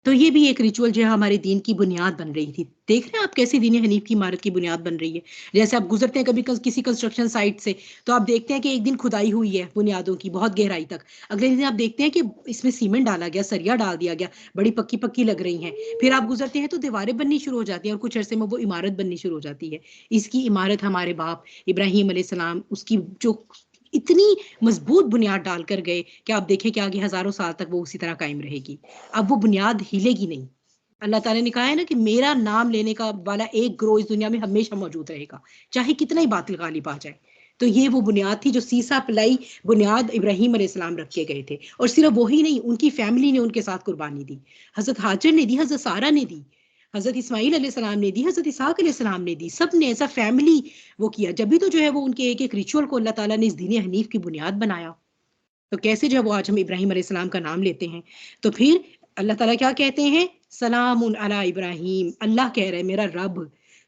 तो ये भी एक रिचुअल जो है हमारे दीन की बुनियाद बन रही थी। देख रहे हैं आप कैसे दीन हनीफ की इमारत की बुनियाद बन रही है। जैसे आप गुजरते हैं कभी किसी कंस्ट्रक्शन साइट से, तो आप देखते हैं कि एक दिन खुदाई हुई है बुनियादों की बहुत गहराई तक, अगले दिन आप देखते हैं कि इसमें सीमेंट डाला गया, सरिया डाल दिया गया, बड़ी पक्की पक्की लग रही हैं। फिर आप गुजरते हैं तो दीवारें बननी शुरू हो जाती हैं और कुछ अरसे में वो इमारत बननी शुरू हो जाती है। इसकी इमारत हमारे बाप इब्राहिम अलैहिस्सलाम उसकी जो इतनी मजबूत बुनियाद डालकर गए कि आप देखें कि आगे हजारों साल तक वो उसी तरह कायम रहेगी। अब वो बुनियाद हिलेगी नहीं। अल्लाह ताला ने कहा है ना कि मेरा नाम लेने का वाला एक ग्रोह इस दुनिया में हमेशा मौजूद रहेगा, चाहे कितना ही बातिल गालिब आ जाए। तो ये वो बुनियाद थी जो सीसा पिलाई बुनियाद इब्राहिम अलैहिस्सलाम रख के गए थे। और सिर्फ वही नहीं, उनकी फैमिली ने उनके साथ कुर्बानी दी। हजरत हाजर ने दी, हजरत सारा ने दी, हजरत इस्माइल अलैहिस्सलाम ने दी, हजरत इसहाक अलैहिस्सलाम ने दी, सब ने ऐसा फैमिली वो किया। जब भी तो जो है वो उनके एक एक रिचुअल को अल्लाह ताला ने इस दीन हनीफ की बुनियाद बनाया। तो कैसे जो है वो आज हम इब्राहिम अलैहिस्सलाम का नाम लेते हैं। तो फिर अल्लाह ताला क्या कहते हैं, सलामुन अला इब्राहिम, अल्लाह कह रहे हैं मेरा रब।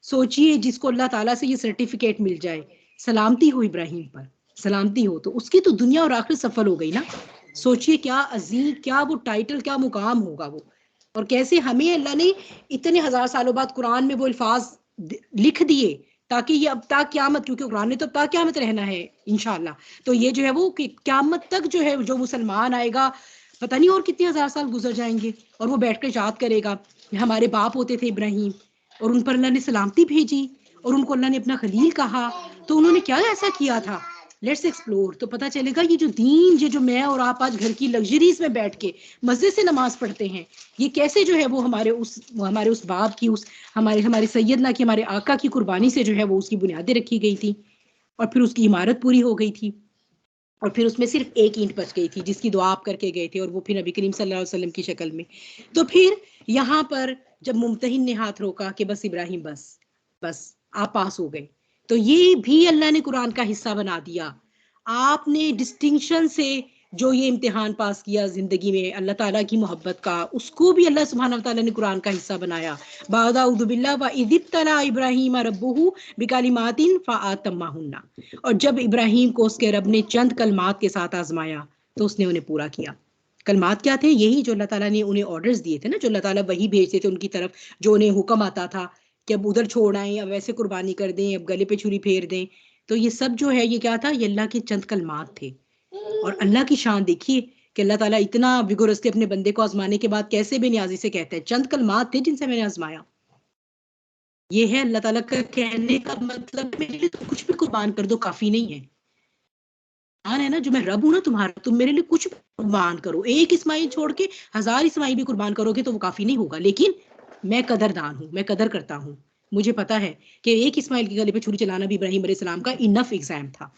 सोचिए जिसको अल्लाह ताला से ये सर्टिफिकेट मिल जाए, सलामती हो इब्राहिम पर, सलामती हो, तो उसकी तो दुनिया और आखिरत सफल हो गई ना। सोचिए क्या अजीम, क्या वो टाइटल, क्या मुकाम होगा वो। और कैसे हमें अल्लाह ने इतने हजार सालों बाद कुरान में वो अल्फाज लिख दिए, ताकि ये अब तक क्यामत, क्योंकि कुरान ने तो अब तक क्यामत रहना है इंशाल्लाह। तो ये जो है वो कि क्यामत तक जो है जो मुसलमान आएगा, पता नहीं और कितने हजार साल गुजर जाएंगे, और वो बैठकर याद करेगा हमारे बाप होते थे इब्राहिम, और उन पर अल्लाह ने सलामती भेजी, और उनको अल्लाह ने अपना खलील कहा, तो उन्होंने क्या ऐसा किया था। लेट्स एक्सप्लोर, तो पता चलेगा ये जो दीन, ये जो मैं और आप आज घर की लग्जरीज में बैठ के मजे से नमाज पढ़ते हैं, ये कैसे जो है वो हमारे उस बाप की, उस हमारे हमारे सैयदना की, हमारे आका की कुर्बानी से जो है वो उसकी बुनियादें रखी गई थी, और फिर उसकी इमारत पूरी हो गई थी। और फिर उसमें सिर्फ एक ईंट बच गई थी जिसकी दुआ आप करके गए थे, और वो फिर नबी करीम सल्लल्लाहु अलैहि वसल्लम की शक्ल में। तो फिर यहाँ पर जब मुमतहिन ने हाथ रोका कि बस इब्राहिम, बस बस आप पास हो गए, तो ये भी अल्लाह ने कुरान का हिस्सा बना दिया। आपने डिस्टिंक्शन से जो ये इम्तिहान पास किया जिंदगी में अल्लाह ताला की मोहब्बत का, उसको भी अल्लाह सुब्हानहू व तआला ने कुरान का हिस्सा बनाया। बाउदु बिल्लाह व इदिब्तला इब्राहिम रब्बुहु बिकलिमातिन फअतम्माहुन्ना, और जब इब्राहिम को उसके रब ने चंद कलमात के साथ आजमाया तो उसने उन्हें पूरा किया। कलमात क्या थे? यही जो अल्लाह ताला ने उन्हें ऑर्डर्स दिए थे ना, जो अल्लाह ताला वही भेजते थे उनकी तरफ, जो उन्हें हुक्म आता था कि अब उधर छोड़ आए, अब वैसे कुर्बानी कर दें, अब गले पे छुरी फेर दें। तो ये सब जो है ये क्या था? ये अल्लाह के चंद कलमात थे। और अल्लाह की शान देखिए कि अल्लाह ताला इतना विगोरसली अपने बंदे को आजमाने के बाद कैसे बेनियाजी से कहते हैं, चंद कलमात थे जिनसे मैंने आजमाया। ये है अल्लाह ताला का कहने का मतलब, मेरे लिए तो कुछ भी कुर्बान कर दो काफी नहीं है। है ना, जो मैं रब हूं ना तुम्हारा, तुम मेरे लिए कुछ भी कुर्बान करो, एक इस्माइल छोड़ के हजार इस्माइल भी कुर्बान करोगे तो वो काफी नहीं होगा, लेकिन मैं कदरदान हूं, मैं कदर करता हूं। मुझे पता है कि एक इस्माइल के गले पे छुरी चलाना भी इब्राहिम अलैहिस्सलाम का इनफ एग्जाम था।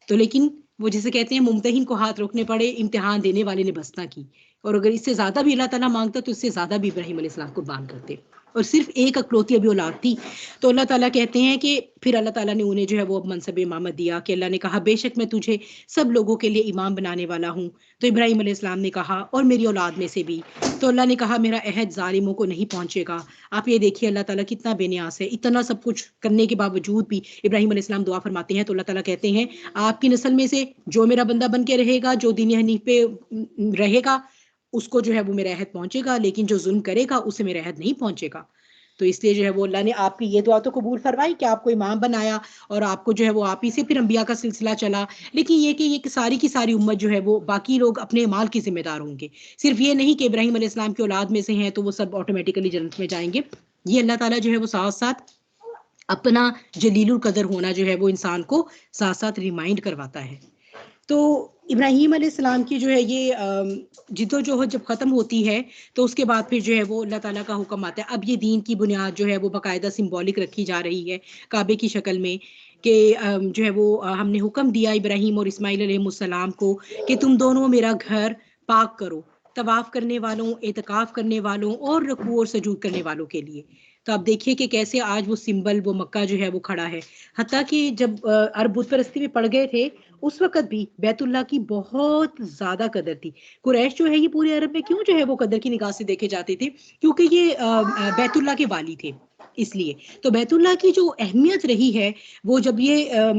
तो लेकिन वो जिसे कहते हैं मुमतहिन को हाथ रोकने पड़े, इम्तिहान देने वाले ने बस ना की। और अगर इससे ज्यादा भी अल्लाह ताला मांगता तो इससे ज्यादा भी इब्राहिम अलैहिस्सलाम कुर्बान करते, और सिर्फ एक अकलौती अभी औलाद थी। तो अल्लाह ताला कहते हैं कि फिर अल्लाह ताला ने उन्हें जो है वो मनसब इमामत दिया, कि अल्लाह ने कहा बेशक मैं तुझे सब लोगों के लिए इमाम बनाने वाला हूँ। तो इब्राहिम अलैहिस्सलाम ने कहा और मेरी औलाद में से भी। तो अल्लाह ने कहा मेरा अहद जालिमों को नहीं पहुंचेगा। आप ये देखिए अल्लाह ताला कितना बेनियास है, इतना सब कुछ करने के बावजूद भी इब्राहिम अलैहिस्सलाम दुआ फरमाते हैं, तो अल्लाह ताला कहते हैं आपकी नस्ल में से जो मेरा बंदा बन के रहेगा, जो दीन हनीफ पे रहेगा, उसको जो है वो मेरा अहद पहुंचेगा, लेकिन जो जुल्म करेगा उसे मेरा अहद नहीं पहुंचेगा। तो इसलिए जो है वो अल्लाह ने आपकी ये दुआ तो कबूल फरमाई कि आपको इमाम बनाया, और आपको जो है वो आप ही से फिर अंबिया का सिलसिला चला। लेकिन ये कि ये सारी की सारी उम्मत जो है वो बाकी लोग अपने माल के जिम्मेदार होंगे। सिर्फ ये नहीं कि इब्राहिम अलैहिस्सलाम की औलाद में से हैं तो वो सब ऑटोमेटिकली जन्नत में जाएंगे। ये अल्लाह ताला जो है वो साथ साथ अपना जलीलुल कदर होना जो है वो इंसान को साथ साथ रिमाइंड करवाता है। तो इब्राहिम अलैहिस्सलाम की जो है ये जिद्दोजहद जब ख़त्म होती है तो उसके बाद फिर जो है वो अल्लाह ताला का हुक्म आता है। अब ये दीन की बुनियाद जो है वो बाकायदा सिंबॉलिक रखी जा रही है काबे की शक्ल में, कि जो है वो हमने हुक्म दिया इब्राहिम और इस्माइल अलैहिस्सलाम को कि तुम दोनों मेरा घर पाक करो, तवाफ करने वालों, एतकाफ करने वालों और रुकू और सजूद करने वालों के लिए। तो आप देखिए कि कैसे आज वो सिंबल, वो मक्का जो है वो खड़ा है। हत्ता कि जब अरब बुत परस्ती में पड़ गए थे उस वक़्त भी बैतुल्लाह की बहुत ज़्यादा कदर थी। कुरैश जो है ये पूरे अरब में क्यों जो है वो कदर की निगाह से देखे जाते थे, क्योंकि ये बैतुल्लाह के वाली थे इसलिए। तो बैतुल्लाह की जो अहमियत रही है वो जब ये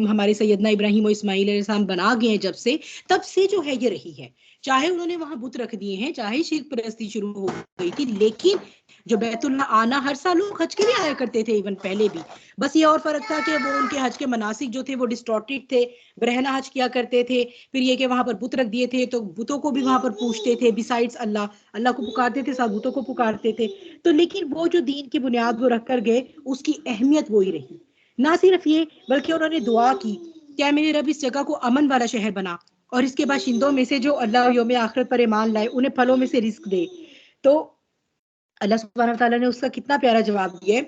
हमारे सैयदना इब्राहिम और इस्माइल अलैहिस्सलाम बना गए हैं जब से, तब से जो है ये रही है। चाहे उन्होंने वहां बुत रख दिए हैं, चाहे शिर्क परस्ती शुरू हो गई थी, लेकिन जो बैतुल्लाह आना, हर साल लोग हज के लिए आया करते थे, इवन पहले भी। बस ये और फर्क था कि वो उनके हज के मनासिक जो थे वो डिस्टॉर्टेड थे, बरहना हज किया करते थे। फिर ये कि वहां पर बुत रख दिए थे तो बुतों को भी वहां पर पूछते थे, बिसाइड्स अल्लाह, अल्लाह को पुकारते थे, साथ बुतों को पुकारते थे। तो लेकिन वो जो दीन की बुनियाद वो रख कर गए, उसकी अहमियत वही रही। ना सिर्फ ये, बल्कि उन्होंने दुआ की, क्या मेरे रब इस जगह को अमन वाला शहर बना, और इसके बाशिंदों में से जो अल्लाह यौम आखिरत पर ईमान लाए उन्हें फलों में से रिस्क दे। तो अल्लाह सुब्हानहू तआला ने उसका कितना प्यारा जवाब दिया है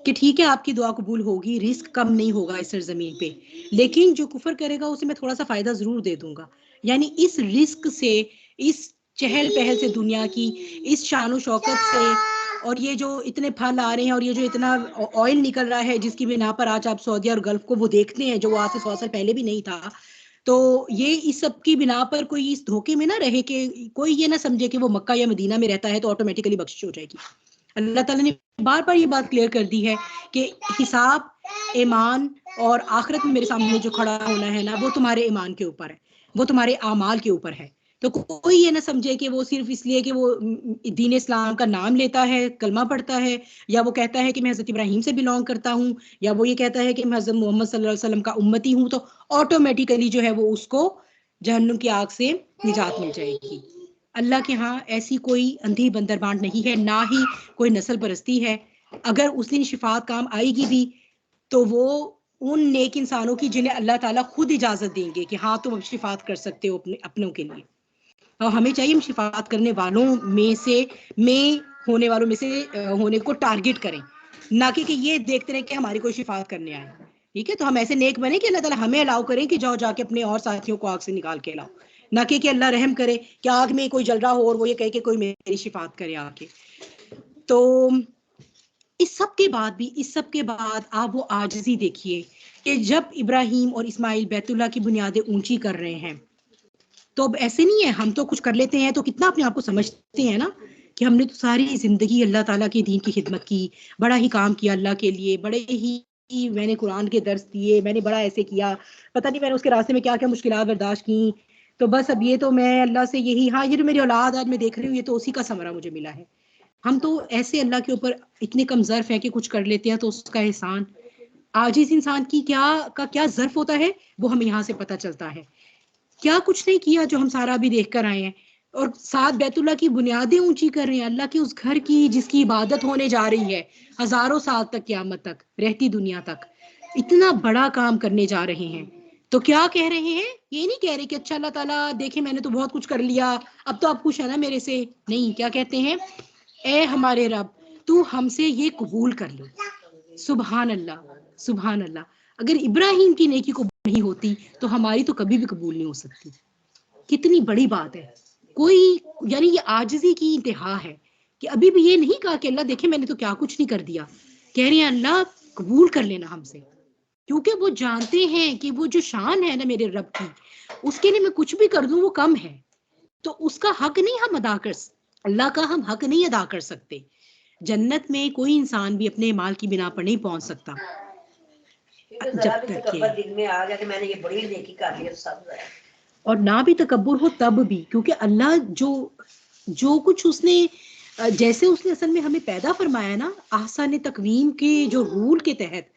कि ठीक है, आपकी दुआ कबूल होगी, रिस्क कम नहीं होगा इस सरजमीन पे, लेकिन जो कुफर करेगा उसे मैं थोड़ा सा फायदा जरूर दे दूंगा। यानी इस रिस्क से, इस चहल पहल से दुनिया की, इस शान शौकत से, और ये जो इतने फल आ रहे हैं और ये जो इतना ऑयल निकल रहा है जिसकी बिना पर आज आप सऊदी और गल्फ को वो देखते हैं, जो आज से 100 साल पहले भी नहीं था। तो ये इस सब की बिना पर कोई इस धोखे में ना रहे कि कोई ये ना समझे कि वो मक्का या मदीना में रहता है तो ऑटोमेटिकली बख्शिश हो जाएगी। अल्लाह ताला ने बार बार ये बात क्लियर कर दी है कि हिसाब, ईमान और आखिरत में मेरे सामने जो खड़ा होना है ना, वो तुम्हारे ईमान के ऊपर है, वो तुम्हारे आमाल के ऊपर है। तो कोई ये ना समझे कि वो सिर्फ इसलिए कि वो दीन इस्लाम का नाम लेता है, कलमा पढ़ता है, या वो कहता है कि मैं हजरत इब्राहिम से बिलोंग करता हूँ, या वो ये कहता है कि मैं हजरत मोहम्मद सल्लल्लाहु अलैहि वसल्लम का उम्मती हूँ, तो ऑटोमेटिकली जो है वो उसको जहन्नुम की आग से निजात मिल जाएगी। अल्लाह के यहाँ ऐसी कोई अंधी बंदर बांट नहीं है, ना ही कोई नस्ल परस्ती है। अगर उस दिन शिफात काम आएगी भी, तो वो उन नेक इंसानों की जिन्हें अल्लाह ताला खुद इजाजत देंगे कि हाँ तुम अब शिफात कर सकते हो अपने अपनों के लिए। और हमें चाहिए हम शिफात करने वालों में से, में होने वालों में से होने को टारगेट करें, ना कि ये देखते रहे कि हमारी कोई शिफात करने आए। ठीक है, तो हम ऐसे नेक बने कि अल्लाह ताला हमें अलाउ करें कि जाओ जाके अपने और साथियों को आग से निकाल के लाओ, ना कि अल्लाह रहम करे कि आग में कोई जल रहा हो और वो ये कहे कि कोई मेरी शिफात करे आके। तो इस सब के बाद भी, इस सब के बाद आप वो आजिज़ी देखिए कि जब इब्राहिम और इस्माइल बैतुल्लाह की बुनियादें ऊंची कर रहे हैं, तो अब ऐसे नहीं है हम तो कुछ कर लेते हैं तो कितना अपने आप को समझते हैं ना कि हमने तो सारी जिंदगी अल्लाह ताला के दीन की खिदमत की, बड़ा ही काम किया अल्लाह के लिए, बड़े ही मैंने कुरान के दर्स दिए, मैंने बड़ा ऐसे किया, पता नहीं मैंने उसके रास्ते में क्या क्या मुश्किलात बर्दाश्त की। तो बस अब ये तो मैं अल्लाह से यही, हाँ ये जो मेरी औलाद आज मैं देख रही हूँ, ये तो उसी का समरा मुझे मिला है। हम तो ऐसे अल्लाह के ऊपर इतने कम ज़र्फ है कि कुछ कर लेते हैं तो उसका एहसान। आज इस इंसान की क्या ज़र्फ होता है, वो हमें यहाँ से पता चलता है। क्या कुछ नहीं किया जो हम सारा अभी देख कर आए हैं, और साथ बैतुल्लाह की बुनियादें ऊंची कर रहे हैं, अल्लाह के उस घर की जिसकी इबादत होने जा रही है हजारों साल तक, क़यामत तक, रहती दुनिया तक, इतना बड़ा काम करने जा रहे हैं। तो क्या कह रहे हैं, ये नहीं कह रहे कि अच्छा अल्लाह ताला देखे मैंने तो बहुत कुछ कर लिया, अब तो आप खुश है ना मेरे से। नहीं, क्या कहते हैं, ए हमारे रब, तू हमसे ये कबूल कर ले। सुबहान अल्लाह, सुबहान अल्लाह। अगर इब्राहिम की नेकी कबूल नहीं होती तो हमारी तो कभी भी कबूल नहीं हो सकती। कितनी बड़ी बात है। कोई, यानी ये आजिज़ी की इंतहा है कि अभी भी ये नहीं कहा कि अल्लाह देखे मैंने तो क्या कुछ नहीं कर दिया, कह रहे हैं अल्लाह कबूल कर लेना हमसे, क्योंकि वो जानते हैं कि वो जो शान है ना मेरे रब की, उसके लिए मैं कुछ भी कर दूं वो कम है। तो उसका हक नहीं हम अदा कर, अल्लाह का हम हक नहीं अदा कर सकते। जन्नत में कोई इंसान भी अपने माल की बिना पर नहीं पहुंच सकता जब तक के, दिल में आ गया कि मैंने ये बड़ी नेकी कर ली, सब और ना भी तकब्बुर हो तब भी, क्योंकि अल्लाह जो जो कुछ उसने जैसे उसने असल में हमें पैदा फरमाया ना आसान तकवीम के जो रूल के तहत,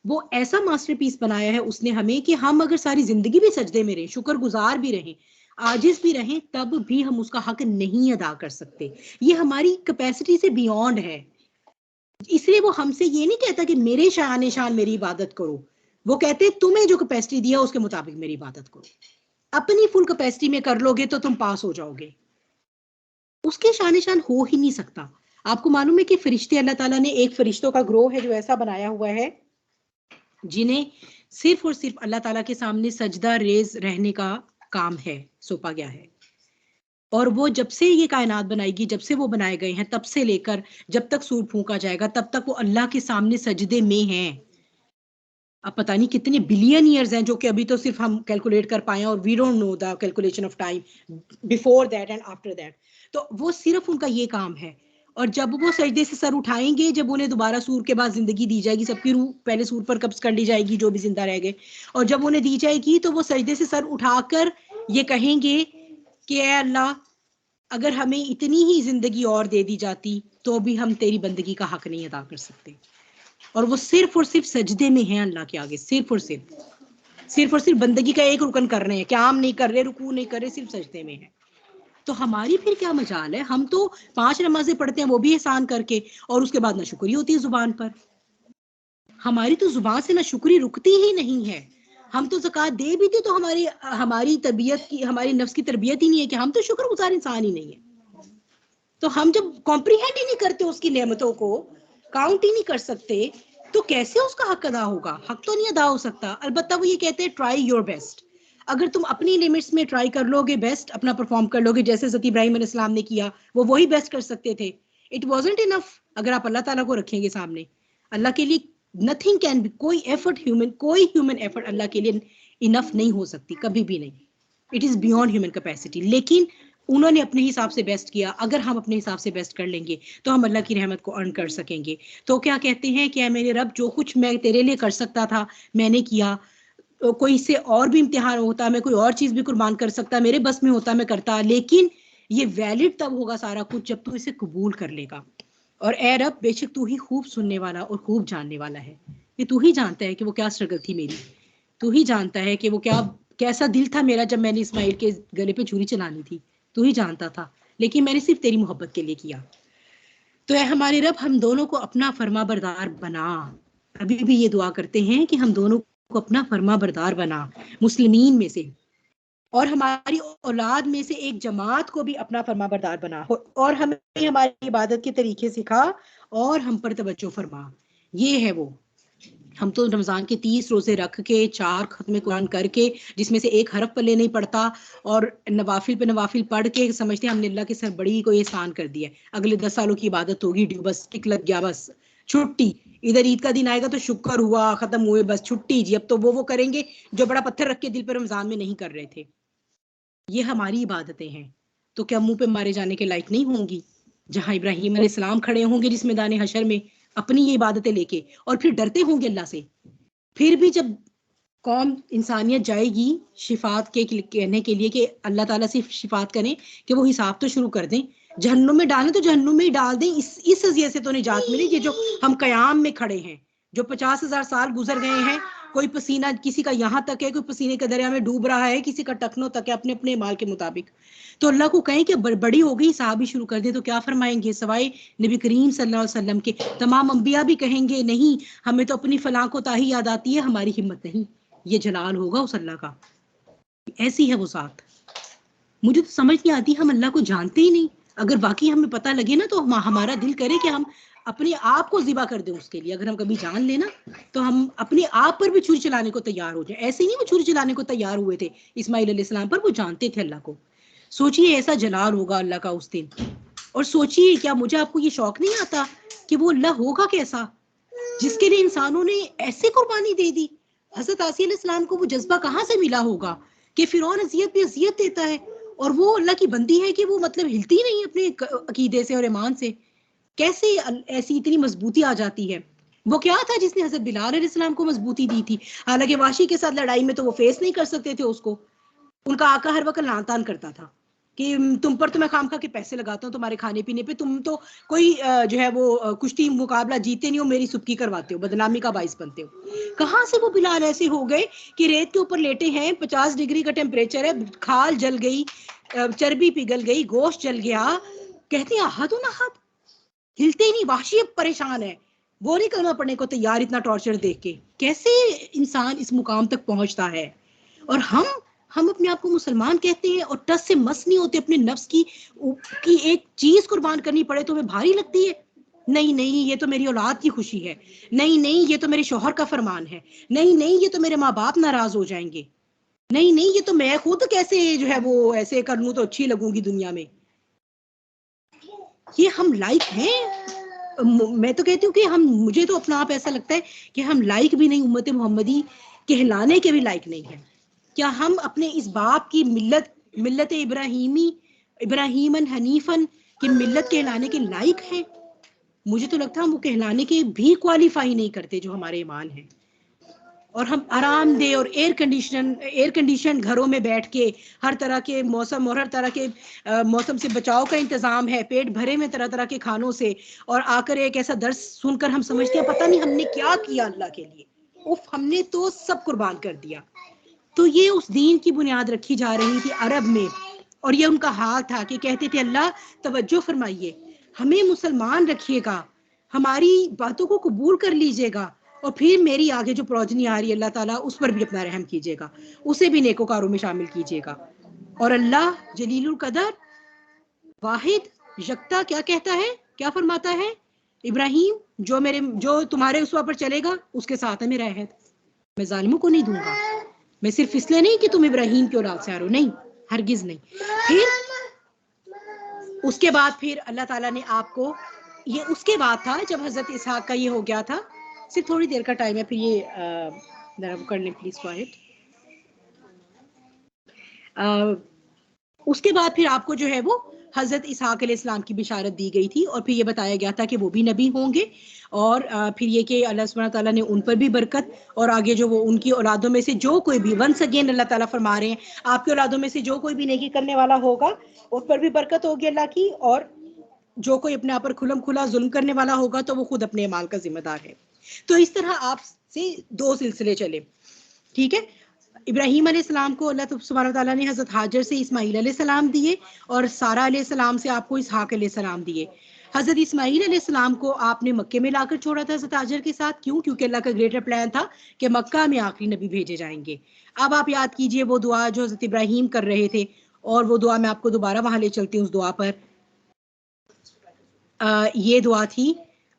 वो ऐसा मास्टरपीस बनाया है उसने हमें कि हम अगर सारी जिंदगी भी सजदे में रहें, शुक्रगुजार भी रहें, आजिज भी रहें, तब भी हम उसका हक नहीं अदा कर सकते। ये हमारी कैपेसिटी से बियॉन्ड है। इसलिए वो हमसे ये नहीं कहता कि मेरे शान शान मेरी इबादत करो, वो कहते तुम्हें जो कैपेसिटी दिया उसके मुताबिक मेरी इबादत करो। अपनी फुल कैपेसिटी में कर लोगे तो तुम पास हो जाओगे, उसके शान शान हो ही नहीं सकता। आपको मालूम है कि फरिश्ते, अल्लाह ताला ने एक फरिश्तों का ग्रोह है जो ऐसा बनाया हुआ है जिन्हें सिर्फ और सिर्फ अल्लाह ताला के सामने सजदा रेज रहने का काम है, सौंपा गया है। और वो जब से ये कायनात बनाएगी, जब से वो बनाए गए हैं, तब से लेकर जब तक सूर फूंका जाएगा तब तक वो अल्लाह के सामने सजदे में हैं। अब पता नहीं कितने बिलियन ईयर्स हैं जो कि अभी तो सिर्फ हम कैलकुलेट कर पाए, और we don't know the calculation of time before that and after that. तो वो सिर्फ उनका ये काम है। और जब वो सजदे से सर उठाएंगे, जब उन्हें दोबारा सूर के बाद जिंदगी दी जाएगी, सबकी रूह पहले सूर पर कब्ज कर ली जाएगी जो भी जिंदा रह गए, और जब उन्हें दी जाएगी तो वो सजदे से सर उठाकर ये कहेंगे कि ऐ अल्लाह, अगर हमें इतनी ही जिंदगी और दे दी जाती तो भी हम तेरी बंदगी का हक नहीं अदा कर सकते। और वो सिर्फ और सिर्फ सजदे में है अल्लाह के आगे, सिर्फ और सिर्फ बंदगी का एक रुकन कर रहे हैं, क़याम नहीं कर रहे, रुकू नहीं कर रहे, सिर्फ सजदे में है। तो हमारी फिर क्या मजाल है? हम तो 5 नमाजें पढ़ते हैं, वो भी एहसान करके, और उसके बाद ना शुक्री होती है जुबान पर। हमारी तो जुबान से ना शुक्री रुकती ही नहीं है। हम तो ज़कात दे भी थे तो हमारी हमारी तबीयत की, हमारी नफ्स की तरबियत ही नहीं है कि हम तो शुक्रगुजार इंसान ही नहीं है। तो हम जब कॉम्प्रीहेंड ही नहीं करते उसकी नेमतों को, काउंट ही नहीं कर सकते, तो कैसे उसका हक अदा होगा? हक तो नहीं अदा हो सकता। अलबत्ता वो ये कहते हैं ट्राई योर बेस्ट। अगर तुम अपनी लिमिट्स में ट्राई कर लोगे, बेस्ट अपना परफॉर्म कर लोगे, जैसे हज़रत इब्राहीम अलैहिस्सलाम ने किया, वो वही बेस्ट कर सकते थे। It wasn't enough. अगर आप अल्लाह ताला को रखेंगे सामने, अल्लाह के लिए नथिंग कैन बी, कोई ह्यूमन एफर्ट अल्लाह के लिए इनफ नहीं हो सकती, कभी भी नहीं। It is beyond human capacity. लेकिन उन्होंने अपने हिसाब से बेस्ट किया। अगर हम अपने हिसाब से बेस्ट कर लेंगे तो हम अल्लाह की रहमत को अर्न कर सकेंगे। तो क्या कहते हैं कि मेरे रब, जो कुछ मैं तेरे लिए कर सकता था मैंने किया, कोई इससे और भी इम्तिहान होता, मैं कोई और चीज़ भी कुर्बान कर सकता, मेरे बस में होता मैं करता, लेकिन ये वैलिड तब होगा सारा कुछ जब तू इसे कबूल कर लेगा। और ए रब, बेशक तू ही खूब सुनने वाला और खूब जानने वाला है। ये तू ही जानता है कि वो क्या स्ट्रगल थी मेरी, तू ही जानता है कि वो कैसा दिल था मेरा जब मैंने इस्माइल के गले पे छुरी चलानी थी, तू ही जानता था, लेकिन मैंने सिर्फ तेरी मोहब्बत के लिए किया। तो है हमारे रब, हम दोनों को अपना फर्मा बरदार बना। अभी भी ये दुआ करते हैं कि हम दोनों को अपना फर्मा बरदार बना, मुस्लिमीन में से, और हमारी औलाद में से एक जमात को भी अपना फर्मा बरदार बना, और हमें हमारी इबादत के तरीके सिखा और हम पर तवज्जो फरमा। ये है वो। हम तो रमज़ान के 30 रोजे रख के 4 खत्म कुरान करके, जिसमें से एक हरफ पल्ले नहीं पड़ता, और नवाफिल पे नवाफिल पढ़ के समझते हैं हमने अल्लाह के सर बड़ी कोई एहसान कर दिया है, अगले 10 सालों की इबादत होगी, ड्यू, बस टिक लग गया, बस छुट्टी, इधर ईद का दिन आएगा तो शुक्र हुआ, खत्म हुए, बस छुट्टी जी। अब तो वो करेंगे जो बड़ा पत्थर रख के दिल पर रमजान में नहीं कर रहे थे। ये हमारी इबादतें हैं, तो क्या मुंह पे मारे जाने के लायक नहीं होंगी? जहां इब्राहिम अलैहिस्सलाम खड़े होंगे जिस मैदान हशर में अपनी ये इबादतें लेके, और फिर डरते होंगे अल्लाह से, फिर भी जब कौम इंसानियत जाएगी शिफात के कहने के लिए कि अल्लाह ताला से शिफात करें कि वो हिसाब तो शुरू कर दें, जहन्नुम में डालें तो जहन्नुम में ही डाल दें, इस अजियत से तो निजात मिली। ये जो हम कयाम में खड़े हैं, जो 50,000 साल गुजर गए हैं, कोई पसीना किसी का यहाँ तक है, कोई पसीने के दरिया में डूब रहा है, किसी का टखनों तक है, अपने अपने माल के मुताबिक। तो अल्लाह को कहें कि बड़ी हो गई, हिसाब ही शुरू कर दे, तो क्या फरमाएंगे? सवाए नबी करीम सल्लल्लाहु अलैहि वसल्लम के तमाम अंबिया भी कहेंगे नहीं, हमें तो अपनी फलां को ताही याद आती है, हमारी हिम्मत नहीं। ये जलाल होगा उस अल्लाह का, ऐसी है वो साथ। मुझे तो समझ नहीं आती, हम अल्लाह को जानते ही नहीं। अगर वाकई हमें पता लगे ना, तो हमारा दिल करे कि हम अपने आप को ज़िबा कर दें उसके लिए। अगर हम कभी जान लेना तो हम अपने आप पर भी छुरी चलाने को तैयार हो जाए। ऐसे नहीं वो छुरी चलाने को तैयार हुए थे इस्माइल अलैहिस्सलाम पर, वो जानते थे अल्लाह को। सोचिए ऐसा जलाल होगा अल्लाह का उस दिन। और सोचिए, क्या मुझे आपको ये शौक नहीं आता कि वो अल्लाह होगा कैसा जिसके लिए इंसानों ने ऐसे कुर्बानी दे दी। हजरत आसी अलैहिस्सलाम को वो जज्बा कहाँ से मिला होगा कि फिरौन अजियत पे अजियत देता है और वो अल्लाह की बंदी है कि वो मतलब हिलती नहीं अपने अकीदे से और ईमान से। कैसे ऐसी इतनी मजबूती आ जाती है? वो क्या था जिसने हजरत बिलाल अलैहिस्सलाम को मजबूती दी थी? हालांकि वाशी के साथ लड़ाई में तो वो फेस नहीं कर सकते थे उसको, उनका आका हर वक्त लानतान करता था कि तुम पर तो मैं खामखा के पैसे लगाता हूँ तुम्हारे खाने पीने पे, तुम तो कोई जो है वो कुश्ती मुकाबला जीते नहीं हो, मेरी सुबकी करवाते हो, बदनामी का बाइस बनते हो। कहाँ से वो बिलाल ऐसे हो गए कि रेत के ऊपर लेटे हैं, 50 डिग्री का टेम्परेचर है, खाल जल गई, चर्बी पिघल गई, गोश्त जल गया, कहते हैं अहद ना अहद, हिलते ही नहीं। वाशी अब परेशान है, वो नहीं कलमा पढ़ने को तैयार इतना टॉर्चर देख के। कैसे इंसान इस मुकाम तक पहुंचता है? और हम अपने आप को मुसलमान कहते हैं और टस से मस नहीं होते। अपने नफ्स की एक चीज कुर्बान करनी पड़े तो हमें भारी लगती है। नहीं नहीं, ये तो मेरी औलाद की खुशी है, नहीं नहीं ये तो मेरे शौहर का फरमान है, नहीं नहीं ये तो मेरे माँ बाप नाराज हो जाएंगे, नहीं नहीं ये तो मैं खुद कैसे जो है वो ऐसे कर लूं तो अच्छी लगूंगी दुनिया में। ये हम लाइक हैं? मैं तो कहती हूँ कि हम, मुझे तो अपना आप ऐसा लगता है कि हम लाइक भी नहीं, उम्मत मोहम्मदी कहलाने के भी लाइक नहीं है। क्या हम अपने इस बाप की मिल्लत इब्राहीमन हनीफन की मिल्लत कहलाने के लायक हैं? मुझे तो लगता है हम वो कहलाने के भी क्वालिफाई नहीं करते जो हमारे ईमान है। और हम आरामदेह और एयर कंडीशन घरों में बैठ के हर तरह के मौसम और हर तरह के मौसम से बचाव का इंतजाम है, पेट भरे में तरह तरह के खानों से, और आकर एक ऐसा दर्स सुनकर हम समझते हैं पता नहीं हमने क्या किया अल्लाह के लिए, उफ हमने तो सब कुर्बान कर दिया। तो ये उस दीन की बुनियाद रखी जा रही थी अरब में, और ये उनका हाल था कि कहते थे अल्लाह तवज्जो फरमाइए, हमें मुसलमान रखिएगा, हमारी बातों को कबूल कर लीजिएगा, और फिर मेरी आगे जो प्रोजनी आ रही है अल्लाह ताला उस पर भी अपना रहम कीजिएगा, उसे भी नेकोकारों में शामिल कीजिएगा। और अल्लाह जलीलुल कदर वाहिद यकता क्या कहता है, क्या फरमाता है, इब्राहिम जो तुम्हारे उसवा पर चलेगा उसके साथ है मेरा अहद, मैं जालिमों को नहीं दूंगा। मैं सिर्फ इसलिए नहीं कि तुम इब्राहिम की औलाद से आ रहे हो, नहीं, हरगिज नहीं। फिर उसके बाद फिर अल्लाह ताला ने आपको, ये उसके बाद था जब हजरत इसहाक का ये हो गया था, सिर्फ थोड़ी देर का टाइम है, फिर ये जरा वो कर लें प्लीज वाहिद। उसके बाद फिर आपको जो है वो हजरत इसहाक अलैहिस्सलाम की बिशारत दी गई थी, और फिर ये बताया गया था कि वो भी नबी होंगे, और फिर ये कि अल्लाह सुब्हानहू व तआला ने उन पर भी बरकत, और आगे जो वो उनकी औलादों में से जो कोई भी, वंस अगेन अल्लाह ताला फरमा रहे हैं आपकी औलादों में से जो कोई भी नेकी करने वाला होगा उस पर भी बरकत होगी अल्लाह की, और जो कोई अपने आप पर खुलम खुला जुल्म करने वाला होगा तो वो खुद अपने अमाल का जिम्मेदार है। तो इस तरह आपसे दो सिलसिले चले, ठीक है। इब्राहीम अलैहिस्सलाम को अल्लाह सुब्हानहू व तआला ने हजरत हाजर से इस्माईल अलैहिस्सलाम दिए, और सारा अलैहिस्सलाम से आपको इसहाक अलैहिस्सलाम दिए। हजरत इस्माईल अलैहिस्सलाम को आपने मक्के में लाकर छोड़ा था हजरत हाजर के साथ, क्यों? क्योंकि अल्लाह का ग्रेटर प्लान था कि मक्का में आखिरी नबी भेजे जाएंगे। अब आप याद कीजिए वो दुआ जो हजरत इब्राहीम कर रहे थे, और वो दुआ मैं आपको दोबारा वहां ले चलती हूँ उस दुआ पर। ये दुआ थी,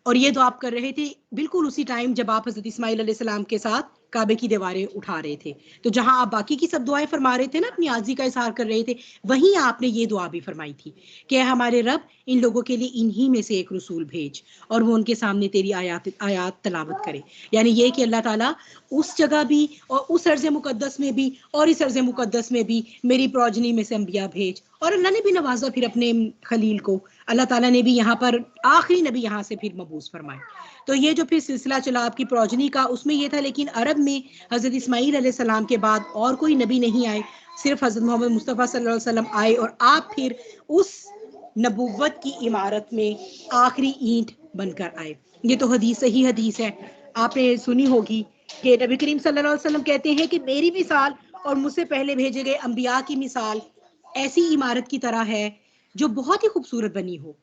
और ये दुआ आप कर रहे थे बिल्कुल उसी टाइम जब आप हजरत इस्माईल अलैहिस्सलाम के साथ काबे की दीवारें उठा रहे थे। तो जहां आप बाकी की सब दुआएं फरमा रहे थे ना, अपनी आजी का इजहार कर रहे थे, वहीं आपने ये दुआ भी फरमाई थी कि हमारे रब इन लोगों के लिए इन्हीं में से एक रसूल भेज, और वो उनके सामने तेरी आयात तलावत करे। यानी ये कि अल्लाह ताला उस जगह भी और उस अर्ज़ मुकद्दस में भी और इस अर्ज़ मुकद्दस में भी मेरी प्रोजनी में से अंबिया भेज। और अल्लाह ने भी नवाजा फिर अपने खलील को, अल्लाह ताला ने भी यहाँ पर आखिरी नबी यहाँ से फिर मबूस फरमाए। तो ये जो फिर सिलसिला चला आपकी प्रोजनी का, उसमें ये था, लेकिन अरब में हजरत इस्माईल अलैहिस्सलाम के बाद और कोई नबी नहीं आए, सिर्फ हजरत मोहम्मद मुस्तफ़ा सल्लल्लाहु अलैहि वसल्लम आए, और आप फिर उस नबुव्वत की इमारत में आखिरी ईंट बनकर आए। ये तो हदीस, सही हदीस है, आपने सुनी होगी कि नबी करीम सल्लल्लाहु अलैहि वसल्लम कहते हैं कि मेरी मिसाल और मुझसे पहले भेजे गए अंबिया की मिसाल ऐसी इमारत की तरह है जो बहुत ही खूबसूरत बनी हो,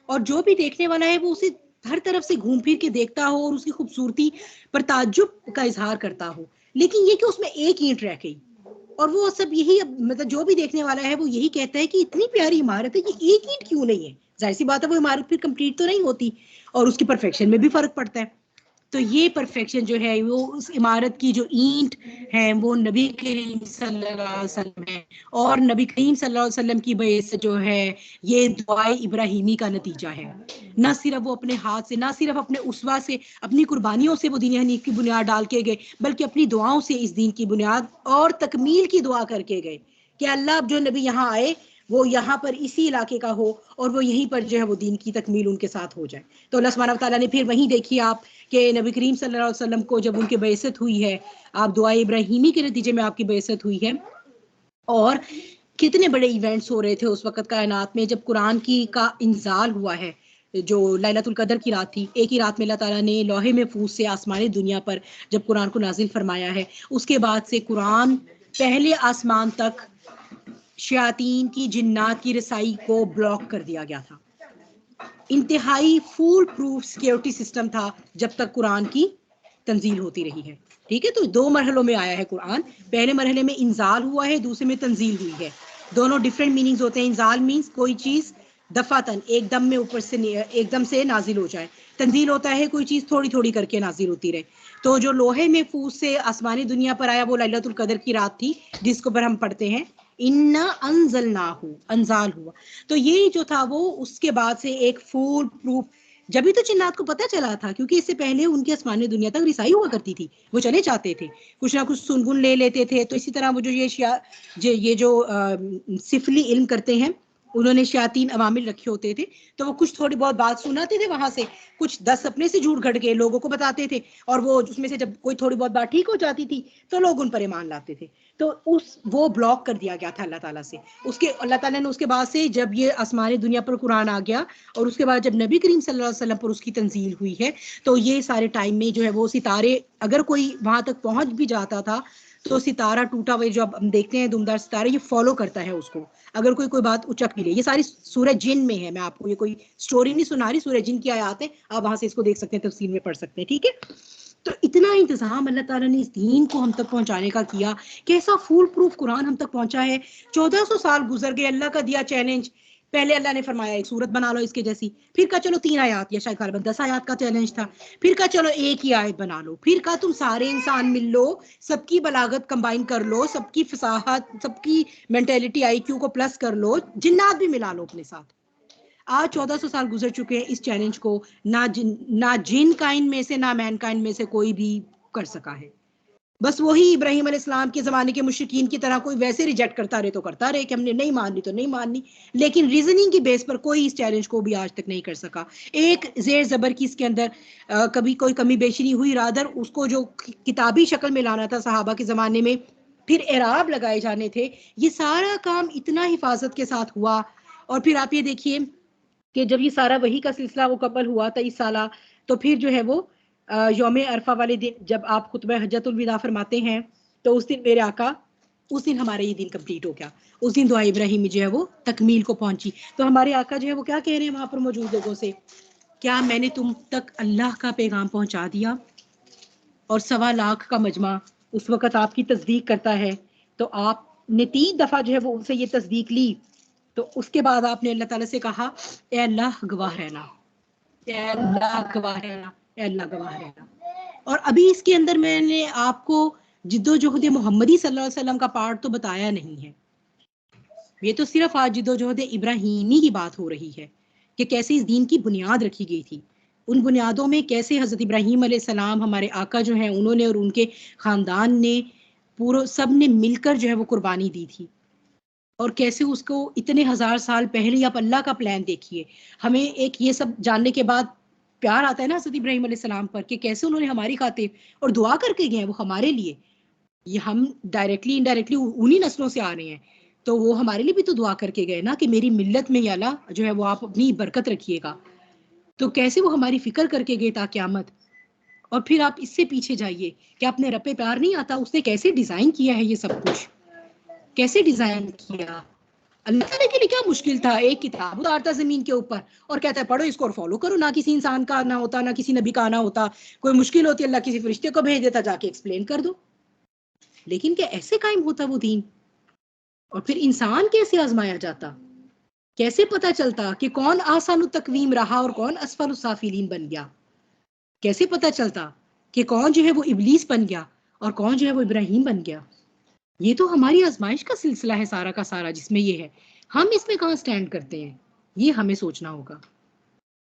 और जो भी देखने वाला है वो उसे हर तरफ से घूम फिर के देखता हो और उसकी खूबसूरती पर ताज्जुब का इजहार करता हो। लेकिन ये कि उसमें एक ईंट रह गई, और वो सब यही, मतलब जो भी देखने वाला है वो यही कहता है कि इतनी प्यारी इमारत है, ये एक ईंट क्यों नहीं है? जाहिर सी बात है वो इमारत फिर कंप्लीट तो नहीं होती, और उसकी परफेक्शन में भी फर्क पड़ता है। तो ये परफेक्शन जो है वो उस इमारत की जो ईंट है वो नबी करीम सल्लल्लाहु अलैहि वसल्लम है, और नबी करीम सल्लल्लाहु अलैहि वसल्लम की वजह से जो है ये दुआए इब्राहिमी का नतीजा है। ना सिर्फ वो अपने हाथ से, ना सिर्फ अपने उसवा से, अपनी कुर्बानियों से वो दीन हनीफ की बुनियाद डाल के गए, बल्कि अपनी दुआओं से इस दीन की बुनियाद और तकमील की दुआ करके गए कि अल्लाह अब जो नबी यहाँ आए वो यहाँ पर इसी इलाके का हो, और वो यहीं पर जो है वो दीन की तकमील उनके साथ हो जाए। तो अल्लाह सुब्हानहू व तआला ने फिर वहीं देखिए आप कि नबी करीम सल्लल्लाहु अलैहि वसल्लम को जब उनकी बेइज्जत हुई है, आप दुआ इब्राहिमी के नतीजे में आपकी बेइज्जत हुई है, और कितने बड़े इवेंट्स हो रहे थे उस वक्त कायनात में जब कुरान की का इंजाल हुआ है, जो लैलतुल कदर की रात थी। एक ही रात में अल्लाह ताला ने लौहे महफूज से आसमानी दुनिया पर जब कुरान को नाजिल फरमाया है, उसके बाद से कुरान पहले आसमान तक शयातीन की, जिन्नात की रसाई को ब्लॉक कर दिया गया था। इंतहाई फूल प्रूफ सिक्योरिटी सिस्टम था जब तक कुरान की तंजील होती रही है। ठीक है, तो दो मरहलों में आया है कुरान। पहले मरहले में इंजाल हुआ है, दूसरे में तंजील हुई है। दोनों डिफरेंट मीनिंग्स होते हैं। इंजाल मीन्स कोई चीज दफातन एकदम में ऊपर से एकदम से नाजिल हो जाए। तंजील होता है कोई चीज थोड़ी थोड़ी करके नाजिल होती रहे। तो जो लोहे महफूज से आसमानी दुनिया पर आया वो लैलतुल कदर की रात थी, जिसको पर हम पढ़ते हैं इन्ना अंजलनाहु, अंजाल हुआ। तो ये जो था वो उसके बाद से एक फूल प्रूफ, जब भी तो जिन्नात को पता चला था, क्योंकि इससे पहले उनकी आसमानी दुनिया तक रिसाई हुआ करती थी, वो चले जाते थे, कुछ ना कुछ सुनगुन ले लेते थे। तो इसी तरह वो जो ये जो सिफली इल्म करते हैं उन्होंने शयातीन अवामिल रखे होते थे, तो वो कुछ थोड़ी बहुत बात सुनाते थे वहां से, कुछ 10 अपने से झूठ घड़ के लोगों को बताते थे, और वो उसमें से जब कोई थोड़ी बहुत बात ठीक हो जाती थी तो लोग उन पर ईमान लाते थे। तो वो ब्लॉक कर दिया गया था अल्लाह ताला से। उसके अल्लाह ताला ने उसके बाद से जब ये आसमानी दुनिया पर कुरान आ गया, और उसके बाद जब नबी करीम सल्लल्लाहु अलैहि वसल्लम पर उसकी तंजील हुई है, तो ये सारे टाइम में जो है वो सितारे, अगर कोई वहां तक पहुंच भी जाता था तो सितारा टूटा हुआ जो हम देखते हैं दुमदार सितारे, ये फॉलो करता है उसको, अगर कोई कोई बात उचक भी ले। ये सारी सूरह जिन में है, मैं आपको ये कोई स्टोरी नहीं सुना रही, सूरह जिन की आयत है, आप वहां से इसको देख सकते हैं, तफसील में पढ़ सकते हैं, ठीक है। तो इतना इंतजाम अल्लाह ताला ने इस दीन को हम तक पहुंचाने का किया, कैसा फूल प्रूफ कुरान हम तक पहुंचा है। 1400 साल गुजर गए, अल्लाह का दिया चैलेंज। पहले अल्लाह ने फरमाया एक सूरत बना लो इसके जैसी, फिर कहा चलो 3 आयत या शायद गालिबन 10 आयत का चैलेंज था, फिर कहा चलो एक ही आयत बना लो, फिर कहा तुम सारे इंसान मिल लो, सबकी बलागत कंबाइन कर लो, सबकी फसाहत, सबकी मेंटेलिटी आईक्यू को प्लस कर लो, जिन्नात भी मिला लो अपने साथ। आज 1400 साल गुजर चुके हैं, इस चैलेंज को ना जिन काइन में से ना मैन काइन में से कोई भी कर सका है। बस वही इब्राहिम अलैहिस्सलाम के ज़माने के मुशरिकीन की तरह कोई वैसे रिजेक्ट करता रहे तो करता रहे कि हमने नहीं माननी तो नहीं माननी, लेकिन रीजनिंग की बेस पर कोई इस चैलेंज को भी आज तक नहीं कर सका। एक जेर ज़बर की इसके अंदर कभी कोई कमी बेशी नहीं हुई, रादर उसको जो किताबी शक्ल में लाना था सहाबा के ज़माने में, फिर एराब लगाए जाने थे, ये सारा काम इतना हिफाजत के साथ हुआ। और फिर आप ये देखिए कि जब ये सारा वही का सिलसिला मुकम्मल हुआ था इस साल, तो फिर जो है वो यौम अरफा वाले दिन जब आप खुतबा हज्जतुल विदा फरमाते हैं, तो उस दिन मेरे आका, उस दिन हमारा ये दिन कंप्लीट हो गया, उस दिन दुआ इब्राहिमी जो है वो तकमील को पहुंची। तो हमारे आका जो है वो क्या कह रहे हैं वहां पर मौजूद लोगों से, क्या मैंने तुम तक अल्लाह का पैगाम पहुंचा दिया? और 1.25 लाख का मजमा उस वक्त आपकी तस्दीक करता है, तो आपने 3 दफा जो है वो उनसे ये तस्दीक ली। तो उसके बाद आपने अल्लाह ताला से कहा, ए अल्लाह गवाह रहना, ए अल्लाह गवाह रहना, ए अल्लाह गवाह रहना। और अभी इसके अंदर मैंने आपको जिद्दोजहद मोहम्मदी सल्लल्लाहु अलैहि वसल्लम का पार्ट तो बताया नहीं है, ये तो सिर्फ आज जिद्दोजहद इब्राहीमी की बात हो रही है कि कैसे इस दीन की बुनियाद रखी गई थी। उन बुनियादों में कैसे हज़रत इब्राहीम अलैहिस्सलाम हमारे आका जो हैं उन्होंने और उनके ख़ानदान ने पूरा सब ने मिलकर जो है वो कुर्बानी दी थी, और कैसे उसको इतने 1000 साल पहले आप अल्लाह का प्लान देखिए। हमें एक ये सब जानने के बाद प्यार आता है ना हज़रत इब्राहीम अलैहिस्सलाम पर, कि कैसे उन्होंने हमारी खातिर और दुआ करके गए हैं वो हमारे लिए। ये हम डायरेक्टली इनडायरेक्टली उन्हीं नस्लों से आ रहे हैं, तो वो हमारे लिए भी तो दुआ करके गए ना कि मेरी मिल्लत में या अल्लाह जो है वो आप अपनी बरकत रखिएगा। तो कैसे वो हमारी फिक्र करके गए ता क़यामत। और फिर आप इससे पीछे जाइए कि आपने रब प्यार नहीं आता, उसने कैसे डिजाइन किया है ये सब कुछ, कैसे डिजाइन किया। अल्लाह ताला के लिए क्या मुश्किल था, एक किताब उतारता जमीन के ऊपर और कहता है पढ़ो इसको और फॉलो करो, ना किसी इंसान का आना होता, ना किसी नबी का आना होता। कोई मुश्किल होती अल्लाह किसी फरिश्ते को भेज देता, जाके एक्सप्लेन कर दो। लेकिन क्या ऐसे कायम होता वो दीन? और फिर इंसान कैसे आजमाया जाता, कैसे पता चलता कि कौन आसानु तकवीम रहा और कौन असफल साफिलीन बन गया? कैसे पता चलता कि कौन जो है वो इब्लीस बन गया और कौन जो है वो इब्राहिम बन गया? ये तो हमारी आजमाइश का सिलसिला है सारा का सारा, जिसमें ये है, हम इसमें कहाँ स्टैंड करते हैं, ये हमें सोचना होगा।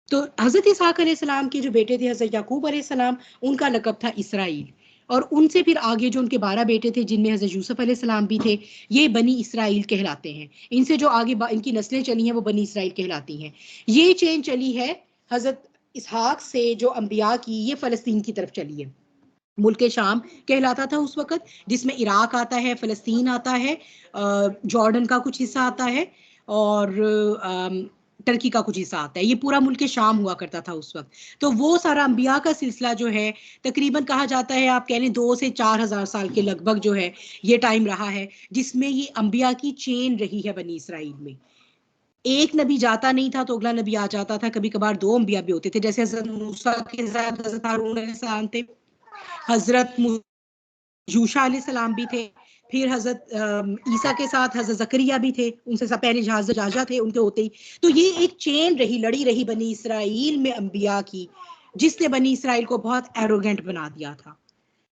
तो हजरत इसहाक अलैहिस्सलाम के जो बेटे थे हजरत याकूब अलैहिस्सलाम, उनका लकब था इसराइल, और उनसे फिर आगे जो उनके 12 बेटे थे जिनमें हजरत यूसुफ अलैहिस्सलाम भी थे, ये बनी इसराइल कहलाते हैं। इनसे जो आगे इनकी नस्लें चली हैं वो बनी इसराइल कहलाती हैं। ये चेन चली है हजरत इसहाक से जो अंबिया की, ये फलस्तीन की तरफ चली है। मुल्क शाम कहलाता था उस वक़्त, जिसमें इराक आता है, फ़लस्तीन आता है, जॉर्डन का कुछ हिस्सा आता है, और टर्की का कुछ हिस्सा आता है। ये पूरा मुल्क शाम हुआ करता था उस वक़्त। तो वो सारा अंबिया का सिलसिला जो है, तकरीबन कहा जाता है, आप कह लें 2 से 4000 साल के लगभग जो है ये टाइम रहा है, जिसमें ये अंबिया की चेन रही है बनी इसराइल में। एक नबी जाता नहीं था तो अगला नबी आ जाता था, कभी-कभार 2 अंबिया भी होते थे, जैसे हज़रत मूसा के साथ हज़रत हारून अलैहिस्सलाम थे, हज़रत यूशा अलैहिस्सलाम भी थे, फिर हज़रत ईसा के साथ हज़रत ज़करिया भी थे, उनसे सब पहले जाजा थे उनके होते ही। तो ये एक चेन रही, लड़ी रही बनी इसराइल में अंबिया की, जिसने बनी इसराइल को बहुत एरोगेंट बना दिया था।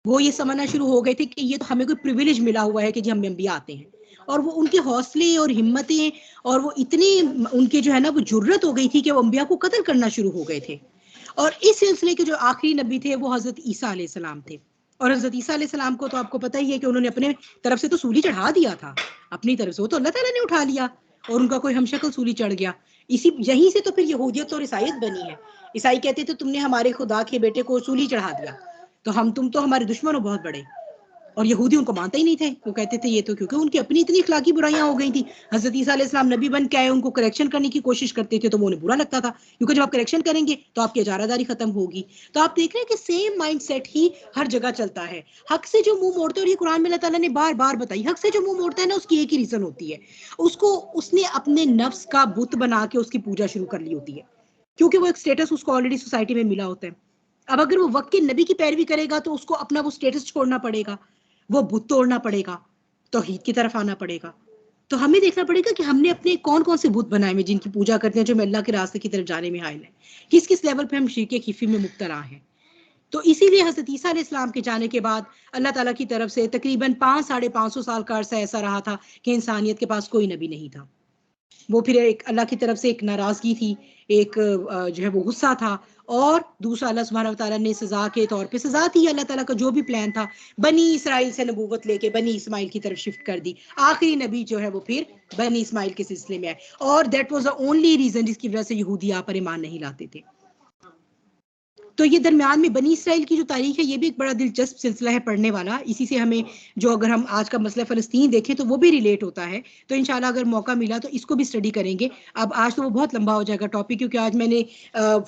वो ये समझना शुरू हो गए थे कि ये तो हमें कोई प्रिविलेज मिला हुआ है कि जी हम अंबिया आते हैं। और वो उनके हौसले और हिम्मतें, और वो इतनी उनके जो है ना वो जुर्रत हो गई थी कि वो अंबिया को कत्ल करना शुरू हो गए थे। और इस सिलसिले के जो आखिरी नबी थे वो हज़रत ईसा अलैहिस्सलाम थे। और हज़रत ईसा अलैहिस्सलाम को तो आपको पता ही है कि उन्होंने अपने तरफ से तो सूली चढ़ा दिया था, अपनी तरफ से वो तो अल्लाह ताला ने उठा लिया। और उनका कोई हमशक्ल सूली चढ़ गया। इसी यहीं से तो फिर यहूदियत और ईसाईयत बनी है। ईसाई कहते थे तुमने हमारे खुदा के बेटे को सूली चढ़ा दिया, तो तुम तो हमारे दुश्मन हो बहुत बड़े। और यहूदी उनको मानते ही नहीं थे, वो कहते थे ये तो, क्योंकि उनकी अपनी इतनी इखलाकी बुराइयां हो गई थी। हजरत ईसा अलैहिस्सलाम नबी बन के आए, उनको करेक्शन करने की कोशिश करते थे तो वो उन्हें बुरा लगता था, क्योंकि जब आप करेक्शन करेंगे तो आपकी इजारादारी खत्म होगी। तो आप देख रहे हैं कि सेम माइंडसेट ही हर जगह चलता है। हक से जो मुंह मोड़ते हैं, और ये कुरान में अल्लाह ताला ने बार बार बताई, हक से जो मुंह मोड़ता है ना, उसकी एक ही रीजन होती है, उसने अपने नफ्स का बुत बना के उसकी पूजा शुरू कर ली होती है, क्योंकि वो एक स्टेटस उसको ऑलरेडी सोसाइटी में मिला होता है। अब अगर वो वक्त के नबी की पैरवी करेगा तो उसको अपना वो स्टेटस छोड़ना पड़ेगा, वो बुत तोड़ना पड़ेगा, तौहीद की तरफ आना पड़ेगा। तो हमें देखना पड़ेगा कि हमने अपने कौन कौन से बुत बनाए हैं जिनकी पूजा करते हैं, जो अल्लाह के रास्ते की तरफ जाने में हायल है, किस किस लेवल पे हम शिरक खीफी में मुब्तला हैं। तो इसीलिए हजरत ईसा अलैहिस्सलाम के जाने के बाद अल्लाह ताला की तरफ से तकरीबन 500-550 साल का अरसा ऐसा रहा था कि इंसानियत के पास कोई नबी नहीं था। वो फिर एक अल्लाह की तरफ से एक नाराजगी थी, एक जो है वो गुस्सा था, और दूसरा अल्लाह सुब्हानहू व तआला ने सजा के तौर पे, सजा थी अल्लाह ताला का जो भी प्लान था, बनी इसराइल से नबूवत लेके बनी इस्माइल की तरफ शिफ्ट कर दी। आखिरी नबी जो है वो फिर बनी इस्माइल के सिलसिले में आए, और that was the only reason जिसकी वजह से यहूदी यहाँ पर ईमान नहीं लाते थे। तो ये दरमियान में बनी इसराइल की जो तारीख है, ये भी एक बड़ा दिलचस्प सिलसिला है पढ़ने वाला। इसी से हमें जो, अगर हम आज का मसला फ़लस्तीन देखें तो वो भी रिलेट होता है। तो इंशाल्लाह अगर मौका मिला तो इसको भी स्टडी करेंगे। अब आज तो वो बहुत लंबा हो जाएगा टॉपिक, क्योंकि आज मैंने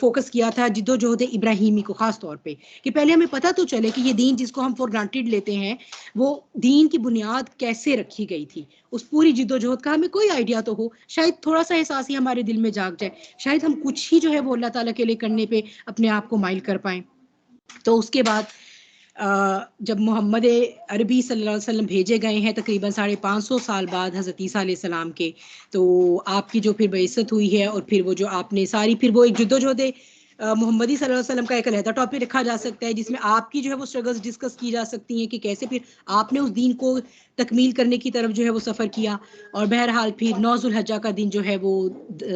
फोकस किया था जिद्दोजहद इब्राहिमी को ख़ास तौर पे, कि पहले हमें पता तो चले कि ये दीन जिसको हम फॉर ग्रांटेड लेते हैं, वो दीन की बुनियाद कैसे रखी गई थी। उस पूरी जिद्दोजहद का हमें कोई आइडिया तो हो, शायद थोड़ा सा एहसास ही हमारे दिल में जाग जाए, शायद हम कुछ ही जो है वो अल्लाह ताला के लिए करने पे अपने आप को माइल कर पाएँ। तो उसके बाद जब मोहम्मद अरबी सल्लल्लाहु अलैहि वसल्लम भेजे गए हैं तकरीबन 550 साल बाद हज़रत ईसा अलैहिस्सलाम के, तो आपकी जो फिर बेइज्जत हुई है, और फिर वो जो आपने सारी, फिर वो एक जिद्दोजहद मोहम्मदी सल्लल्लाहु अलैहि वसल्लम का एक अलहदा टॉपिक रखा जा सकता है, जिसमें आपकी जो है वो स्ट्रगल्स डिस्कस की जा सकती हैं कि कैसे फिर आपने उस दीन को तकमील करने की तरफ जो है वो सफ़र किया। और बहरहाल फिर 9 ज़ुल्हज्जा का दिन जो है वो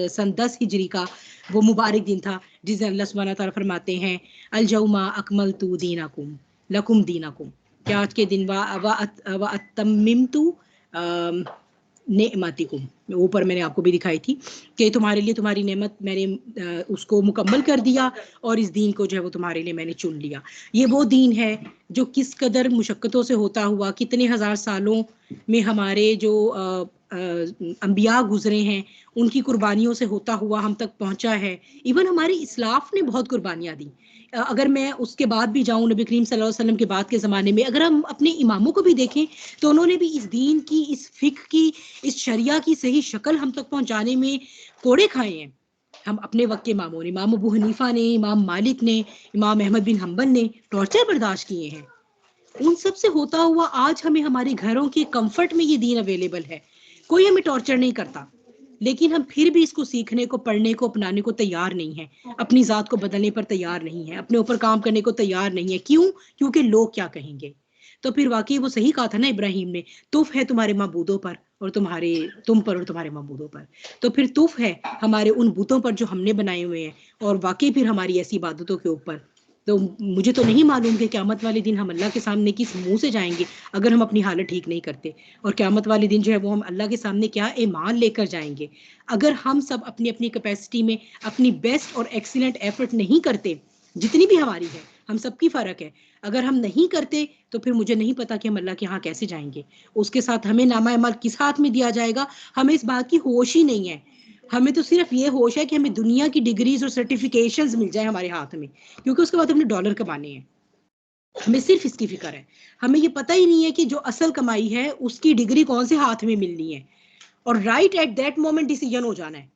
सन 10 हिजरी का वो मुबारक दिन था, जिसे अल्लाह सुब्हानहू व तआला फरमाते हैं, अल यौमा अकमलतु दीनकुम लकुम दीनकुम, कि आज के दिन व अत्तममतु नेमतिकुम, ऊपर मैंने आपको भी दिखाई थी कि तुम्हारे लिए तुम्हारी नेमत मैंने उसको मुकम्मल कर दिया, और इस दीन को जो है वो तुम्हारे लिए मैंने चुन लिया। ये वो दीन है जो किस कदर मुशक्क़तों से होता हुआ, कितने हज़ार सालों में हमारे जो अंबिया गुजरे हैं, उनकी कुर्बानियों से होता हुआ हम तक पहुंचा है। इवन हमारे इस्लाफ ने बहुत कुर्बानियाँ दी। अगर मैं उसके बाद भी जाऊं, नबी करीम सल्लल्लाहु अलैहि वसल्लम के बाद के ज़माने में, अगर हम अपने इमामों को भी देखें तो उन्होंने भी इस दीन की, इस फ़िक़्ह की, इस शरिया की सही शक्ल हम तक पहुंचाने में कोड़े खाए हैं। हम अपने वक्त के इमामों ने, इमाम अबू हनीफा ने, इमाम मालिक ने, इमाम अहमद बिन हम्बल ने टॉर्चर बर्दाश्त किए हैं। उन सब से होता हुआ आज हमें हमारे घरों के कंफर्ट में ये दीन अवेलेबल है, कोई हमें टॉर्चर नहीं करता, लेकिन हम फिर भी इसको सीखने को, पढ़ने को, अपनाने को तैयार नहीं है, अपनी ज़ात को बदलने पर तैयार नहीं है, अपने ऊपर काम करने को तैयार नहीं है। क्यों? क्योंकि लोग क्या कहेंगे। तो फिर वाकई वो सही कहा था ना इब्राहिम ने, तुफ है तुम्हारे मबूदों पर और तुम पर और तुम्हारे मबूदों पर। तो फिर तुफ है हमारे उन बुतों पर जो हमने बनाए हुए हैं, और वाकई फिर हमारी ऐसी इबादतों के ऊपर। तो मुझे तो नहीं मालूम कि क़यामत वाले दिन हम अल्लाह के सामने किस मुंह से जाएंगे अगर हम अपनी हालत ठीक नहीं करते, और क़यामत वाले दिन जो है वो हम अल्लाह के सामने क्या ईमान लेकर जाएंगे। अगर हम सब अपनी अपनी कैपेसिटी में अपनी बेस्ट और एक्सीलेंट एफर्ट नहीं करते, जितनी भी हमारी है, हम सबकी फ़र्क है, अगर हम नहीं करते तो फिर मुझे नहीं पता कि हम अल्लाह के यहाँ कैसे जाएंगे। उसके साथ हमें नामा अमल किस हाथ में दिया जाएगा, हमें इस बात की होश ही नहीं है। हमें तो सिर्फ ये होश है कि हमें दुनिया की डिग्रीज और सर्टिफिकेशंस मिल जाए हमारे हाथ में, क्योंकि उसके बाद हमने डॉलर कमाने हैं। हमें सिर्फ इसकी फिक्र है, हमें ये पता ही नहीं है कि जो असल कमाई है उसकी डिग्री कौन से हाथ में मिलनी है, और right at that moment decision हो जाना है।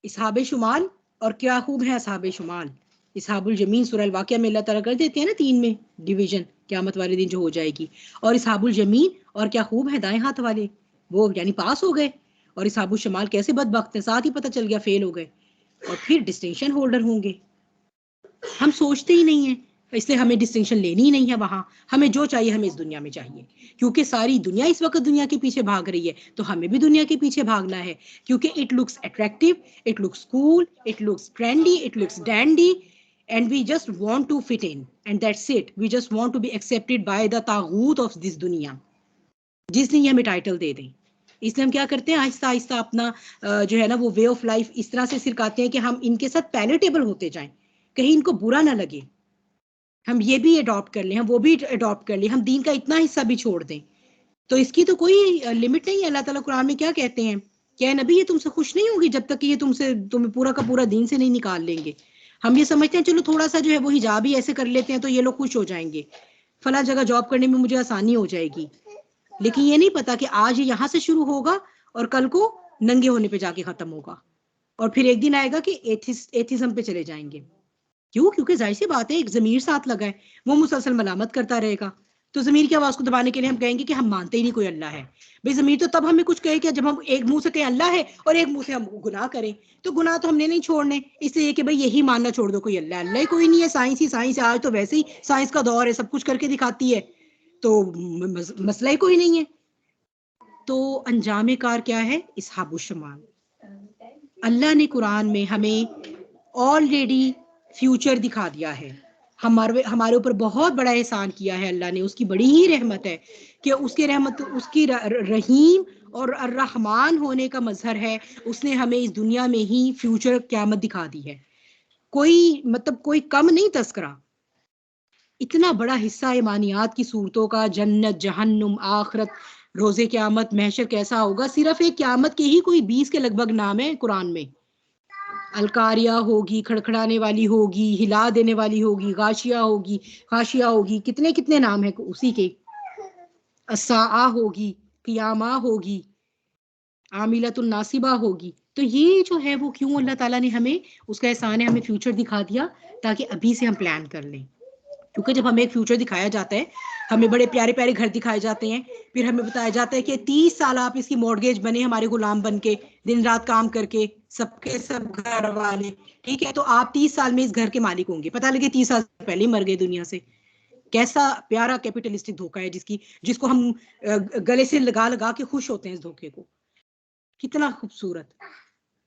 इसहाबे शुमाल, और क्या खूब है असहाबे शुमाल। इसहाबुल जमीन सूरह अल वाक़िया में अल्लाह ताला कर देते हैं ना 3 में डिवीजन, क़यामत वाले दिन जो हो जाएगी। और इसहाबुल जमीन, और क्या खूब है दाएं हाथ वाले, वो यानी पास हो गए। और इसहाबुल शमाल कैसे बदबख्त हैं, साथ ही पता चल गया फेल हो गए, और फिर डिस्टिंक्शन होल्डर होंगे। हम सोचते ही नहीं है, इसलिए हमें डिस्टिंक्शन लेनी ही नहीं है वहां। हमें जो चाहिए हमें इस दुनिया में चाहिए, क्योंकि सारी दुनिया इस वक्त दुनिया के पीछे भाग रही है, तो हमें भी दुनिया के पीछे भागना है, क्योंकि it looks attractive, it looks cool, it looks trendy, it looks dandy, and we just want to fit in, and that's it. We just want to be accepted by the तागूत of this दुनिया, जिसने ये हमें title दे दें। इसलिए हम क्या करते हैं, आहिस्ता आहिस्ता अपना जो है ना वो वे ऑफ लाइफ इस तरह से सिखाते हैं कि हम इनके साथ पैलेटेबल होते जाएं, कहीं इनको बुरा ना लगे, हम ये भी अडॉप्ट कर लें, हम वो भी अडॉप्ट कर लें, हम दीन का इतना हिस्सा भी छोड़ दें। तो इसकी तो कोई लिमिट नहीं है। अल्लाह ताला कुरान में क्या कहते हैं, क्या नबी ये तुमसे खुश नहीं होगी जब तक कि ये तुम्हें पूरा का पूरा दीन से नहीं निकाल लेंगे। हम ये समझते हैं चलो थोड़ा सा जो है वो हिजाब ही ऐसे कर लेते हैं तो ये लोग खुश हो जाएंगे, फला जगह जॉब करने में मुझे आसानी हो जाएगी। लेकिन ये नहीं पता कि आज ये यहाँ से शुरू होगा और कल को नंगे होने पे जाके खत्म होगा, और फिर एक दिन आएगा कि एथिज्म पे चले जाएंगे। क्यों? क्योंकि जाहिर सी बात है एक जमीर साथ लगा है, वो मुसलसल मलामत करता रहेगा। तो जमीर की आवाज को दबाने के लिए हम कहेंगे कि हम मानते ही नहीं कोई अल्लाह है। भाई जमीर तो तब हमें कुछ कहे क्या, जब हम एक मुंह से कहें अल्लाह है और एक मुंह से हम गुनाह करें। तो गुनाह तो हमने नहीं छोड़ने, इसलिए कि भाई यही मानना छोड़ दो, कोई अल्लाह अल्लाह ही कोई नहीं है, साइंस ही साइंस है। आज तो वैसे ही साइंस का दौर है, सब कुछ करके दिखाती है, तो मसला ही कोई नहीं है। तो अंजाम कार क्या है? इसहाबु शमाल। अल्लाह ने कुरान में हमें ऑलरेडी फ्यूचर दिखा दिया है। हमारे ऊपर बहुत बड़ा एहसान किया है अल्लाह ने, उसकी बड़ी ही रहमत है कि उसके रहमत उसकी रहीम और अर्रहमान होने का मजहर है। उसने हमें इस दुनिया में ही फ्यूचर क़यामत दिखा दी है। कोई मतलब कोई कम नहीं तस्करा, इतना बड़ा हिस्सा ईमानियात की सूरतों का, जन्नत, जहन्नुम, आखरत, रोजे क़यामत, महशर कैसा होगा, सिर्फ एक क़यामत के ही कोई 20 के लगभग नाम है कुरान में। अलकारिया होगी, खड़खड़ाने वाली होगी, हिला देने वाली होगी, गाशिया होगी, कितने कितने नाम है उसी के। अस्सा होगी, कियामा होगी, आमिलतुन नासिबा होगी। तो ये जो है वो क्यों अल्लाह ताला ने हमें, उसका एहसान है, हमें फ्यूचर दिखा दिया ताकि अभी से हम प्लान कर लें। क्योंकि जब हमें एक फ्यूचर दिखाया जाता है, हमें बड़े प्यारे प्यारे घर दिखाए जाते हैं, फिर हमें बताया जाता है कि 30 साल आप इसकी मॉर्गेज बने हमारे गुलाम बन के, दिन रात काम करके, सबके सब घर वाले, ठीक है, तो आप 30 साल में इस घर के मालिक होंगे। पता लगे 30 साल पहले ही मर गए दुनिया से। कैसा प्यारा कैपिटलिस्टिक धोखा है जिसको हम गले से लगा लगा के खुश होते हैं इस धोखे को। कितना खूबसूरत।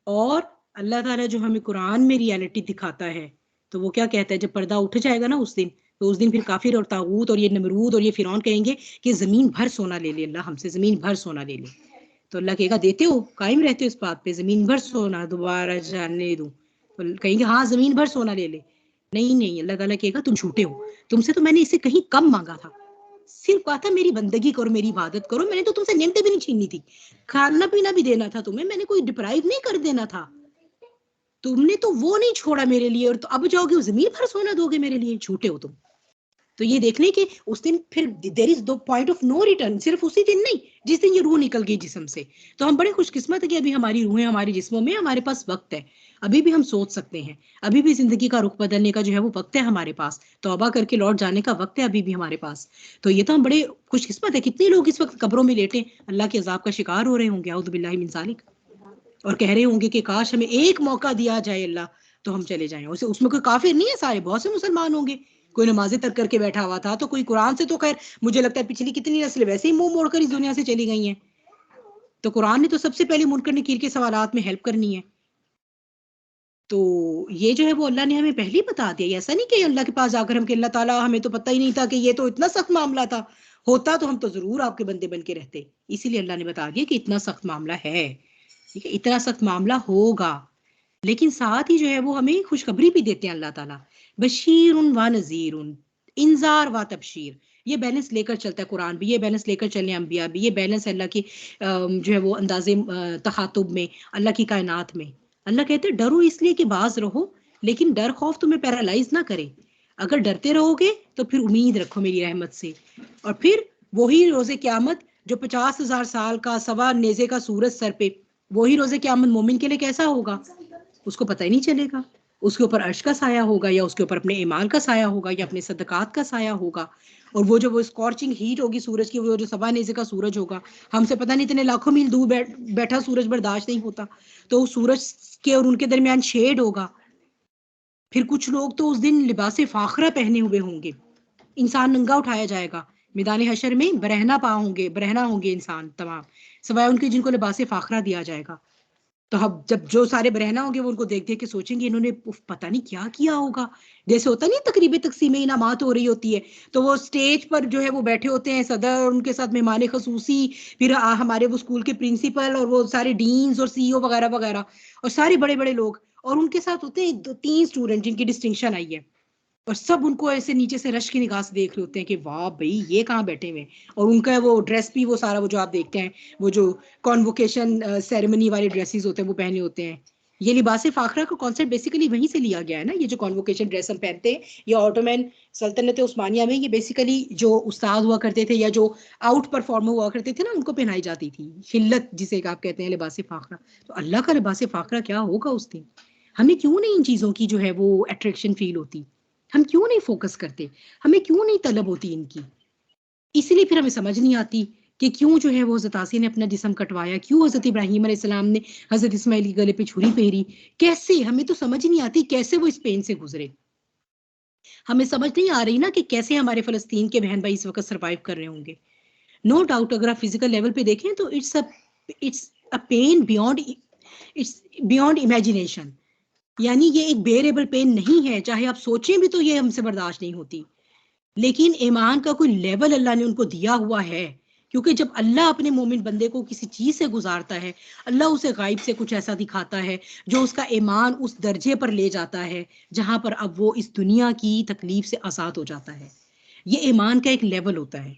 और अल्लाह ताला जो हमें कुरान में रियलिटी दिखाता है, तो वो क्या कहता है, जब पर्दा उठ जाएगा ना उस दिन, तो उस दिन फिर काफिर और तागूत और ये नमरूद और ये फिरौन कहेंगे कि जमीन भर सोना ले ले अल्लाह हमसे, जमीन भर सोना ले ले। तो अल्लाह कहेगा देते हो, कायम रहते हो इस बात पे, जमीन भर सोना दोबारा जानने दूं? तो कहेंगे हाँ जमीन भर सोना ले ले। नहीं नहीं, अल्लाह ताला कहेगा तुम झूठे हो, तुमसे तो मैंने इससे कहीं कम मांगा था, सिर्फ कहा था मेरी बंदगी करो, मेरी इबादत करो, मैंने तो तुमसे नियमतें भी नहीं छीननी थी, खाना पीना भी देना था तुम्हें, मैंने कोई डिप्राइव नहीं कर देना था, तुमने तो वो नहीं छोड़ा मेरे लिए, और तो अब जाओगे जमीन भर सोना दोगे मेरे लिए, झूठे हो तुम। तो ये देख लें कि उस दिन फिर देयर इज दो पॉइंट ऑफ नो रिटर्न, सिर्फ उसी दिन नहीं जिस दिन ये रूह निकल गई जिस्म से। तो हम बड़े खुशकिस्मत है कि अभी हमारी रूहें हमारे जिस्मों में, हमारे पास वक्त है, अभी भी हम सोच सकते हैं, अभी भी जिंदगी का रुख बदलने का जो है वो वक्त है हमारे पास, तौबा करके लौट जाने का वक्त है अभी भी हमारे पास। तो ये तो हम बड़े खुशकिस्मत है। कितने लोग इस वक्त कब्रों में लेटे अल्लाह के अजाब का शिकार हो रहे होंगे, औज़ु बिल्लाहि मिन ज़ालिक, और कह रहे होंगे कि काश हमें एक मौका दिया जाए अल्लाह तो हम चले जाएं। उसमें कोई काफिर नहीं है, सारे बहुत से मुसलमान होंगे, कोई नमाजें तर्क करके बैठा हुआ था, तो कोई कुरान से, तो खैर मुझे लगता है पिछली कितनी नस्लें वैसे ही मुंह मोड़कर इस दुनिया से चली गई हैं। तो कुरान ने तो सबसे पहले मुनकर नकीर के सवालात में हेल्प करनी है। तो ये जो है वो अल्लाह ने हमें पहले ही बता दिया। ऐसा नहीं कि अल्लाह के पास जाकर हम कि अल्लाह ताला हमें तो पता ही नहीं था कि ये तो इतना सख्त मामला था, होता तो हम तो जरूर आपके बंदे बन के रहते। इसीलिए अल्लाह ने बता दिया कि इतना सख्त मामला है, ठीक है, इतना सख्त मामला होगा। लेकिन साथ ही जो है वो हमें खुशखबरी भी देते हैं अल्लाह ताला, बशीरुन व नज़ीरुन, इंजार व तबशीर। ये बैलेंस लेकर चलता है कुरान भी, ये बैलेंस लेकर चले अंबिया भी, ये बैलेंस अल्लाह की जो है वो अंदाजे तखातुब में, अल्लाह की कायनात में। अल्लाह कहते हैं डरो इसलिए कि बाज रहो, लेकिन डर खौफ तुम्हें पैरालाइज ना करे। अगर डरते रहोगे तो फिर उम्मीद रखो मेरी रहमत से। और फिर वही रोजे क्यामत जो 50,000 साल का सवा नेजे का सूरज सर पे, वही रोजे क्यामत मोमिन के लिए कैसा होगा उसको पता ही नहीं चलेगा। उसके ऊपर अर्श का साया होगा, या उसके ऊपर अपने ईमान का साया होगा, या अपने सदकात का साया होगा। और वो स्कॉर्चिंग हीट होगी सूरज की, वो जो सवा नेजे का सूरज होगा, हमसे पता नहीं इतने लाखों मील दूर बैठा सूरज बर्दाश्त नहीं होता, तो उस सूरज के और उनके दरमियान शेड होगा। फिर कुछ लोग तो उस दिन लिबासे फाखरा पहने हुए होंगे, इंसान नंगा उठाया जाएगा मैदान हशर में, बरहना होंगे इंसान तमाम, सिवाय उनके जिनको लिबासे फाखरा दिया जाएगा। तो हम जब जो सारे बरहना होंगे वो उनको देख देख के सोचेंगे इन्होंने पता नहीं क्या किया होगा। जैसे होता नहीं तकरीबें तकसीम इनामात हो रही होती है, तो वो स्टेज पर जो है वो बैठे होते हैं सदर और उनके साथ मेहमान खसूसी, फिर हमारे वो स्कूल के प्रिंसिपल और वो सारे डीन्स और सीईओ वगैरह वगैरह, और सारे बड़े बड़े लोग, और उनके साथ होते हैं 2-3 स्टूडेंट जिनकी डिस्टिंक्शन आई है, और सब उनको ऐसे नीचे से रश की निगाह से देख रहे होते हैं कि वाह भाई ये कहाँ बैठे हुए हैं। और उनका वो ड्रेस भी वो सारा वो जो आप देखते हैं वो जो कॉन्वोकेशन सेरेमनी वाले ड्रेसेस होते हैं वो पहने होते हैं। ये लिबास फाखरा का कॉन्सेप्ट बेसिकली वहीं से लिया गया है ना, ये जो कॉन्वोकेशन ड्रेस हम पहनते हैं, ये ऑटोमैन सल्तनत उस्मानिया में ये बेसिकली जो उस्ताद हुआ करते थे या जो आउट परफॉर्मर हुआ करते थे ना उनको पहनाई जाती थी, हिल्लत जिसे आप कहते हैं लिबास फाखरा। तो अल्लाह का लिबास फाखरा क्या होगा उस दिन। हमें क्यों नहीं इन चीजों की जो है वो अट्रैक्शन फील होती, हम क्यों नहीं फोकस करते, हमें क्यों नहीं तलब होती इनकी। इसलिए फिर हमें समझ नहीं आती कि क्यों जो है वो हज़रत आसिया ने अपना जिस्म कटवाया, क्यों हज़रत इब्राहीम अलैहिस्सलाम ने हज़रत इस्माइल के गले पे छुरी फेरी, कैसे, हमें तो समझ ही नहीं आती कैसे वो इस पेन से गुजरे। हमें समझ नहीं आ रही ना कि कैसे हमारे फलस्तीन के बहन भाई इस वक्त सर्वाइव कर रहे होंगे। नो डाउट अगर आप फिजिकल लेवल पे देखें तो it's a pain beyond, it's beyond imagination. यानी ये एक बेरेबल पेन नहीं है, चाहे आप सोचें भी तो ये हमसे बर्दाश्त नहीं होती। लेकिन ईमान का कोई लेवल अल्लाह ने उनको दिया हुआ है, क्योंकि जब अल्लाह अपने मोमिन बंदे को किसी चीज से गुजारता है, अल्लाह उसे गायब से कुछ ऐसा दिखाता है जो उसका ईमान उस दर्जे पर ले जाता है जहां पर अब वो इस दुनिया की तकलीफ से आजाद हो जाता है। ये ईमान का एक लेवल होता है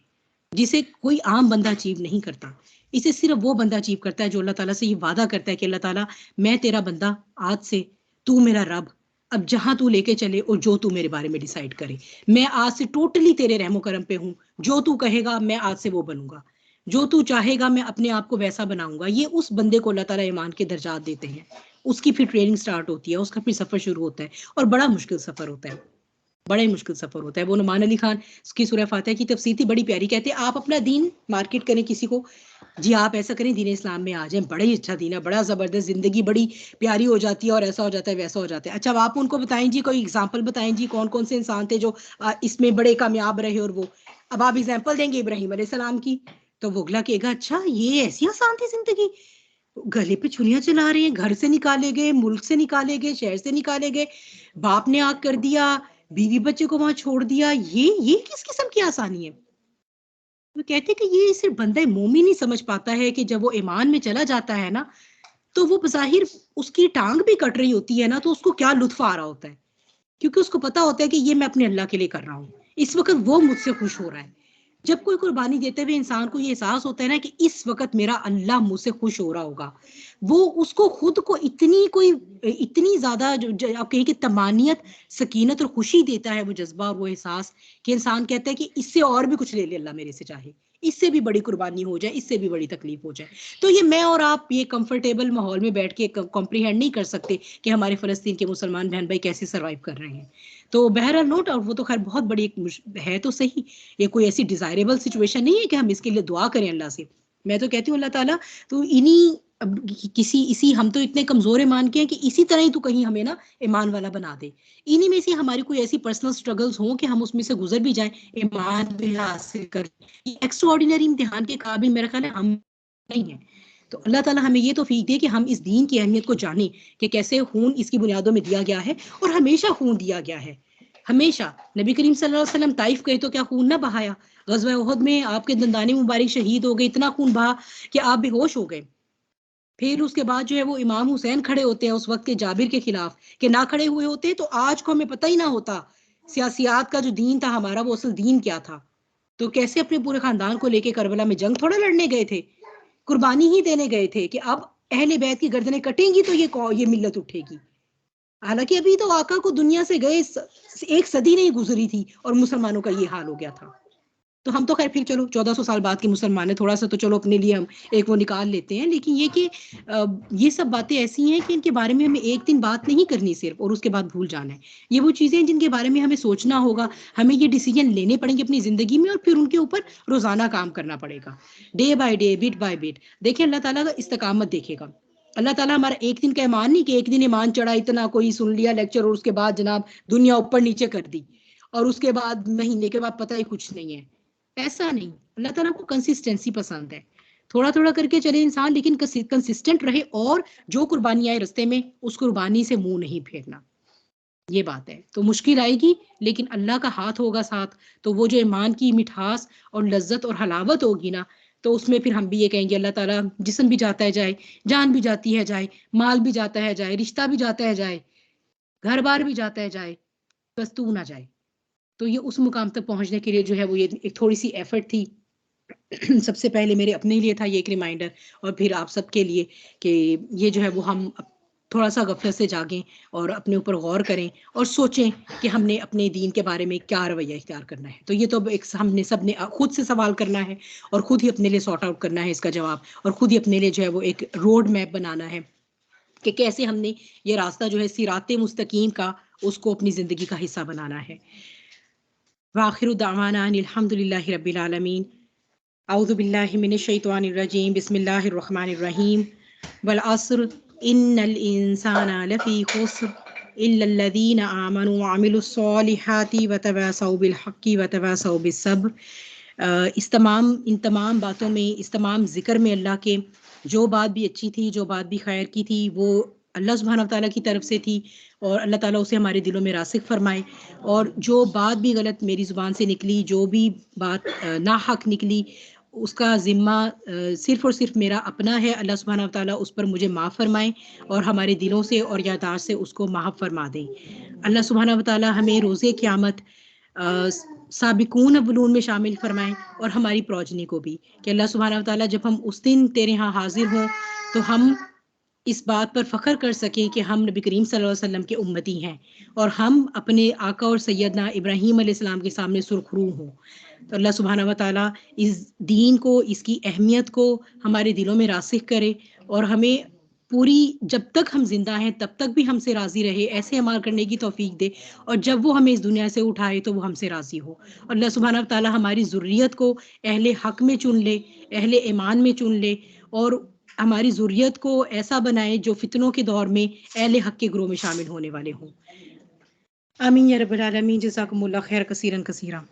जिसे कोई आम बंदा अचीव नहीं करता। इसे सिर्फ वो बंदा अचीव करता है जो अल्लाह ताला से ये वादा करता है कि अल्लाह ताला मैं तेरा बंदा आज से, तू मेरा रब, अब जहां तू लेके चले और जो तू मेरे बारे में डिसाइड करे, मैं आज से टोटली तेरे रहमो करम पे हूँ, जो तू कहेगा मैं आज से वो बनूंगा, जो तू चाहेगा मैं अपने आप को वैसा बनाऊंगा। ये उस बंदे को अल्लाह ताला ईमान के दर्जात देते हैं। उसकी फिर ट्रेनिंग स्टार्ट होती है, उसका फिर सफर शुरू होता है, और बड़ा मुश्किल सफर होता है, बड़ा ही मुश्किल सफर होता है। वो नुमान अली खान की सूरह फातिहा की तफसीर थी बड़ी प्यारी, कहते हैं आप अपना दीन मार्केट करें किसी को, जी आप ऐसा करें दीन इस्लाम में आ जाएं, बड़ा ही अच्छा दीन है, बड़ा जबरदस्त, जिंदगी बड़ी प्यारी हो जाती है, और ऐसा हो जाता है वैसा हो जाता है। अच्छा अब आप उनको बताएं जी, कोई एग्जाम्पल बताएं जी, कौन कौन से इंसान थे जो इसमें बड़े कामयाब रहे, और वो अब आप एग्जाम्पल देंगे इब्राहिम अलैहिस्सलाम की, तो वो अगला कहेगा अच्छा ये ऐसी आसान थी जिंदगी, गले पे छुरियां चला रहे हैं, घर से निकाले गए, मुल्क से निकाले गए, शहर से निकाले गए, बाप ने आग कर दिया, बीवी बच्चे को वहां छोड़ दिया, ये किस किस्म की आसानी है। वो कहते हैं कि ये सिर्फ बंदा मोमिन ही समझ पाता है कि जब वो ईमान में चला जाता है ना, तो वो बज़ाहिर उसकी टांग भी कट रही होती है ना, तो उसको क्या लुत्फ आ रहा होता है, क्योंकि उसको पता होता है कि ये मैं अपने अल्लाह के लिए कर रहा हूँ, इस वक्त वो मुझसे खुश हो रहा है। जब कोई कुर्बानी देते हुए इंसान को ये एहसास होता है ना कि इस वक्त मेरा अल्लाह मुझसे खुश हो रहा होगा, वो उसको खुद को इतनी ज्यादा आप कहें कि तमानियत, सकीनत और खुशी देता है वो जज्बा और वो एहसास, कि इंसान कहता है कि इससे और भी कुछ ले ले अल्लाह मेरे से चाहे, इससे भी बड़ी कुर्बानी हो जाए, इससे भी बड़ी तकलीफ हो जाए। तो ये मैं और आप ये कंफर्टेबल माहौल में बैठ के कॉम्प्रीहेंड नहीं कर सकते कि हमारे फलस्तीन के मुसलमान बहन भाई कैसे सर्वाइव कर रहे हैं। तो बहरहाल नोट, और वो तो खैर बहुत बड़ी एक है तो सही, ये कोई ऐसी डिजायरेबल सिचुएशन नहीं है कि हम इसके लिए दुआ करें अल्लाह से। मैं तो कहती हूँ अल्लाह ताला तो इन्हीं अब किसी इसी हम तो इतने कमजोर ईमान के हैं कि इसी तरह ही तो कहीं हमें ना ईमान वाला बना दे। इन्हीं में से हमारी कोई ऐसी पर्सनल स्ट्रगल्स हों कि हम उसमें से गुजर भी जाएं, ईमान भी हासिल कर, एक्स्ट्रा ऑर्डिनरी इम्तिहान के काबिल मेरा ख्याल है हम नहीं है। तो अल्लाह ताला हमें ये तौफीक दे कि हम इस दीन की अहमियत को जानें कि कैसे खून इसकी बुनियादों में दिया गया है, और हमेशा खून दिया गया है, हमेशा। नबी करीम सल्लल्लाहु अलैहि वसल्लम ताइफ गए तो क्या खून ना बहाया, गज़वा उहद में आपके दंदाने मुबारक शहीद हो गए, इतना खून बहा कि आप बेहोश हो गए। फिर उसके बाद जो है वो इमाम हुसैन खड़े होते हैं उस वक्त के जाबिर के खिलाफ, कि ना खड़े हुए होते तो आज को हमें पता ही ना होता सियासियात का जो दीन था हमारा वो असल दीन क्या था। तो कैसे अपने पूरे खानदान को लेके करबला में जंग थोड़ा लड़ने गए थे, कुर्बानी ही देने गए थे कि अब अहले बैत की गर्दनें कटेंगी तो ये मिल्लत उठेगी। हालांकि अभी तो आका को दुनिया से गए एक सदी नहीं गुजरी थी और मुसलमानों का ये हाल हो गया था। तो हम तो खैर फिर चलो 1400 साल बाद के मुसलमान है, थोड़ा सा तो चलो अपने लिए हम एक वो निकाल लेते हैं, लेकिन ये कि ये सब बातें ऐसी हैं कि इनके बारे में हमें एक दिन बात नहीं करनी सिर्फ और उसके बाद भूल जाना है। ये वो चीजें हैं जिनके बारे में हमें सोचना होगा, हमें ये डिसीजन लेने पड़ेंगे अपनी जिंदगी में, और फिर उनके ऊपर रोजाना काम करना पड़ेगा, day by day, bit by bit. देखिए अल्लाह ताला का इस्तकामत देखेगा। अल्लाह ताला हमारा एक दिन का ईमान नहीं कि एक दिन ईमान चढ़ा, इतना कोई सुन लिया लेक्चर और उसके बाद जनाब दुनिया ऊपर नीचे कर दी, और उसके बाद महीने के बाद पता ही कुछ नहीं है। ऐसा नहीं, अल्लाह ताला को कंसिस्टेंसी पसंद है। थोड़ा-थोड़ा करके चले इंसान, लेकिन कंसिस्टेंट रहे, और जो कुर्बानी आए रास्ते में, उस कुर्बानी से मुँह नहीं फेरना। ये बात है। तो मुश्किल आएगी, लेकिन अल्लाह का हाथ होगा साथ, तो वो जो ईमान की मिठास और लज़्ज़त और हलावत होगी ना, तो उसमें फिर हम भी ये कहेंगे, अल्लाह ताला जिस्म भी जाता है जाए, जान भी जाती है जाए, माल भी जाता है जाए, रिश्ता भी जाता है जाए, घर-बार भी जाता है जाए, बस तू ना जाए। तो ये उस मुकाम तक पहुँचने के लिए जो है वो ये एक थोड़ी-सी एफ़र्ट थी। सबसे पहले मेरे अपने लिए था ये एक रिमाइंडर, और फिर आप सबके लिए कि ये जो है वो हम थोड़ा-सा गफ़लत से जागें और अपने ऊपर गौर करें और सोचें कि हमने अपने दीन के बारे में क्या रवैया इख्तियार करना है। तो ये तो अब एक हमने सबने खुद से सवाल करना है, और खुद ही अपने लिए सॉर्ट आउट करना है इसका जवाब, और खुद ही अपने लिए जो है वो एक रोड मैप बनाना है कि कैसे हमने ये रास्ता जो है सिराते मुस्तकीम का, उसको अपनी ज़िंदगी का हिस्सा बनाना है। व आखिरु दावाना अनिल हम्दुलिल्लाहि रब्बिल आलमीन। औज़ु बिल्लाहि मिनश शैतानिर रजीम, बिस्मिल्लाहिर रहमानिर रहीम। वल अस्र इन्नल इंसाना लफ़ी खुस्र इल्लल लज़ीना आमनु व अमिलुस सॉलिहाति व तवासौ बिल हक़्क़ि व तवासौ बिस सब्र। इन तमाम बातों में, इस तमाम ज़िक्र में अल्लाह के जो बात भी अच्छी थी, जो बात भी खैर की थी, वो अल्लाह सुब्हानहू व तआला की तरफ से थी, और अल्लाह ताला उसे हमारे दिलों में रासिख़ फ़रमाए। और जो बात भी गलत मेरी ज़ुबान से निकली, जो भी बात नाहक निकली, उसका ज़िम्मा सिर्फ़ और सिर्फ़ मेरा अपना है। अल्लाह सुब्हानहू व तआला उस पर मुझे माफ़ फ़रमाएँ, और हमारे दिलों से और याददाश्त से उसको महफ़ फ़रमा दें। अल्लाह सुब्हानहू व तआला हमें रोज़े क़यामत साबिकून अव्वलून में शामिल फ़रमाएँ, और हमारी प्रोजनी को भी, कि अल्लाह सुब्हानहू व तआला जब हम उस दिन तेरे यहाँ हाज़िर हों, तो हम इस बात पर फ़ख्र कर सकें कि हम नबी करीम सल्लल्लाहु अलैहि वसल्लम के उम्मती हैं, और हम अपने आका और सैयदना इब्राहीम अलैहिस्सलाम के सामने सुरख़रू हों। तो अल्लाह सुब्हानहू व तआला इस दीन को, इसकी अहमियत को हमारे दिलों में रासिख़ करे, और हमें पूरी, जब तक हम ज़िंदा हैं तब तक भी हमसे राज़ी रहे, ऐसे अमाल करने की तौफ़ीक दे, और जब वो हमें इस दुनिया से उठाए तो वो हमसे राज़ी हो। और अल्लाह सुब्हानहू व तआला हमारी ज़ुर्रियत को अहले हक़ में चुन ले, अहले ईमान में चुन ले, और हमारी ज़ुर्रियत को ऐसा बनाए जो फ़ितनों के दौर में अहले हक़ के ग्रोह में शामिल होने वाले हों। आमीन या रब्बल आलमीन। जज़ाकुमुल्लाह खैर कसीरन कसीरा।